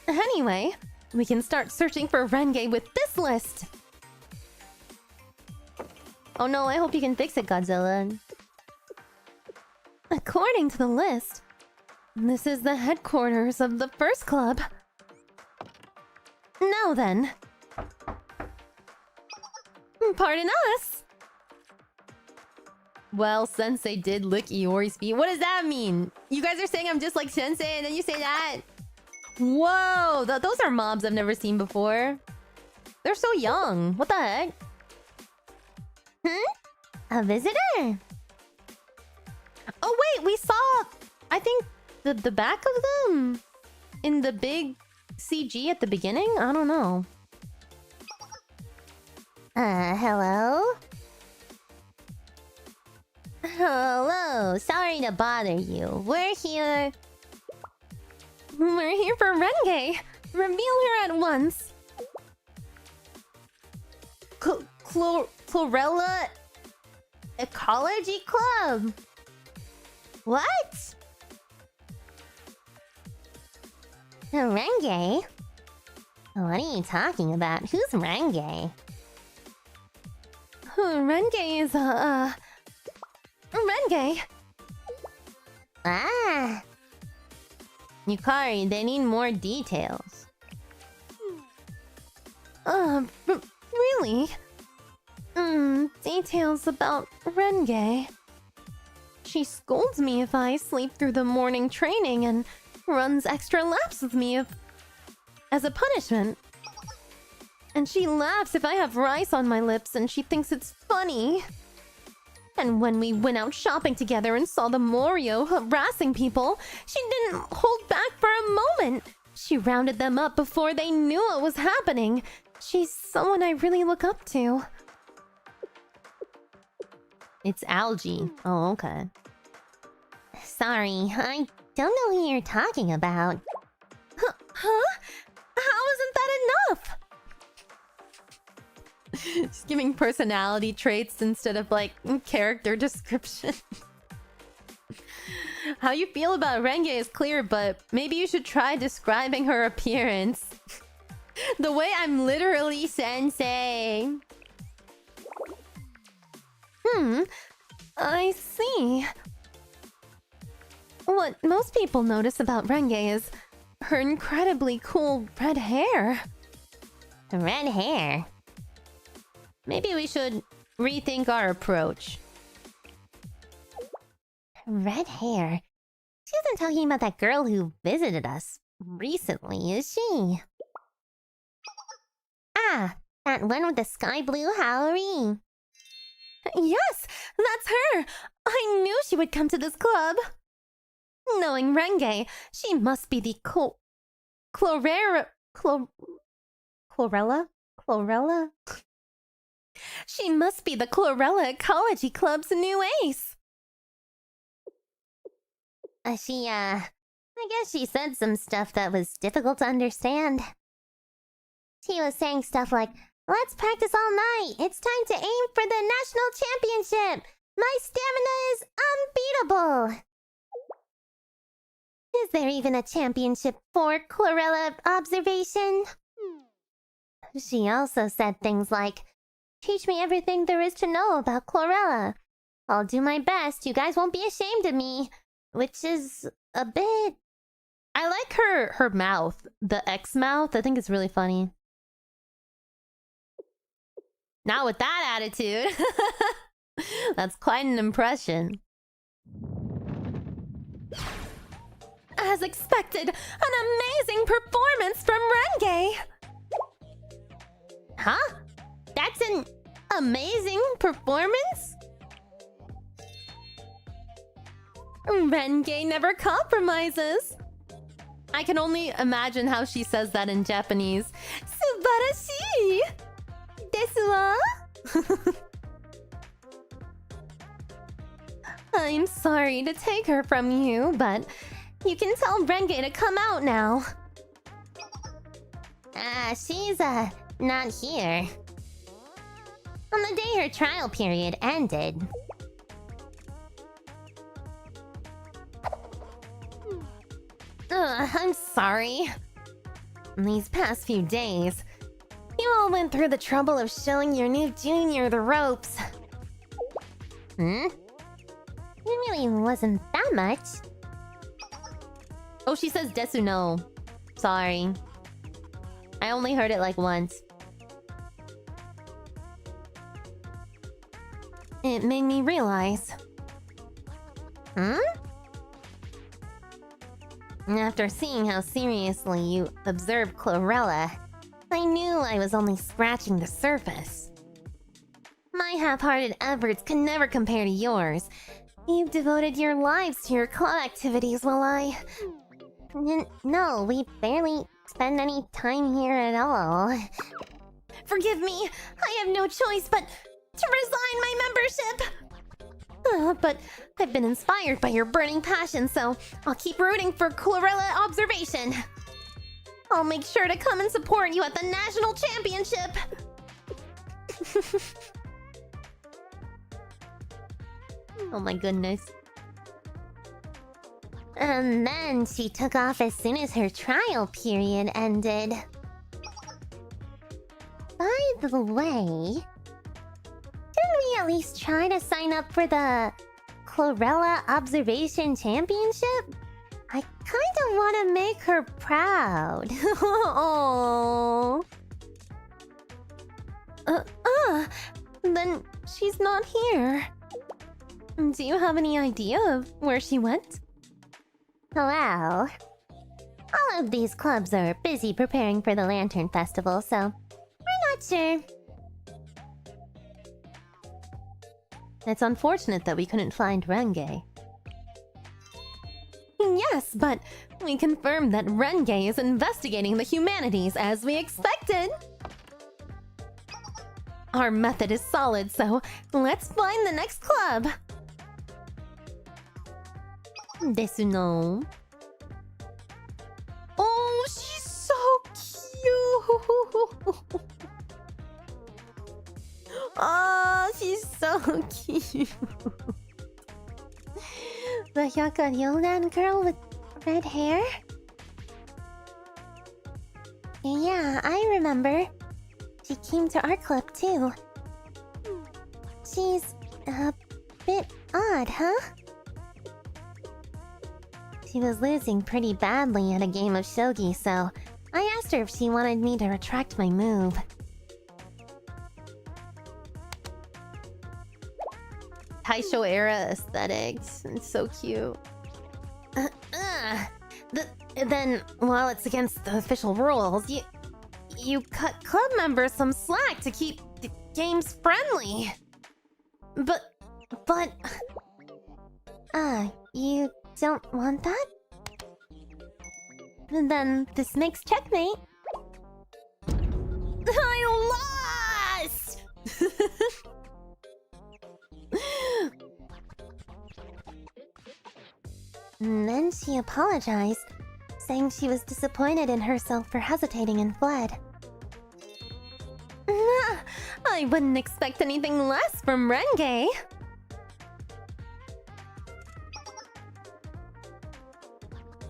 Anyway, we can start searching for Renge with this list. Oh no, I hope you can fix it, Godzilla. According to the list, this is the headquarters of the first club. Now then. Pardon us! Well, Sensei did lick Iori's feet. What does that mean? You guys are saying I'm just like Sensei and then you say that? Whoa! Those are mobs I've never seen before. They're so young. What the heck? A visitor? Oh wait, we saw, I think, the back of them in the big CG at the beginning? I don't know. Hello? Hello, sorry to bother you. We're here for Renge. Reveal her at once. Chlorella Ecology Club. What? Renge? What are you talking about? Who's Renge? Renge is Renge. Ah. Yukari, they need more details. Really? Details about Renge. She scolds me if I sleep through the morning training and runs extra laps with me as a punishment. And she laughs if I have rice on my lips and she thinks it's funny. And when we went out shopping together and saw the Morio harassing people, she didn't hold back for a moment. She rounded them up before they knew what was happening. She's someone I really look up to. It's algae. Oh, okay. Sorry, I don't know who you're talking about. Huh? How isn't that enough? Just giving personality traits instead of, like, character description. How you feel about Renge is clear, but maybe you should try describing her appearance. The way I'm literally Sensei. I see. What most people notice about Renge is her incredibly cool red hair. Red hair? Maybe we should rethink our approach. Red hair? She isn't talking about that girl who visited us recently, is she? Ah, that one with the sky blue Hyakkaryouran. Yes, that's her! I knew she would come to this club. Knowing Renge, she must be the Chlorella? She must be the Chlorella Ecology Club's new ace. I guess she said some stuff that was difficult to understand. She was saying stuff like, let's practice all night. It's time to aim for the national championship. My stamina is unbeatable. Is there even a championship for chlorella observation? She also said things like, teach me everything there is to know about chlorella. I'll do my best. You guys won't be ashamed of me. Which is a bit... I like her mouth. The X mouth. I think it's really funny. Not with that attitude. That's quite an impression. As expected, an amazing performance from Renge! Huh? That's an amazing performance? Renge never compromises. I can only imagine how she says that in Japanese. Subarashi! Desu wa? I'm sorry to take her from you, but you can tell Renge to come out now. She's, not here. On the day her trial period ended. I'm sorry. These past few days, you all went through the trouble of showing your new junior the ropes. It really wasn't that much. Oh, she says desu no. Sorry. I only heard it like once. It made me realize. After seeing how seriously you observed Chlorella, I knew I was only scratching the surface. My half-hearted efforts can never compare to yours. You've devoted your lives to your club activities while I... No, we barely spend any time here at all. Forgive me, I have no choice but to resign my membership! But I've been inspired by your burning passion, so I'll keep rooting for Chlorella Observation. I'll make sure to come and support you at the National Championship! Oh my goodness. And then she took off as soon as her trial period ended. By the way, didn't we at least try to sign up for the Chlorella Observation Championship? I kinda wanna make her proud. Oh. Then she's not here. Do you have any idea of where she went? Well, all of these clubs are busy preparing for the Lantern Festival, so we're not sure. It's unfortunate that we couldn't find Renge. Yes, but we confirmed that Renge is investigating the humanities as we expected. Our method is solid, so let's find the next club. Desu no. Oh, she's so cute. Oh, she's so cute. The Hyakkaryouran girl with red hair? Yeah, I remember. She came to our club too. She's a bit odd, huh? She was losing pretty badly at a game of shogi, so I asked her if she wanted me to retract my move. Taisho era aesthetics. It's so cute. Then, while it's against the official rules, you cut club members some slack to keep the games friendly. But... You don't want that? Then this makes checkmate. I lost! And then she apologized, saying she was disappointed in herself for hesitating and fled. I wouldn't expect anything less from Renge.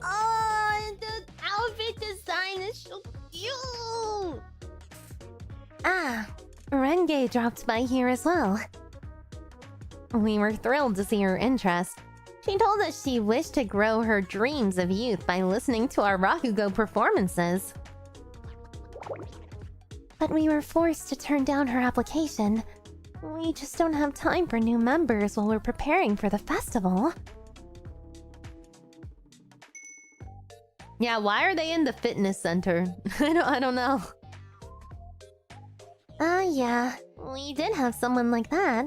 Oh, the outfit design is so cute! Renge dropped by here as well. We were thrilled to see her interest. She told us she wished to grow her dreams of youth by listening to our Rakugo performances. But we were forced to turn down her application. We just don't have time for new members while we're preparing for the festival. Yeah, why are they in the fitness center? I don't know. Yeah, we did have someone like that.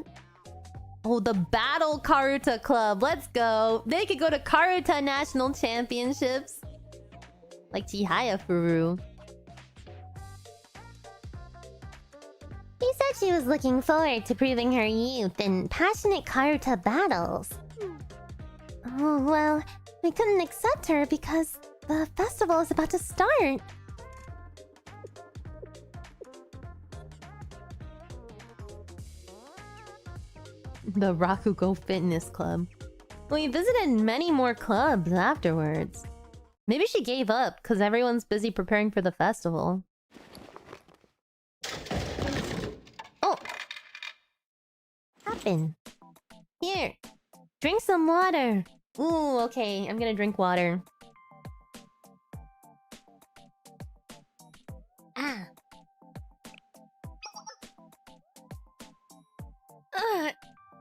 Oh, the Battle Karuta Club. Let's go. They could go to Karuta National Championships. Like Chihaya Furu. She said she was looking forward to proving her youth in passionate Karuta battles. Oh, well, we couldn't accept her because the festival is about to start. The Rakugo Fitness Club. We visited many more clubs afterwards. Maybe she gave up because everyone's busy preparing for the festival. Oh! Happen. Here, drink some water. Ooh, okay. I'm gonna drink water. Ah.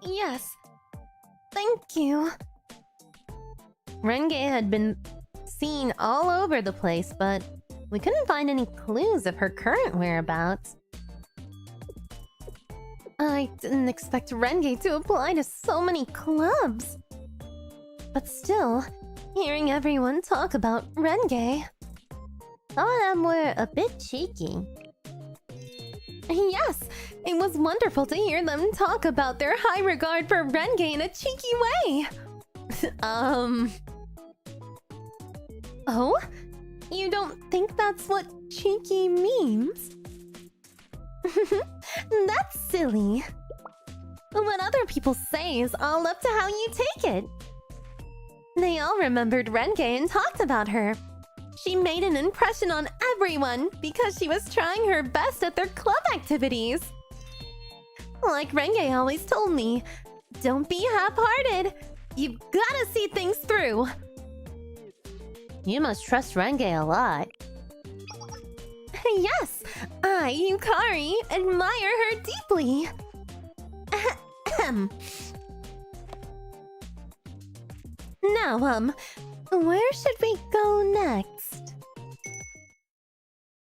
Yes. Thank you. Renge had been seen all over the place, but we couldn't find any clues of her current whereabouts. I didn't expect Renge to apply to so many clubs. But still, hearing everyone talk about Renge, Some of them were a bit cheeky. yes, it was wonderful to hear them talk about their high regard for Renge in a cheeky way. Oh? You don't think that's what cheeky means? That's silly. What other people say is all up to how you take it. They all remembered Renge and talked about her. She made an impression on everyone because she was trying her best at their club activities. Like Renge always told me, don't be half-hearted. You've gotta see things through. You must trust Renge a lot. Yes, I, Yukari, admire her deeply. Now, where should we go next?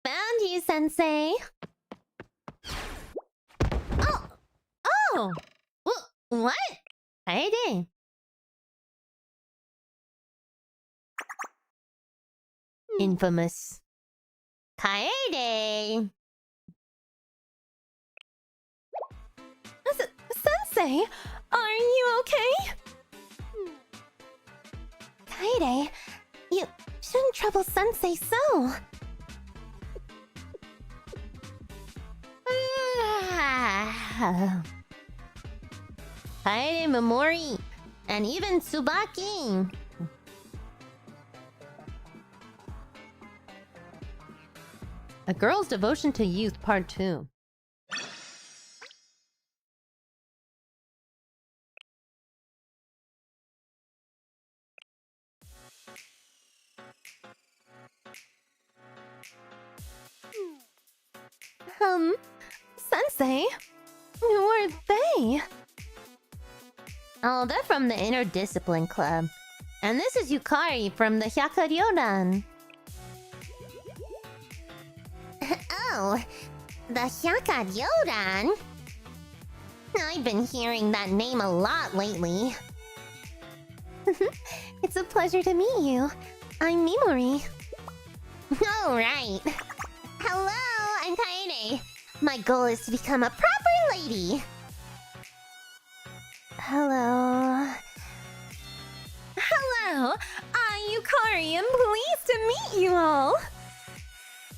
Found you, Sensei. Oh! What? Kaede. Infamous. Kaede. Sensei, are you okay? Kaede, you shouldn't trouble Sensei so. Kaede Memori, and even Tsubaki. A Girl's Devotion to Youth, Part 2. Sensei? Who are they? Oh, they're from the Interdiscipline Club. And this is Yukari from the Hyakkaryouran. Oh, the Hyakkaryouran? I've been hearing that name a lot lately. It's a pleasure to meet you. I'm Mimori. Oh, right. Hello, I'm Kaede. My goal is to become a proper lady. Hello. Hello! I'm Yukari and pleased to meet you all!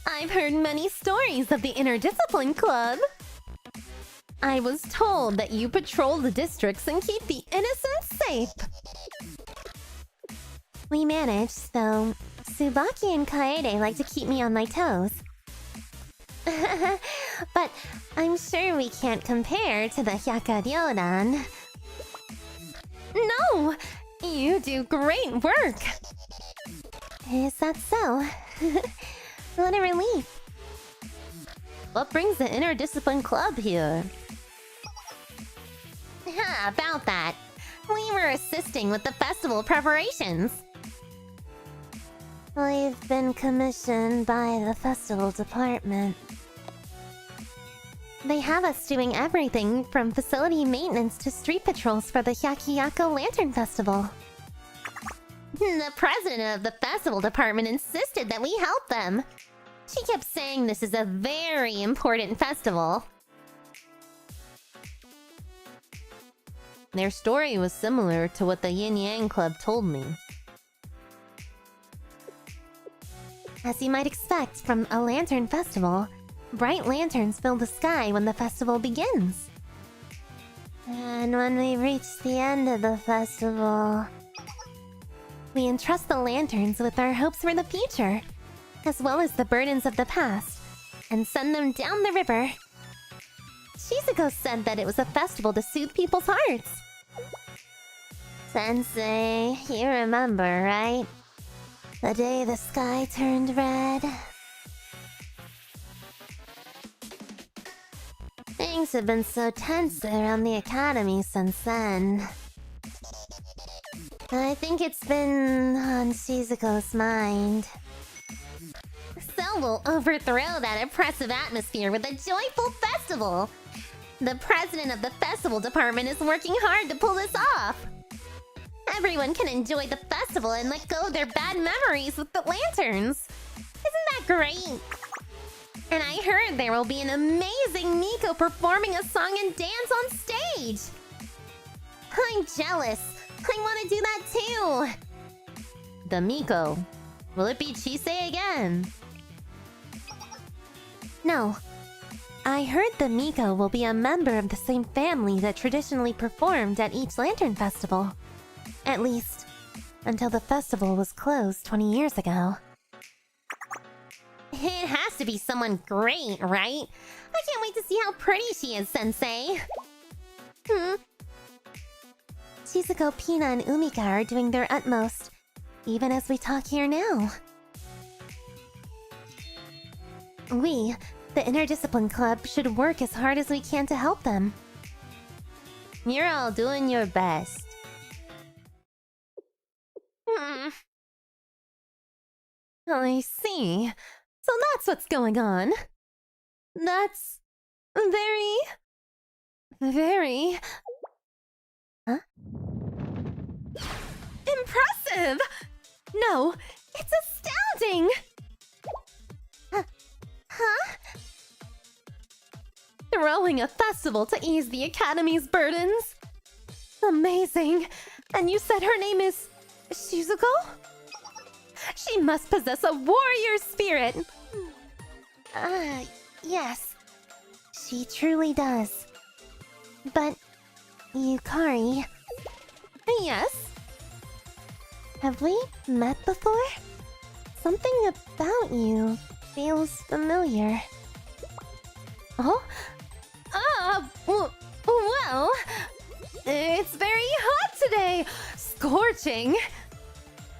I've heard many stories of the Interdiscipline Club. I was told that you patrol the districts and keep the innocent safe. We managed, though Tsubaki and Kaede like to keep me on my toes. But I'm sure we can't compare to the Hyakkaryouran. No! You do great work! Is that so? What a relief. What brings the Interdiscipline Club here? About that. We were assisting with the festival preparations. We've been commissioned by the festival department. They have us doing everything from facility maintenance to street patrols for the Hyakkaryōran Lantern Festival. The president of the festival department insisted that we help them. She kept saying this is a very important festival. Their story was similar to what the Yin Yang Club told me. As you might expect from a lantern festival, bright lanterns fill the sky when the festival begins. And when we reach the end of the festival, we entrust the lanterns with our hopes for the future, as well as the burdens of the past, and send them down the river. Shizuko said that it was a festival to soothe people's hearts. Sensei, you remember, right? The day the sky turned red. Things have been so tense around the academy since then. I think it's been on Shizuko's mind. So we'll overthrow that oppressive atmosphere with a joyful festival. The president of the festival department is working hard to pull this off. Everyone can enjoy the festival and let go of their bad memories with the lanterns. Isn't that great? And I heard there will be an amazing Miko performing a song and dance on stage. I'm jealous. I want to do that too. The Miko. Will it be Chisei again? No. I heard the Miko will be a member of the same family that traditionally performed at each lantern festival. At least, until the festival was closed 20 years ago. It has to be someone great, right? I can't wait to see how pretty she is, Sensei. Shizuko, Pina, and Umika are doing their utmost, even as we talk here now. We, the Interdiscipline Club, should work as hard as we can to help them. You're all doing your best. I see. So that's what's going on. That's very... Huh? Impressive! No, it's astounding! Huh? Throwing a festival to ease the Academy's burdens? Amazing! And you said her name is Shizuko? She must possess a warrior spirit! Yes. She truly does. But, Yukari... Yes? Have we met before? Something about you feels familiar. Oh? Well... It's very hot today! Scorching!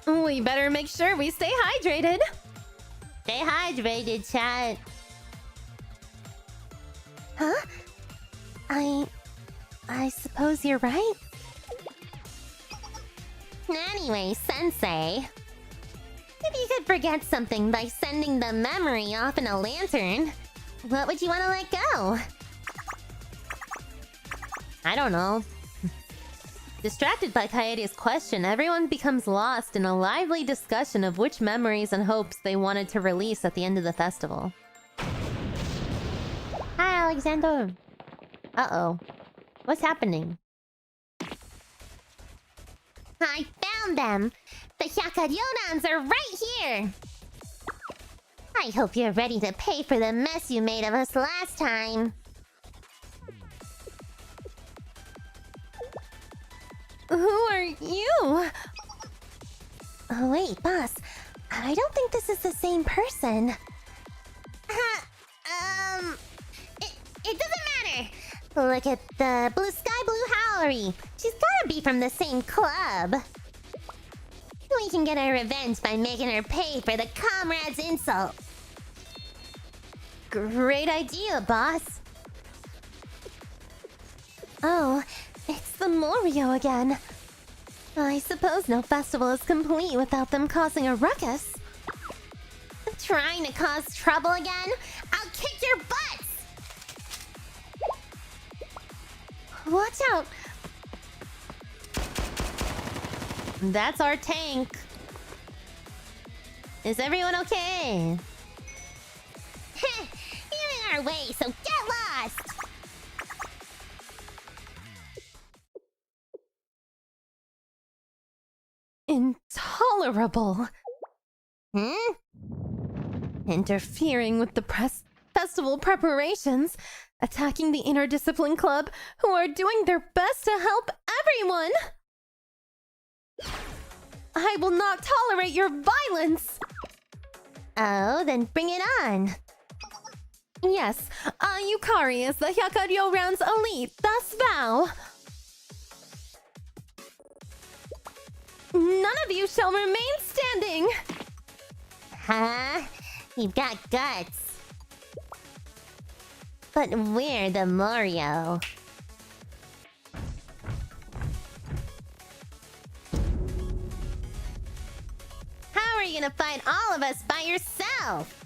We better make sure we stay hydrated. Stay hydrated, chat. Huh? I suppose you're right. Anyway, Sensei. If you could forget something by sending the memory off in a lantern, what would you want to let go? I don't know. Distracted by Kaede's question, everyone becomes lost in a lively discussion of which memories and hopes they wanted to release at the end of the festival. Hi, Alexander. Uh-oh. What's happening? I found them! The Hyakkaryōrans are right here! I hope you're ready to pay for the mess you made of us last time. Who are you? Oh, wait, boss. I don't think this is the same person. It doesn't matter. Look at the Sky Blue Howlery. She's gotta be from the same club. We can get our revenge by making her pay for the comrade's insult. Great idea, boss. Oh, it's the Morio again. I suppose no festival is complete without them causing a ruckus. Trying to cause trouble again? I'll kick your butts! Watch out! That's our tank. Is everyone okay? Heh, you're in our way, so get lost! Intolerable. Hmm? Interfering with the festival preparations, attacking the interdiscipline club, who are doing their best to help everyone. I will not tolerate your violence. Oh, then bring it on. Yes, Yukari is the Hyakkaryouran's elite, thus vow. None of you shall remain standing. Huh? You've got guts. But we're the Mario. How are you gonna fight all of us by yourself?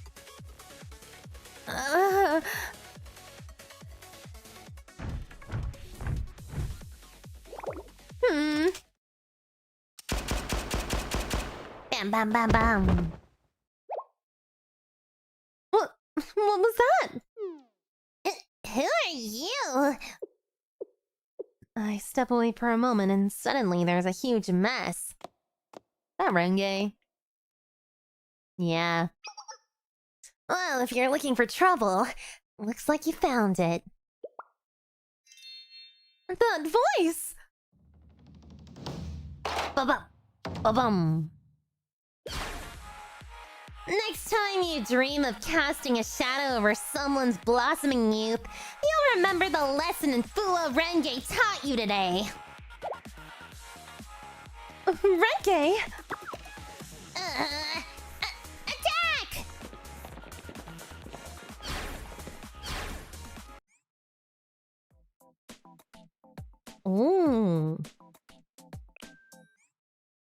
Bam, bam, bam, bam. What was that? Who are you? I step away for a moment and suddenly there's a huge mess. That Renge? Yeah. Well, if you're looking for trouble, looks like you found it. That voice! Ba-bum. Ba-bum. Next time you dream of casting a shadow over someone's blossoming youth, you'll remember the lesson Fuwa Renge taught you today. Renge? Attack! Ooh.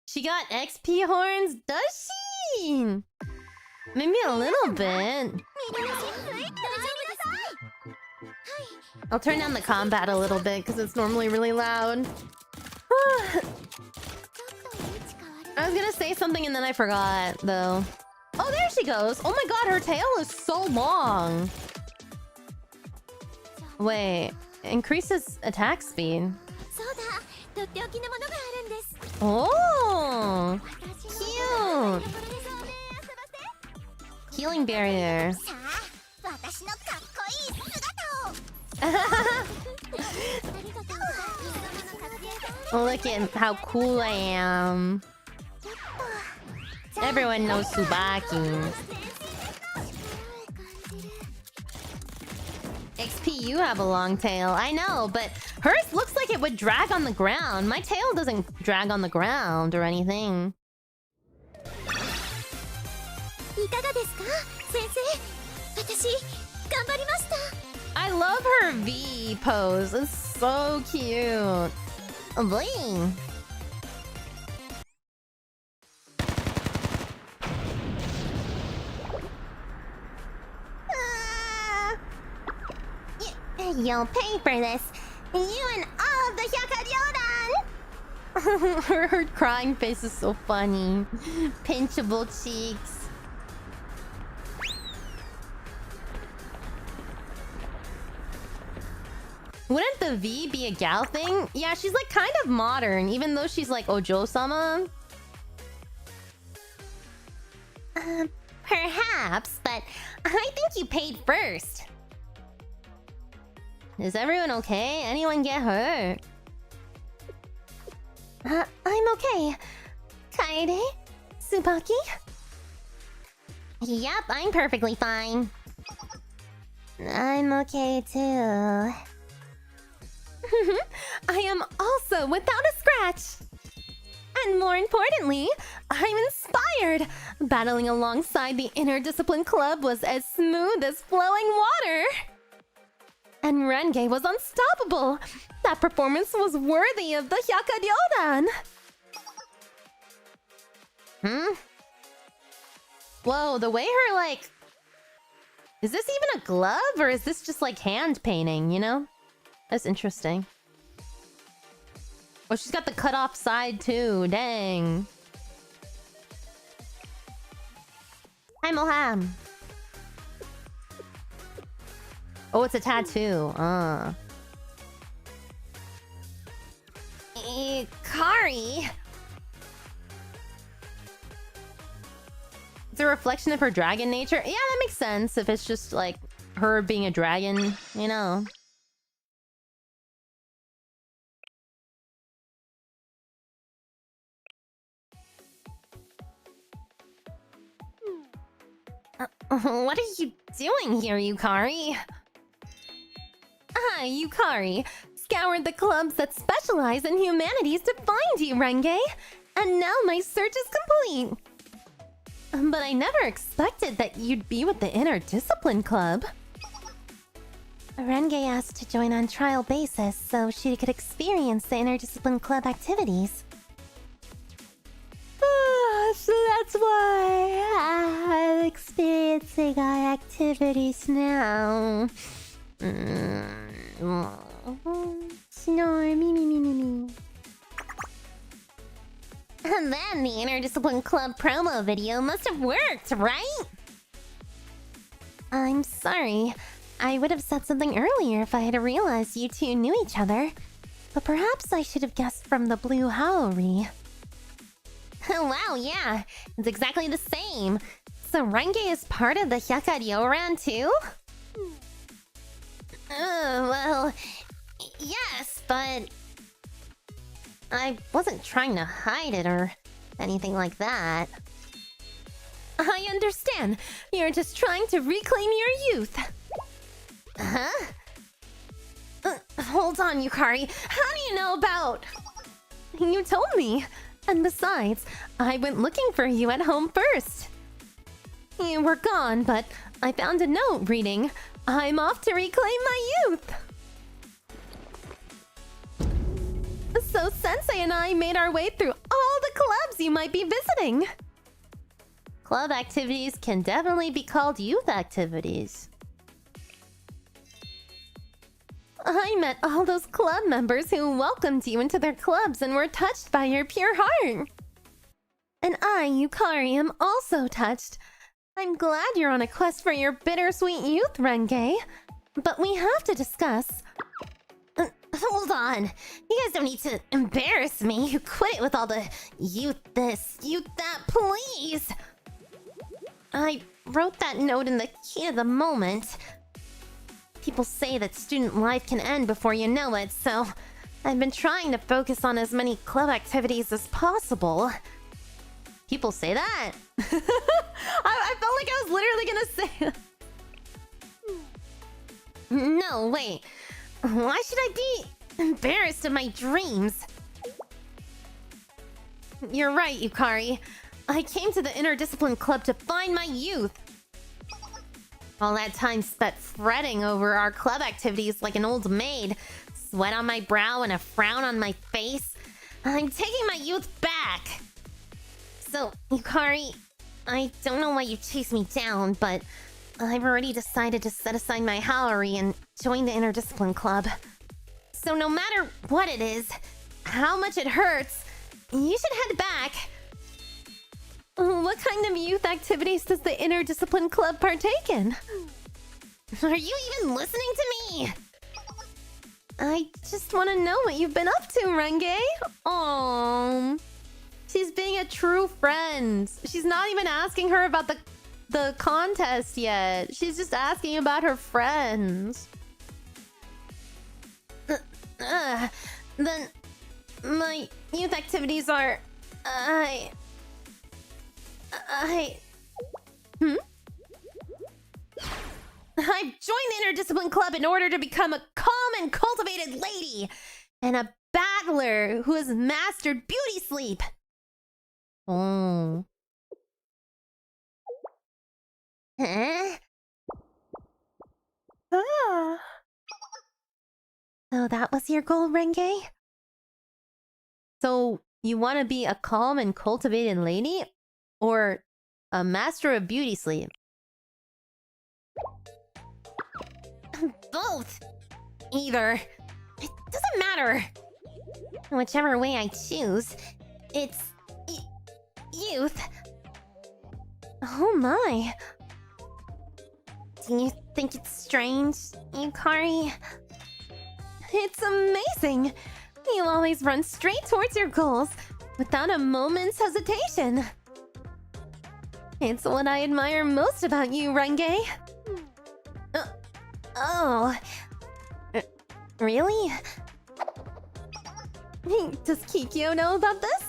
She got XP horns, does she? Maybe a little bit. I'll turn down the combat a little bit because it's normally really loud. I was gonna say something and then I forgot, though. Oh, there she goes! Oh my god, her tail is so long! Wait, increases attack speed. Oh! Cute! Healing barrier. Look at how cool I am. Everyone knows Tsubaki. XP, you have a long tail. I know, but hers looks like it would drag on the ground. My tail doesn't drag on the ground or anything. I love her V pose. It's so cute. Oh boy. You'll pay for this. You and all of the Hyakkaryōran! Her crying face is so funny. Pinchable cheeks. Wouldn't the V be a gal thing? Yeah, she's like kind of modern, even though she's like Ojo-sama. Perhaps, but I think you paid first. Is everyone okay? Anyone get hurt? I'm okay. Kaede? Tsubaki? Yep, I'm perfectly fine. I'm okay too. I am also without a scratch! And more importantly, I'm inspired! Battling alongside the interdiscipline club was as smooth as flowing water! And Renge was unstoppable! That performance was worthy of the Hyakkaryōran! Whoa, the way her, like... Is this even a glove, or is this just, like, hand painting, you know? That's interesting. Oh, she's got the cut off side too. Dang. Hi, Moham. Oh, it's a tattoo. YUKARI. It's a reflection of her dragon nature. Yeah, that makes sense if it's just like her being a dragon, you know. What are you doing here, YUKARI? I, YUKARI, scoured the clubs that specialize in humanities to find you, Renge. And now my search is complete. But I never expected that you'd be with the Interdiscipline Club. Renge asked to join on trial basis so she could experience the Interdiscipline Club activities. So that's why I'm experiencing our activities now. Snore, me. And then the Interdiscipline Club promo video must have worked, right? I'm sorry. I would have said something earlier if I had realized you two knew each other. But perhaps I should have guessed from the blue Haori. Wow, yeah. It's exactly the same. So Renge is part of the Hyakkaryouran too? Well... yes, but... I wasn't trying to hide it or anything like that. I understand. You're just trying to reclaim your youth. Huh? Hold on, YUKARI. How do you know about... You told me. And besides, I went looking for you at home first. You were gone, but I found a note reading, "I'm off to reclaim my youth." So Sensei and I made our way through all the clubs you might be visiting. Club activities can definitely be called youth activities. I met all those club members who welcomed you into their clubs and were touched by your pure heart. And I, YUKARI, am also touched. I'm glad you're on a quest for your bittersweet youth, Renge. But we have to discuss... Hold on. You guys don't need to embarrass me. You quit it with all the youth this, youth that, please. I wrote that note in the heat of the moment. People say that student life can end before you know it, so I've been trying to focus on as many club activities as possible. People say that? I felt like I was literally gonna say that. No, wait. Why should I be embarrassed of my dreams? You're right, YUKARI. I came to the Interdiscipline Club to find my youth. All that time spent fretting over our club activities like an old maid. Sweat on my brow and a frown on my face. I'm taking my youth back. So, YUKARI, I don't know why you chased me down, but I've already decided to set aside my Haori and join the Interdiscipline Club. So no matter what it is, how much it hurts, you should head back. What kind of youth activities does the Interdiscipline Club partake in? Are you even listening to me? I just want to know what you've been up to, Renge. Aww. She's being a true friend. She's not even asking her about the contest yet. She's just asking about her friends. Then my youth activities are... I've joined the Interdiscipline Club in order to become a calm and cultivated lady and a battler who has mastered beauty sleep. Oh. Huh? Ah. So that was your goal, Renge? So you want to be a calm and cultivated lady? Or a master of beauty sleep? Both. Either. It doesn't matter. Whichever way I choose, it's youth. Oh my. Do you think it's strange, Yukari? It's amazing. You always run straight towards your goals without a moment's hesitation. It's what I admire most about you, Renge. Oh. Really? Does Kikyo know about this?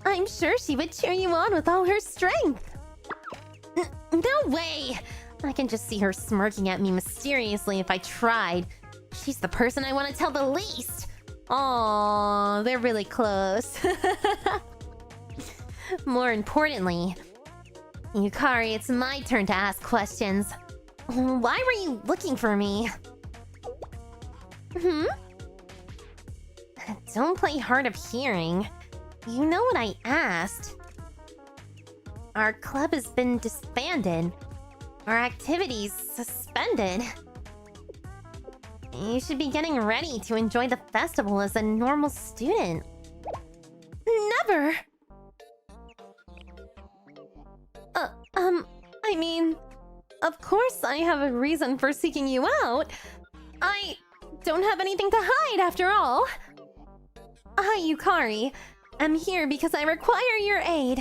I'm sure she would cheer you on with all her strength. No way! I can just see her smirking at me mysteriously if I tried. She's the person I want to tell the least. Aww, they're really close. More importantly, Yukari, it's my turn to ask questions. Why were you looking for me? Don't play hard of hearing. You know what I asked. Our club has been disbanded. Our activities suspended. You should be getting ready to enjoy the festival as a normal student. Never! I mean, of course I have a reason for seeking you out. I don't have anything to hide after all. I, Yukari, am here because I require your aid.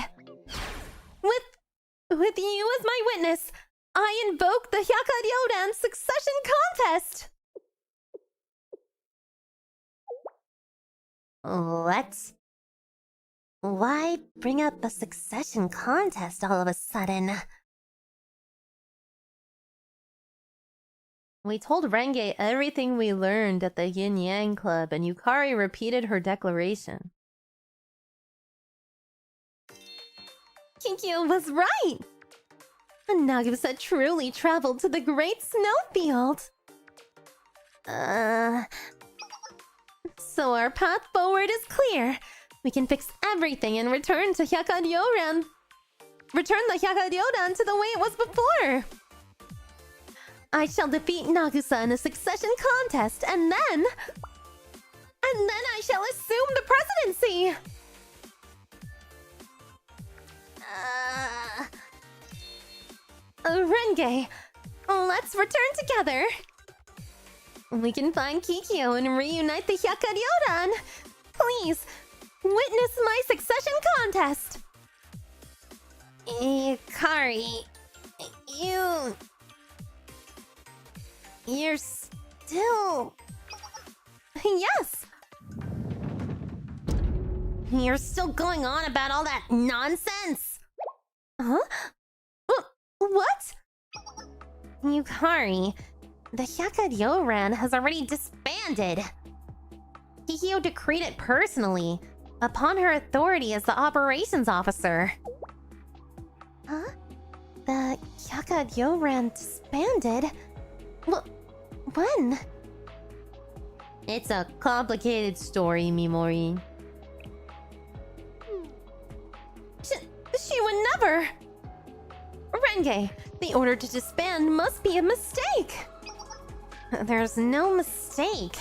With you as my witness, I invoke the Hyakkaryouran succession contest! What? Why bring up a succession contest all of a sudden? We told Renge everything we learned at the Yin Yang Club, and Yukari repeated her declaration. Kikyo was right! Nagusa truly traveled to the Great Snowfield! So our path forward is clear. We can fix everything and return to Hyakkaryouran. Return the Hyakkaryouran to the way it was before. I shall defeat Nagusa in a succession contest, and then I shall assume the presidency. Renge, let's return together. We can find Kikyo and reunite the Hyakkaryouran. Please, witness my succession contest. Yukari, you're still... Yes. You're still going on about all that nonsense. Huh? What? Yukari, the Hyakkaryouran has already disbanded. Kikyo decreed it personally, upon her authority as the operations officer. Huh? The Hyakkaryouran disbanded? When? It's a complicated story, Mimori. She would never! Renge, the order to disband must be a mistake! There's no mistake.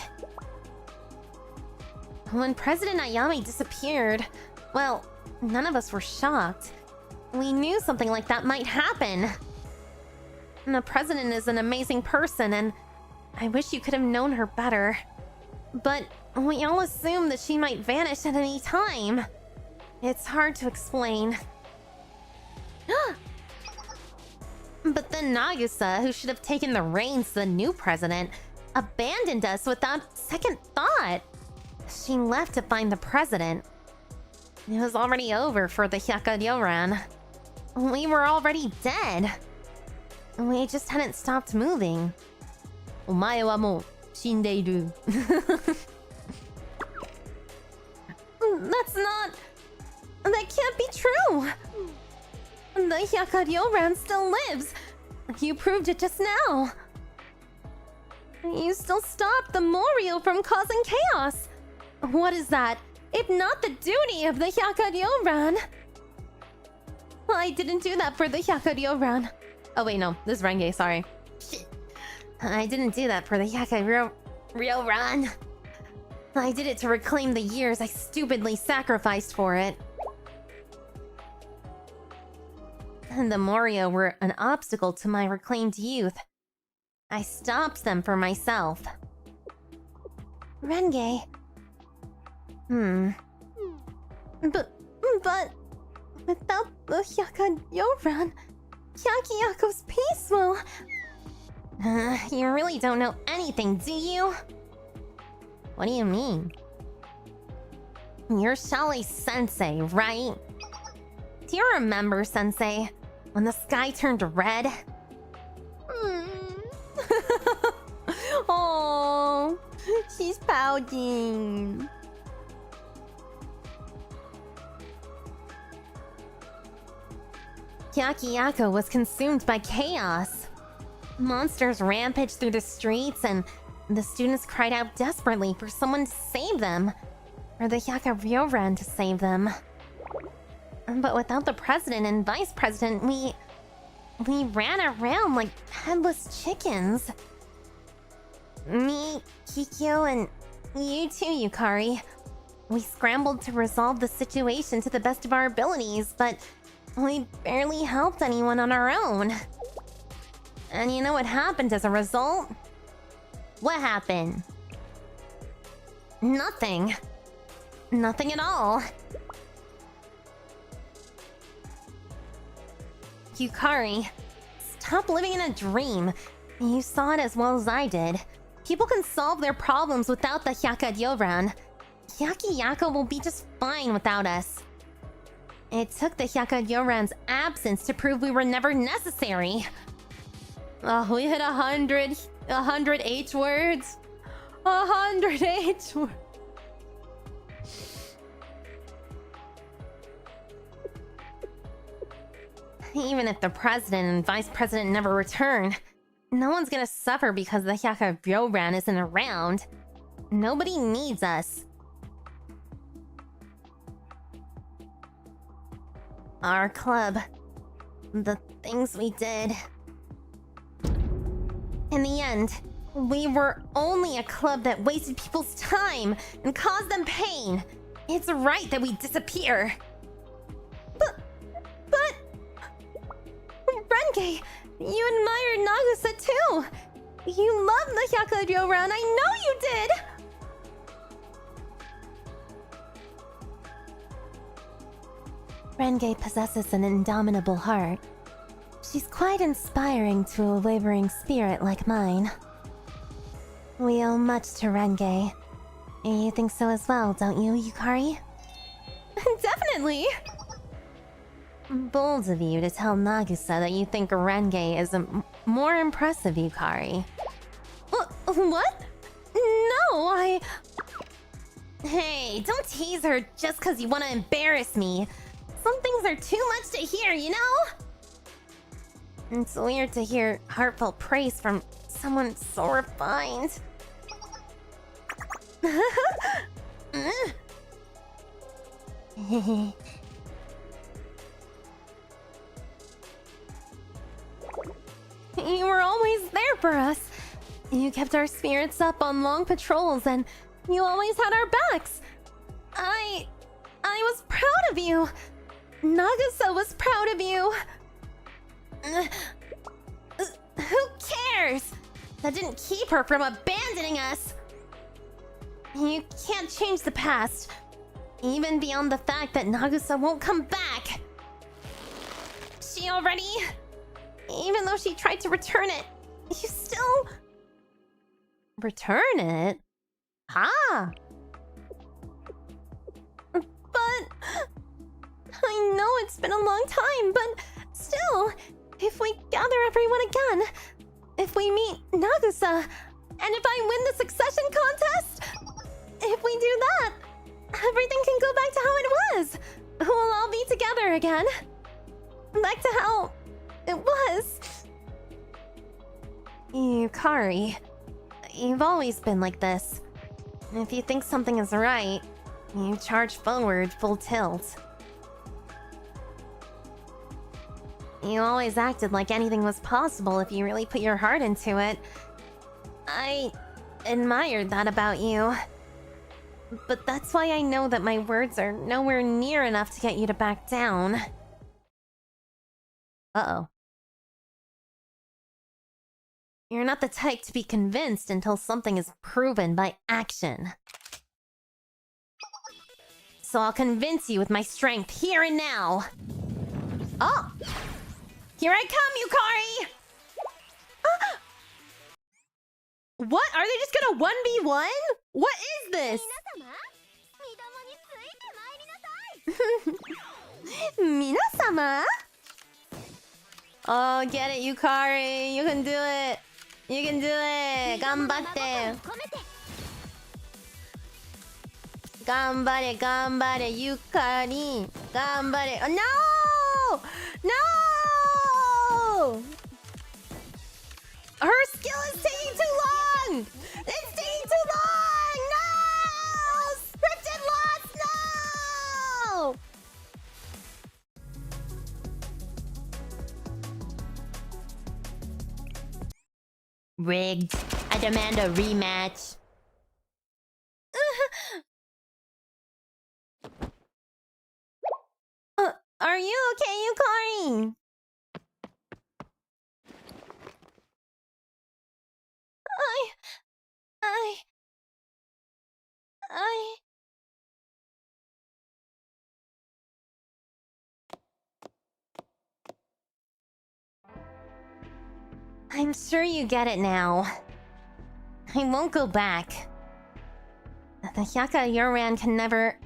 When President Ayami disappeared, well, none of us were shocked. We knew something like that might happen. And the president is an amazing person, and I wish you could have known her better. But we all assumed that she might vanish at any time. It's hard to explain. But then Nagusa, who should have taken the reins to the new president, abandoned us without second thought. She left to find the president. It was already over for the Hyakkaryouran. We were already dead. We just hadn't stopped moving. お前はもう死んでいる。That's not... That can't be true! The Hyakkaryouran still lives! You proved it just now! You still stopped the Morio from causing chaos! What is that, if not the duty of the Hyakkaryouran? I didn't do that for the Hyakkaryouran. Oh wait, no, this is Renge, sorry. Shit. I didn't do that for the Hyakkaryouran. I did it to reclaim the years I stupidly sacrificed for it. And the Morio were an obstacle to my reclaimed youth. I stopped them for myself. Renge. But without the Hyakkaryōran, Hyakkiyako's peace will... You really don't know anything, do you? What do you mean? You're Shale Sensei, right? Do you remember, Sensei, when the sky turned red? Oh, she's pouting. Hyakkayako was consumed by chaos. Monsters rampaged through the streets, and the students cried out desperately for someone to save them. For the Hyakkaryōran to save them. But without the president and vice president, we ran around like headless chickens. Me, Kikyo, and you too, Yukari. We scrambled to resolve the situation to the best of our abilities, but we barely helped anyone on our own. And you know what happened as a result? What happened? Nothing. Nothing at all. Yukari, stop living in a dream. You saw it as well as I did. People can solve their problems without the Hyakkaryōran. Hyakkayako will be just fine without us. It took the Hyakkaryōran's absence to prove we were never necessary. Oh, we hit 100 H words. 100 H words. Even if the president and vice president never return, no one's gonna suffer because the Hyakkaryōran isn't around. Nobody needs us. Our club. The things we did. In the end, we were only a club that wasted people's time and caused them pain. It's right that we disappear. But... Renge, you admired Nagusa too! You love the Hyakkaryōran, I know you did! Renge possesses an indomitable heart. She's quite inspiring to a wavering spirit like mine. We owe much to Renge. You think so as well, don't you, Yukari? Definitely! Bold of you to tell Nagusa that you think Renge is more impressive, Yukari. What? No, Hey, don't tease her just because you want to embarrass me. Some things are too much to hear, you know? It's weird to hear heartfelt praise from someone so refined. You were always there for us. You kept our spirits up on long patrols, and you always had our backs. I was proud of you. Nagusa was proud of you. Who cares? That didn't keep her from abandoning us. You can't change the past, even beyond the fact that Nagusa won't come back. She already... Even though she tried to return it, you still... Return it? Ah! But... I know it's been a long time, but still, if we gather everyone again, if we meet Nagusa, and if I win the succession contest, if we do that, everything can go back to how it was. We'll all be together again. Back to how it was. Yukari, you've always been like this. If you think something is right, you charge forward full tilt. You always acted like anything was possible if you really put your heart into it. I admired that about you. But that's why I know that my words are nowhere near enough to get you to back down. Uh-oh. You're not the type to be convinced until something is proven by action. So I'll convince you with my strength here and now. Oh! Here I come, Yukari! What? Are they just gonna 1v1? What is this? Minasama? Oh, get it, Yukari. You can do it. You can do it. Ganbatte. Ganbare, ganbare, Yukari. Ganbare. Oh, no! No! Her skill is taking too long! It's taking too long! No! Scripted loss, no! Rigged. I demand a rematch. Are you okay, Yukari? I'm sure you get it now. I won't go back. The Hyakkaryouran can never...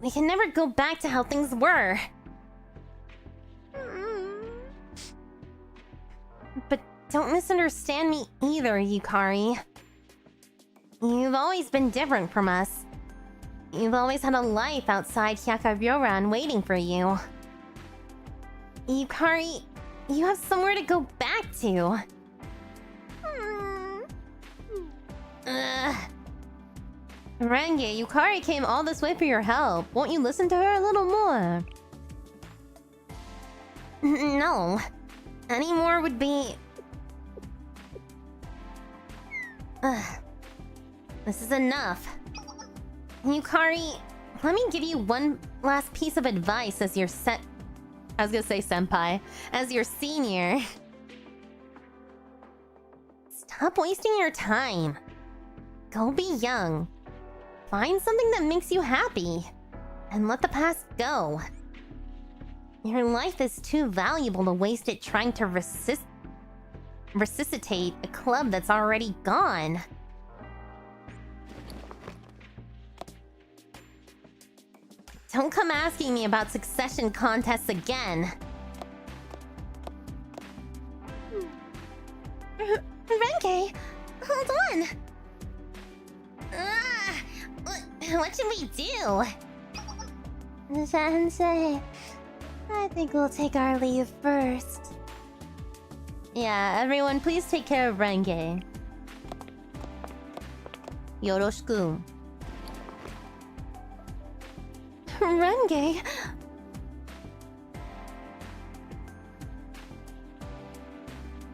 We can never go back to how things were. But don't misunderstand me either, Yukari. You've always been different from us. You've always had a life outside Hyakkaryouran waiting for you. Yukari, you have somewhere to go back to. Renge, Yukari came all this way for your help. Won't you listen to her a little more? No. Any more would be... This is enough. Yukari, let me give you one last piece of advice as your I was gonna say senpai. As your senior. Stop wasting your time. Go be young. Find something that makes you happy. And let the past go. Your life is too valuable to waste it trying to resuscitate a club that's already gone. Don't come asking me about succession contests again. Renge, hold on. What should we do? Sensei, I think we'll take our leave first. Yeah, everyone, please take care of Renge. Yoroshiku. Renge.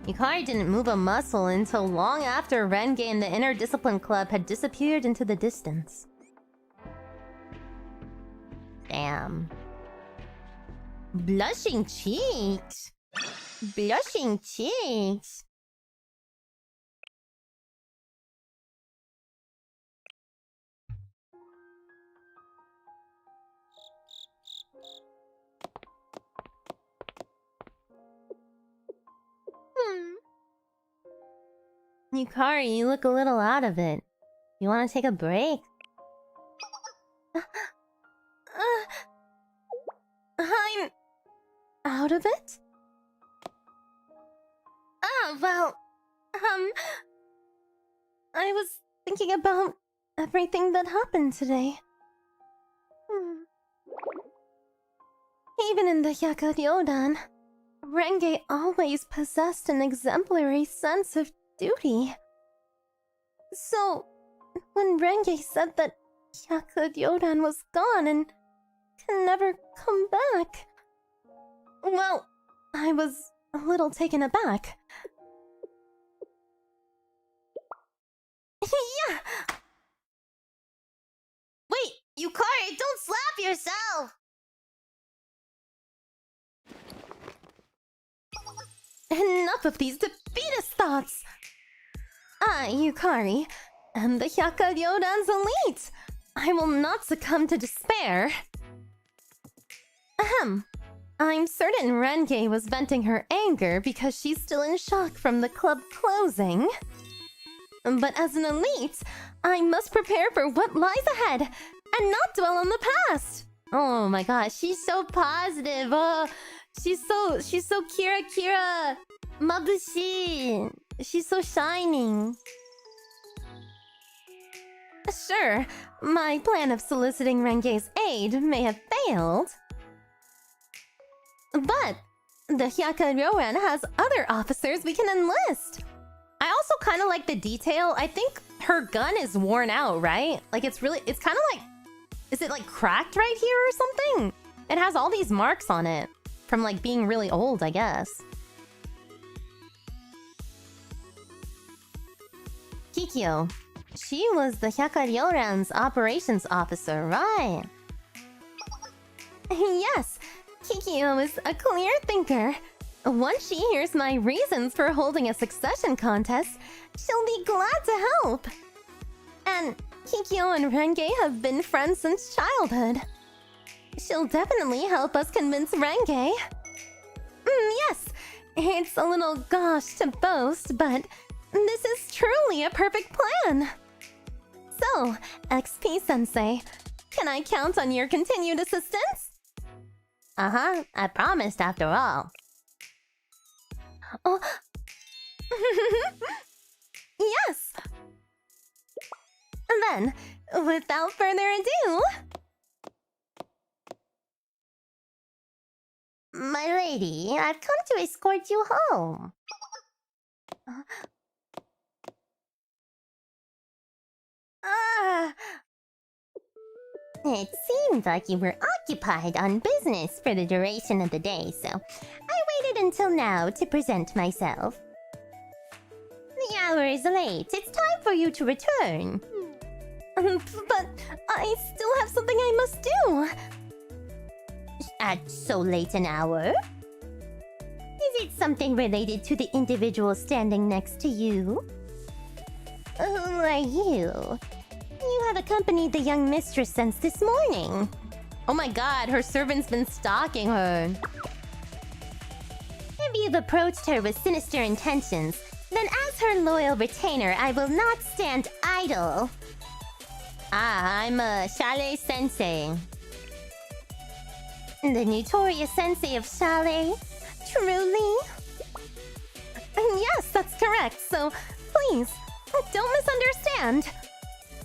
Yukari didn't move a muscle until long after Renge and the Inner Discipline Club had disappeared into the distance. Damn. Blushing cheeks. Blushing cheeks. Yukari, you look a little out of it. You want to take a break? I'm out of it? Well, I was thinking about everything that happened today. Even in the Hyakkaryouran, Renge always possessed an exemplary sense of duty. So, when Renge said that Hyakkaryouran was gone and can never come back, well, I was a little taken aback. Yeah! Yukari, don't slap yourself! Enough of these defeatist thoughts! I, Yukari, am the Hyakkaryouran's elite! I will not succumb to despair! Ahem. I'm certain Renge was venting her anger because she's still in shock from the club closing. But as an elite, I must prepare for what lies ahead and not dwell on the past! Oh my gosh, she's so positive! Oh, she's so Kira! Mabushi! She's so shining! Sure, my plan of soliciting Renge's aid may have failed. But the Hyakkaryouran has other officers we can enlist. I also kind of like the detail. I think her gun is worn out, right? Like it's kind of like, is it like cracked right here or something? It has all these marks on it from like being really old, I guess. Kikyo. She was the Hyakkaryouran's operations officer, right? Yes, Kikyo is a clear thinker. Once she hears my reasons for holding a succession contest, she'll be glad to help. And Kikyo and Renge have been friends since childhood. She'll definitely help us convince Renge. Yes, it's a little gauche to boast, but this is truly a perfect plan. So, XP-sensei, can I count on your continued assistance? Uh-huh, I promised after all. Oh. Yes! Then, without further ado... My lady, I've come to escort you home. It seemed like you were occupied on business for the duration of the day, so I waited until now to present myself. The hour is late. It's time for you to return. But I still have something I must do. At so late an hour? Is it something related to the individual standing next to you? Who are you? You have accompanied the young mistress since this morning. Oh my god, her servant's been stalking her. If you've approached her with sinister intentions, then as her loyal retainer, I will not stand idle. I'm a Chalet Sensei. The notorious sensei of Chalet? Truly? Yes, that's correct. So, please, don't misunderstand.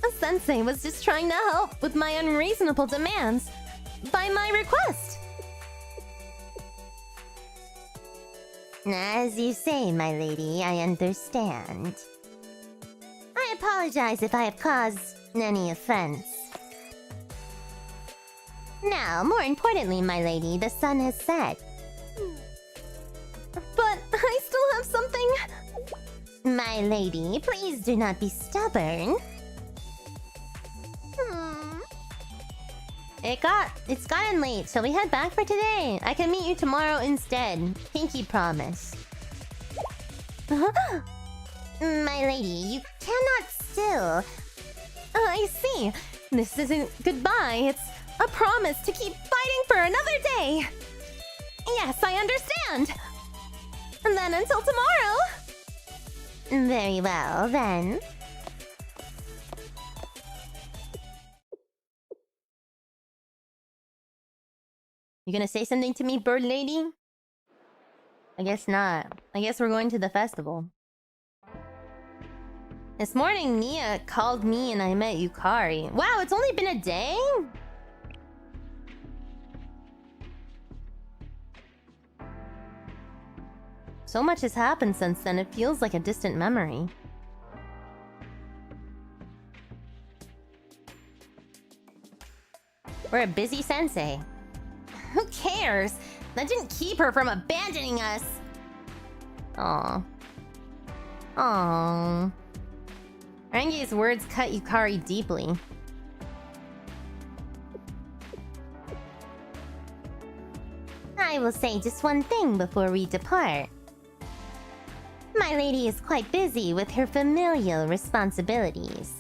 A sensei was just trying to help with my unreasonable demands by my request. As you say, my lady, I understand. I apologize if I have caused any offense. Now, more importantly, my lady, the sun has set. But I still have something... My lady, please do not be stubborn. It's gotten late, so we head back for today. I can meet you tomorrow instead. Pinky promise. My lady, you cannot still... I see. This isn't goodbye. It's a promise to keep fighting for another day. Yes, I understand. And then until tomorrow. Very well, then. You gonna say something to me, bird lady? I guess not. I guess we're going to the festival. This morning, Nia called me and I met Yukari. Wow, it's only been a day? So much has happened since then, it feels like a distant memory. We're a busy sensei. Who cares? That didn't keep her from abandoning us. Aww. Aww. Renge's words cut Yukari deeply. I will say just one thing before we depart. My lady is quite busy with her familial responsibilities.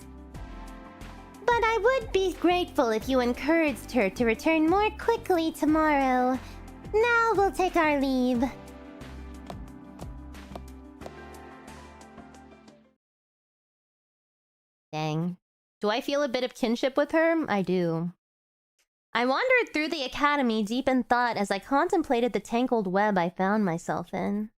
But I would be grateful if you encouraged her to return more quickly tomorrow. Now we'll take our leave. Dang. Do I feel a bit of kinship with her? I do. I wandered through the academy deep in thought as I contemplated the tangled web I found myself in.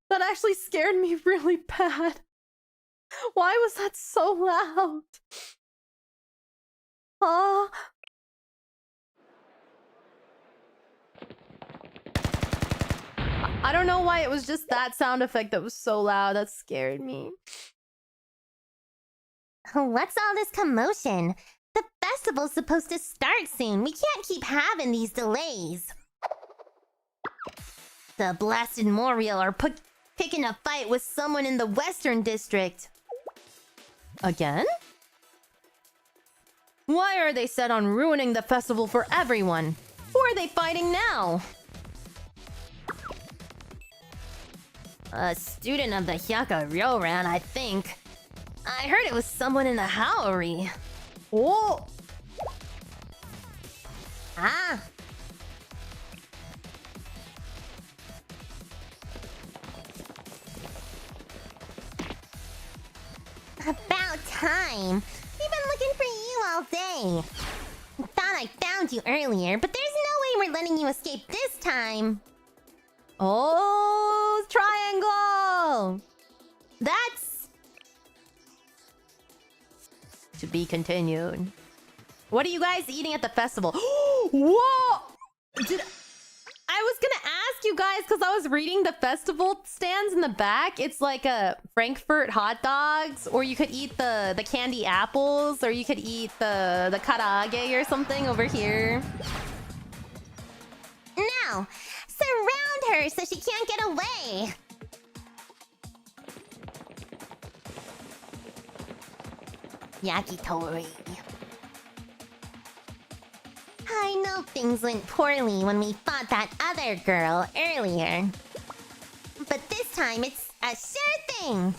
That actually scared me really bad. Why was that so loud? Oh. I don't know why it was just that sound effect that was so loud. That scared me. What's all this commotion? The festival's supposed to start soon. We can't keep having these delays. The blasted Moriel are picking a fight with someone in the Western District. Again? Why are they set on ruining the festival for everyone? Who are they fighting now? A student of the Hyakkaryouran, I think. I heard it was someone in the Hyakkaryouran. Oh! Ah! About time! We've been looking for you all day. Thought I found you earlier, but there's no way we're letting you escape this time. Oh, triangle! That's... to be continued. What are you guys eating at the festival? Whoa! I was gonna ask you guys, because I was reading the festival stands in the back. It's like a Frankfurt hot dogs, or you could eat the candy apples, or you could eat the karaage or something over here. Now, surround her so she can't get away. Yakitori. I know things went poorly when we fought that other girl earlier. But this time it's a sure thing.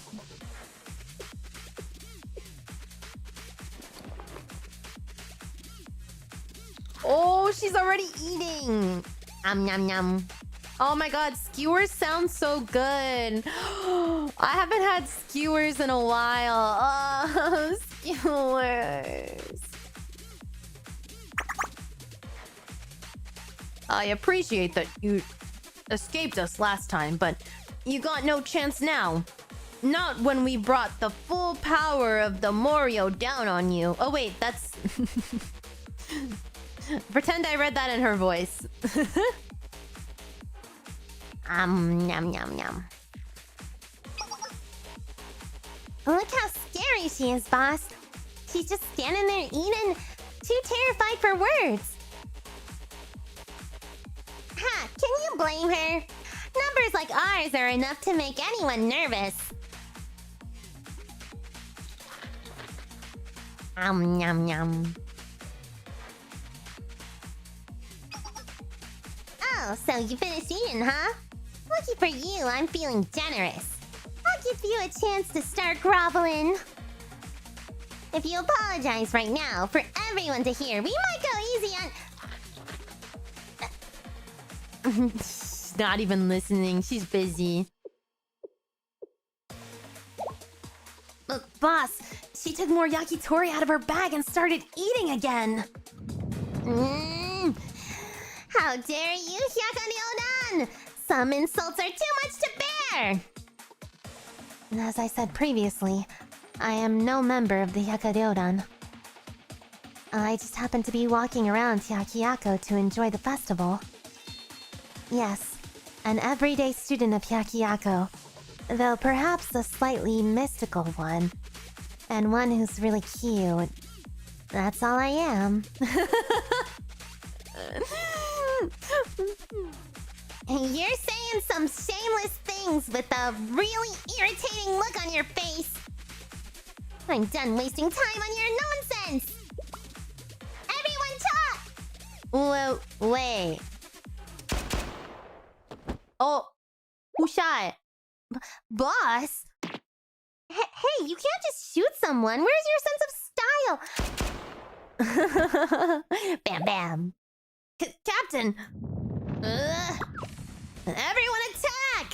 Oh, she's already eating. Nom nom. Oh my god, skewers sound so good. I haven't had skewers in a while. Oh, skewers. I appreciate that you escaped us last time, but you got no chance now. Not when we brought the full power of the Morio down on you. Oh wait, that's... Pretend I read that in her voice. Nom nom nom. Look how scary she is, boss. She's just standing there eating, too terrified for words. Ha! Can you blame her? Numbers like ours are enough to make anyone nervous. Nom nom. Oh, so you finished eating, huh? Lucky for you, I'm feeling generous. I'll give you a chance to start groveling. If you apologize right now for everyone to hear, we might go easy on... She's not even listening. She's busy. Boss, she took more yakitori out of her bag and started eating again. How dare you, Hyakkaryouran! Some insults are too much to bear! As I said previously, I am no member of the Hyakkaryouran. I just happened to be walking around Hyakkyako to enjoy the festival. Yes, an everyday student of Hyakkyako, though perhaps a slightly mystical one. And one who's really cute. That's all I am. You're saying some shameless things with a really irritating look on your face. I'm done wasting time on your nonsense. Everyone talk! Wait. Oh, who shot? Boss? Hey, you can't just shoot someone. Where's your sense of style? Bam, bam. Captain! Everyone attack!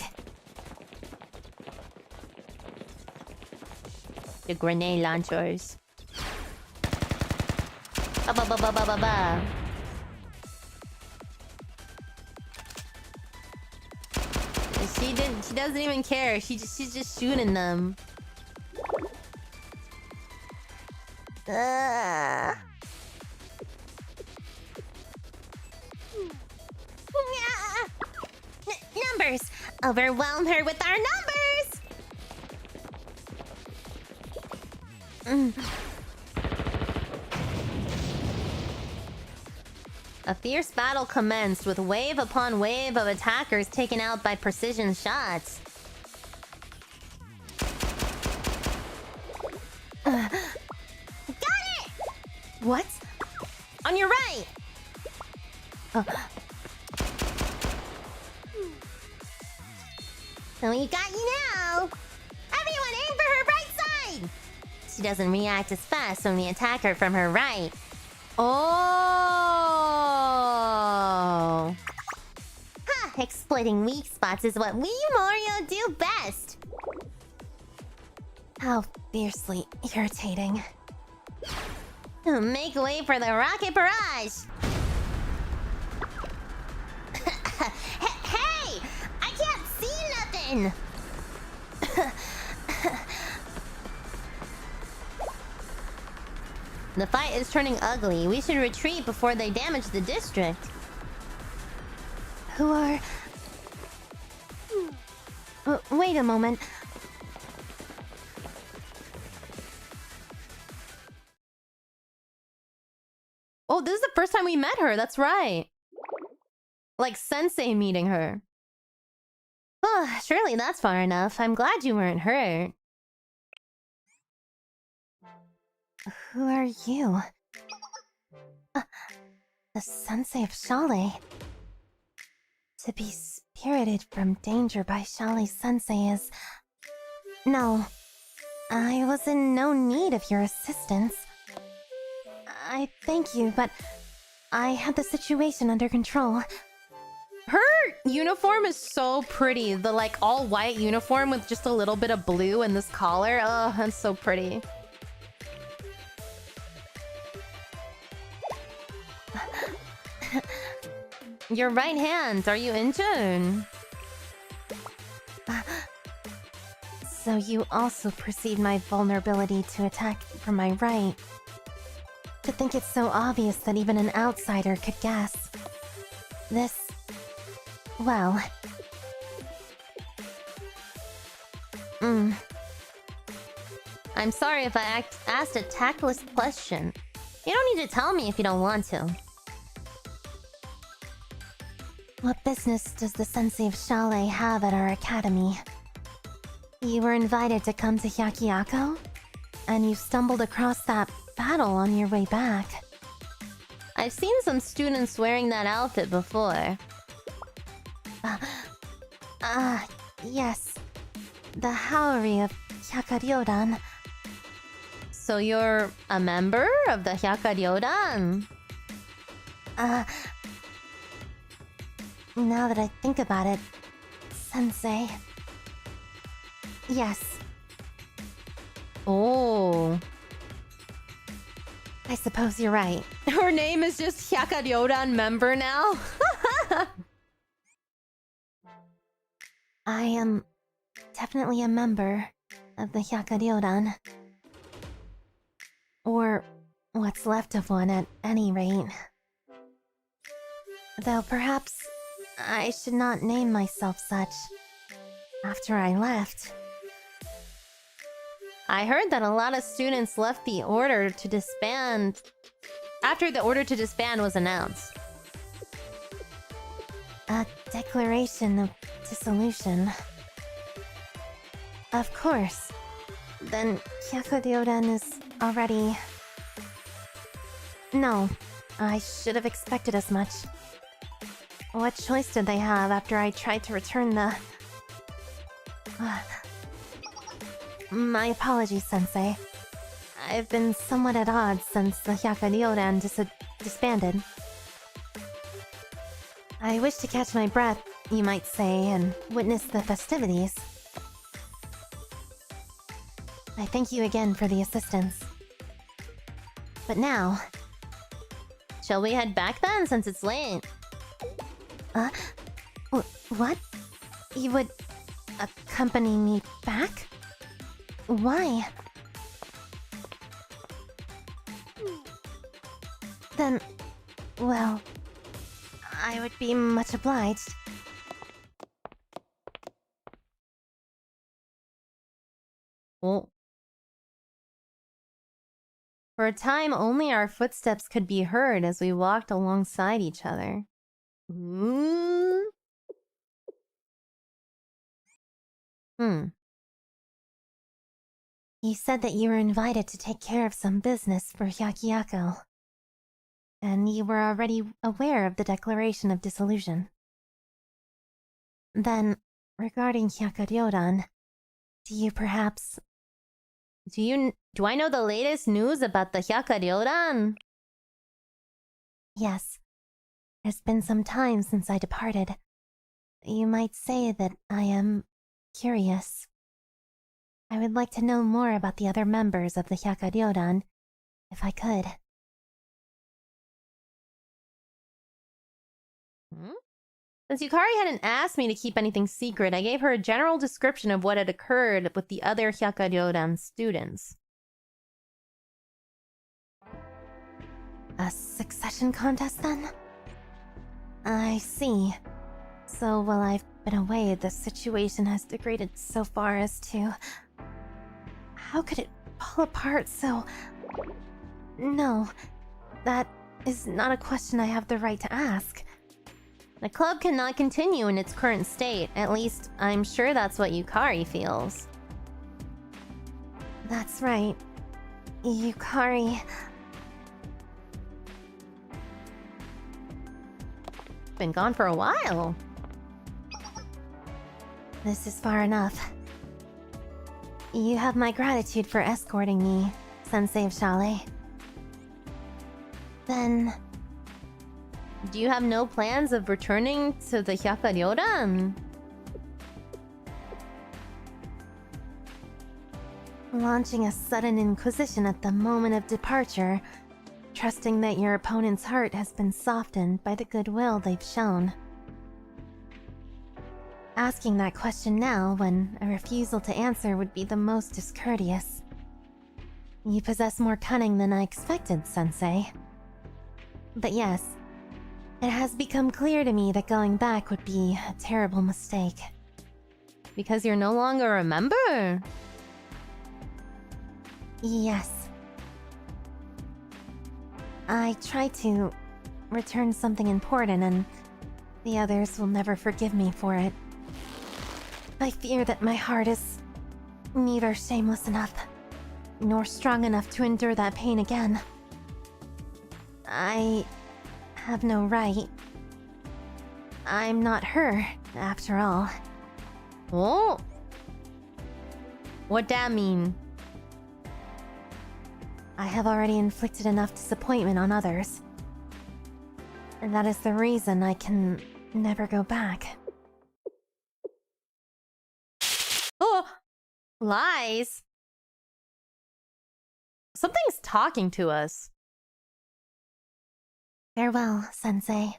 The grenade launchers. Ba-ba-ba-ba-ba-ba. She doesn't even care. She's just shooting them. Numbers! Overwhelm her with our numbers! A fierce battle commenced with wave upon wave of attackers taken out by precision shots. Got it! What? On your right! We got you now! Everyone aim for her right side! She doesn't react as fast when we attack her from her right. Oh! Ha! Exploiting weak spots is what we Mario do best! How fiercely irritating. Make way for the rocket barrage! Hey! I can't see nothing! The fight is turning ugly. We should retreat before they damage the district. Who are... wait a moment. Oh, this is the first time we met her. That's right. Like Sensei meeting her. Oh, surely that's far enough. I'm glad you weren't hurt. Who are you? The Sensei of 𝙚le. To be spirited from danger by 𝙚le Sensei is... No. I was in no need of your assistance. I thank you, but I had the situation under control. Her uniform is so pretty. The like all white uniform with just a little bit of blue in this collar. Oh, that's so pretty. Your right hand, are you injured? So you also perceive my vulnerability to attack from my right. To think it's so obvious that even an outsider could guess. This... well... I'm sorry if I asked a tactless question. You don't need to tell me if you don't want to. What business does the Sensei of 𝙚le have at our academy? You were invited to come to Hyakkyaku? And you stumbled across that battle on your way back. I've seen some students wearing that outfit before. Yes. The Haori of Hyakkaryouran. So you're a member of the Hyakkaryouran? Now that I think about it, Sensei... Yes. Oh. I suppose you're right. Her name is just Hyakkaryouran member now? I am definitely a member of the Hyakkaryouran. Or what's left of one at any rate. Though perhaps I should not name myself such after I left. I heard that a lot of students left the order to disband after the order to disband was announced. A declaration of dissolution. Of course. Then Hyakkaryouran is already... No, I should have expected as much. What choice did they have after I tried to return the... My apologies, Sensei. I've been somewhat at odds since the Hyakkaryouran disbanded. I wish to catch my breath, you might say, and witness the festivities. I thank you again for the assistance. But now... Shall we head back then, since it's late? What? You would accompany me back? Why? Then, well, I would be much obliged. Oh. For a time, only our footsteps could be heard as we walked alongside each other. Ooh. You said that you were invited to take care of some business for Hyakkyaku. And you were already aware of the declaration of dissolution. Then, regarding Hyakkaryouran, do you perhaps... Do I know the latest news about the Hyakkaryōran? Yes. It's been some time since I departed. You might say that I am curious. I would like to know more about the other members of the Hyakkaryouran, if I could. Since Yukari hadn't asked me to keep anything secret, I gave her a general description of what had occurred with the other Hyakkaryōran students. A succession contest, then? I see. So while I've been away, the situation has degraded so far as to... How could it fall apart so... No, that is not a question I have the right to ask. The club cannot continue in its current state. At least, I'm sure that's what Yukari feels. That's right. Yukari... Been gone for a while. This is far enough. You have my gratitude for escorting me, Sensei of Chalet. Then... Do you have no plans of returning to the Hyakkaryōran? Launching a sudden inquisition at the moment of departure, trusting that your opponent's heart has been softened by the goodwill they've shown. Asking that question now, when a refusal to answer would be the most discourteous. You possess more cunning than I expected, Sensei. But yes, it has become clear to me that going back would be a terrible mistake. Because you're no longer a member? Yes. I tried to return something important, and the others will never forgive me for it. I fear that my heart is neither shameless enough nor strong enough to endure that pain again. I have no right. I'm not her, after all. Oh? What that mean? I have already inflicted enough disappointment on others. And that is the reason I can never go back. Oh! Lies! Something's talking to us. Farewell, Sensei.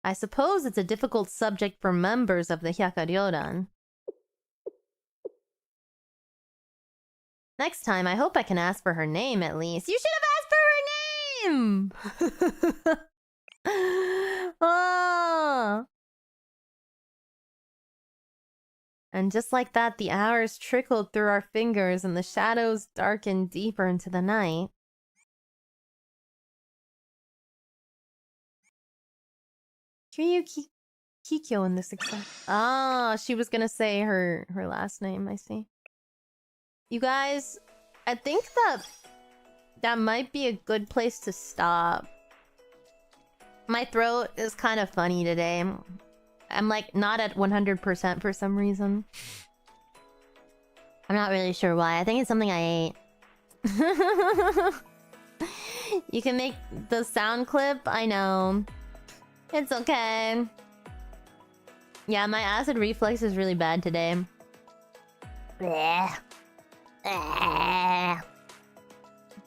I suppose it's a difficult subject for members of the Hyakkaryōran. Next time, I hope I can ask for her name at least. You should have asked for her name! Oh. And just like that, the hours trickled through our fingers and the shadows darkened deeper into the night. Kikyo in this example. Ah, she was gonna say her last name, I see. You guys, I think that might be a good place to stop. My throat is kind of funny today. I'm like not at 100% for some reason. I'm not really sure why. I think it's something I ate. You can make the sound clip. I know. It's okay. Yeah, my acid reflux is really bad today.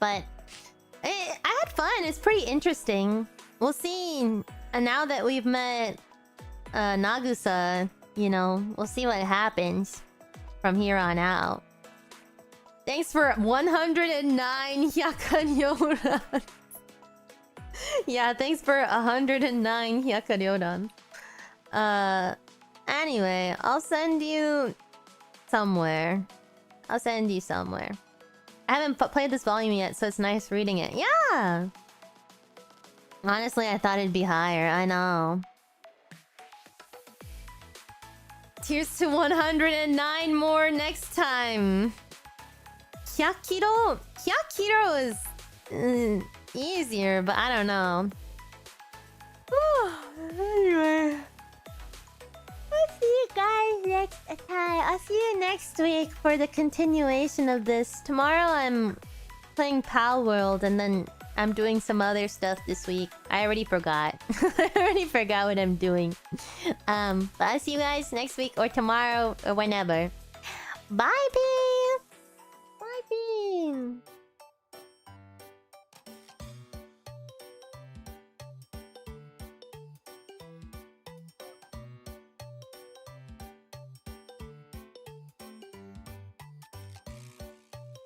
But I had fun. It's pretty interesting. We'll see. And now that we've met Nagusa, you know, we'll see what happens from here on out. Thanks for 109 Hyakkaryōran. Yeah, thanks for 109 Hyakkaryōran. Anyway, I'll send you somewhere. I'll send you somewhere. I haven't played this volume yet, so it's nice reading it. Yeah! Honestly, I thought it'd be higher. I know. Here's to 109 more next time. Hyakiro is easier, but I don't know. Anyway. I'll see you guys next time. I'll see you next week for the continuation of this. Tomorrow I'm playing Pal World and then I'm doing some other stuff this week. I already forgot. I already forgot what I'm doing. But I'll see you guys next week or tomorrow or whenever. Bye, Bean! Bye, Bean!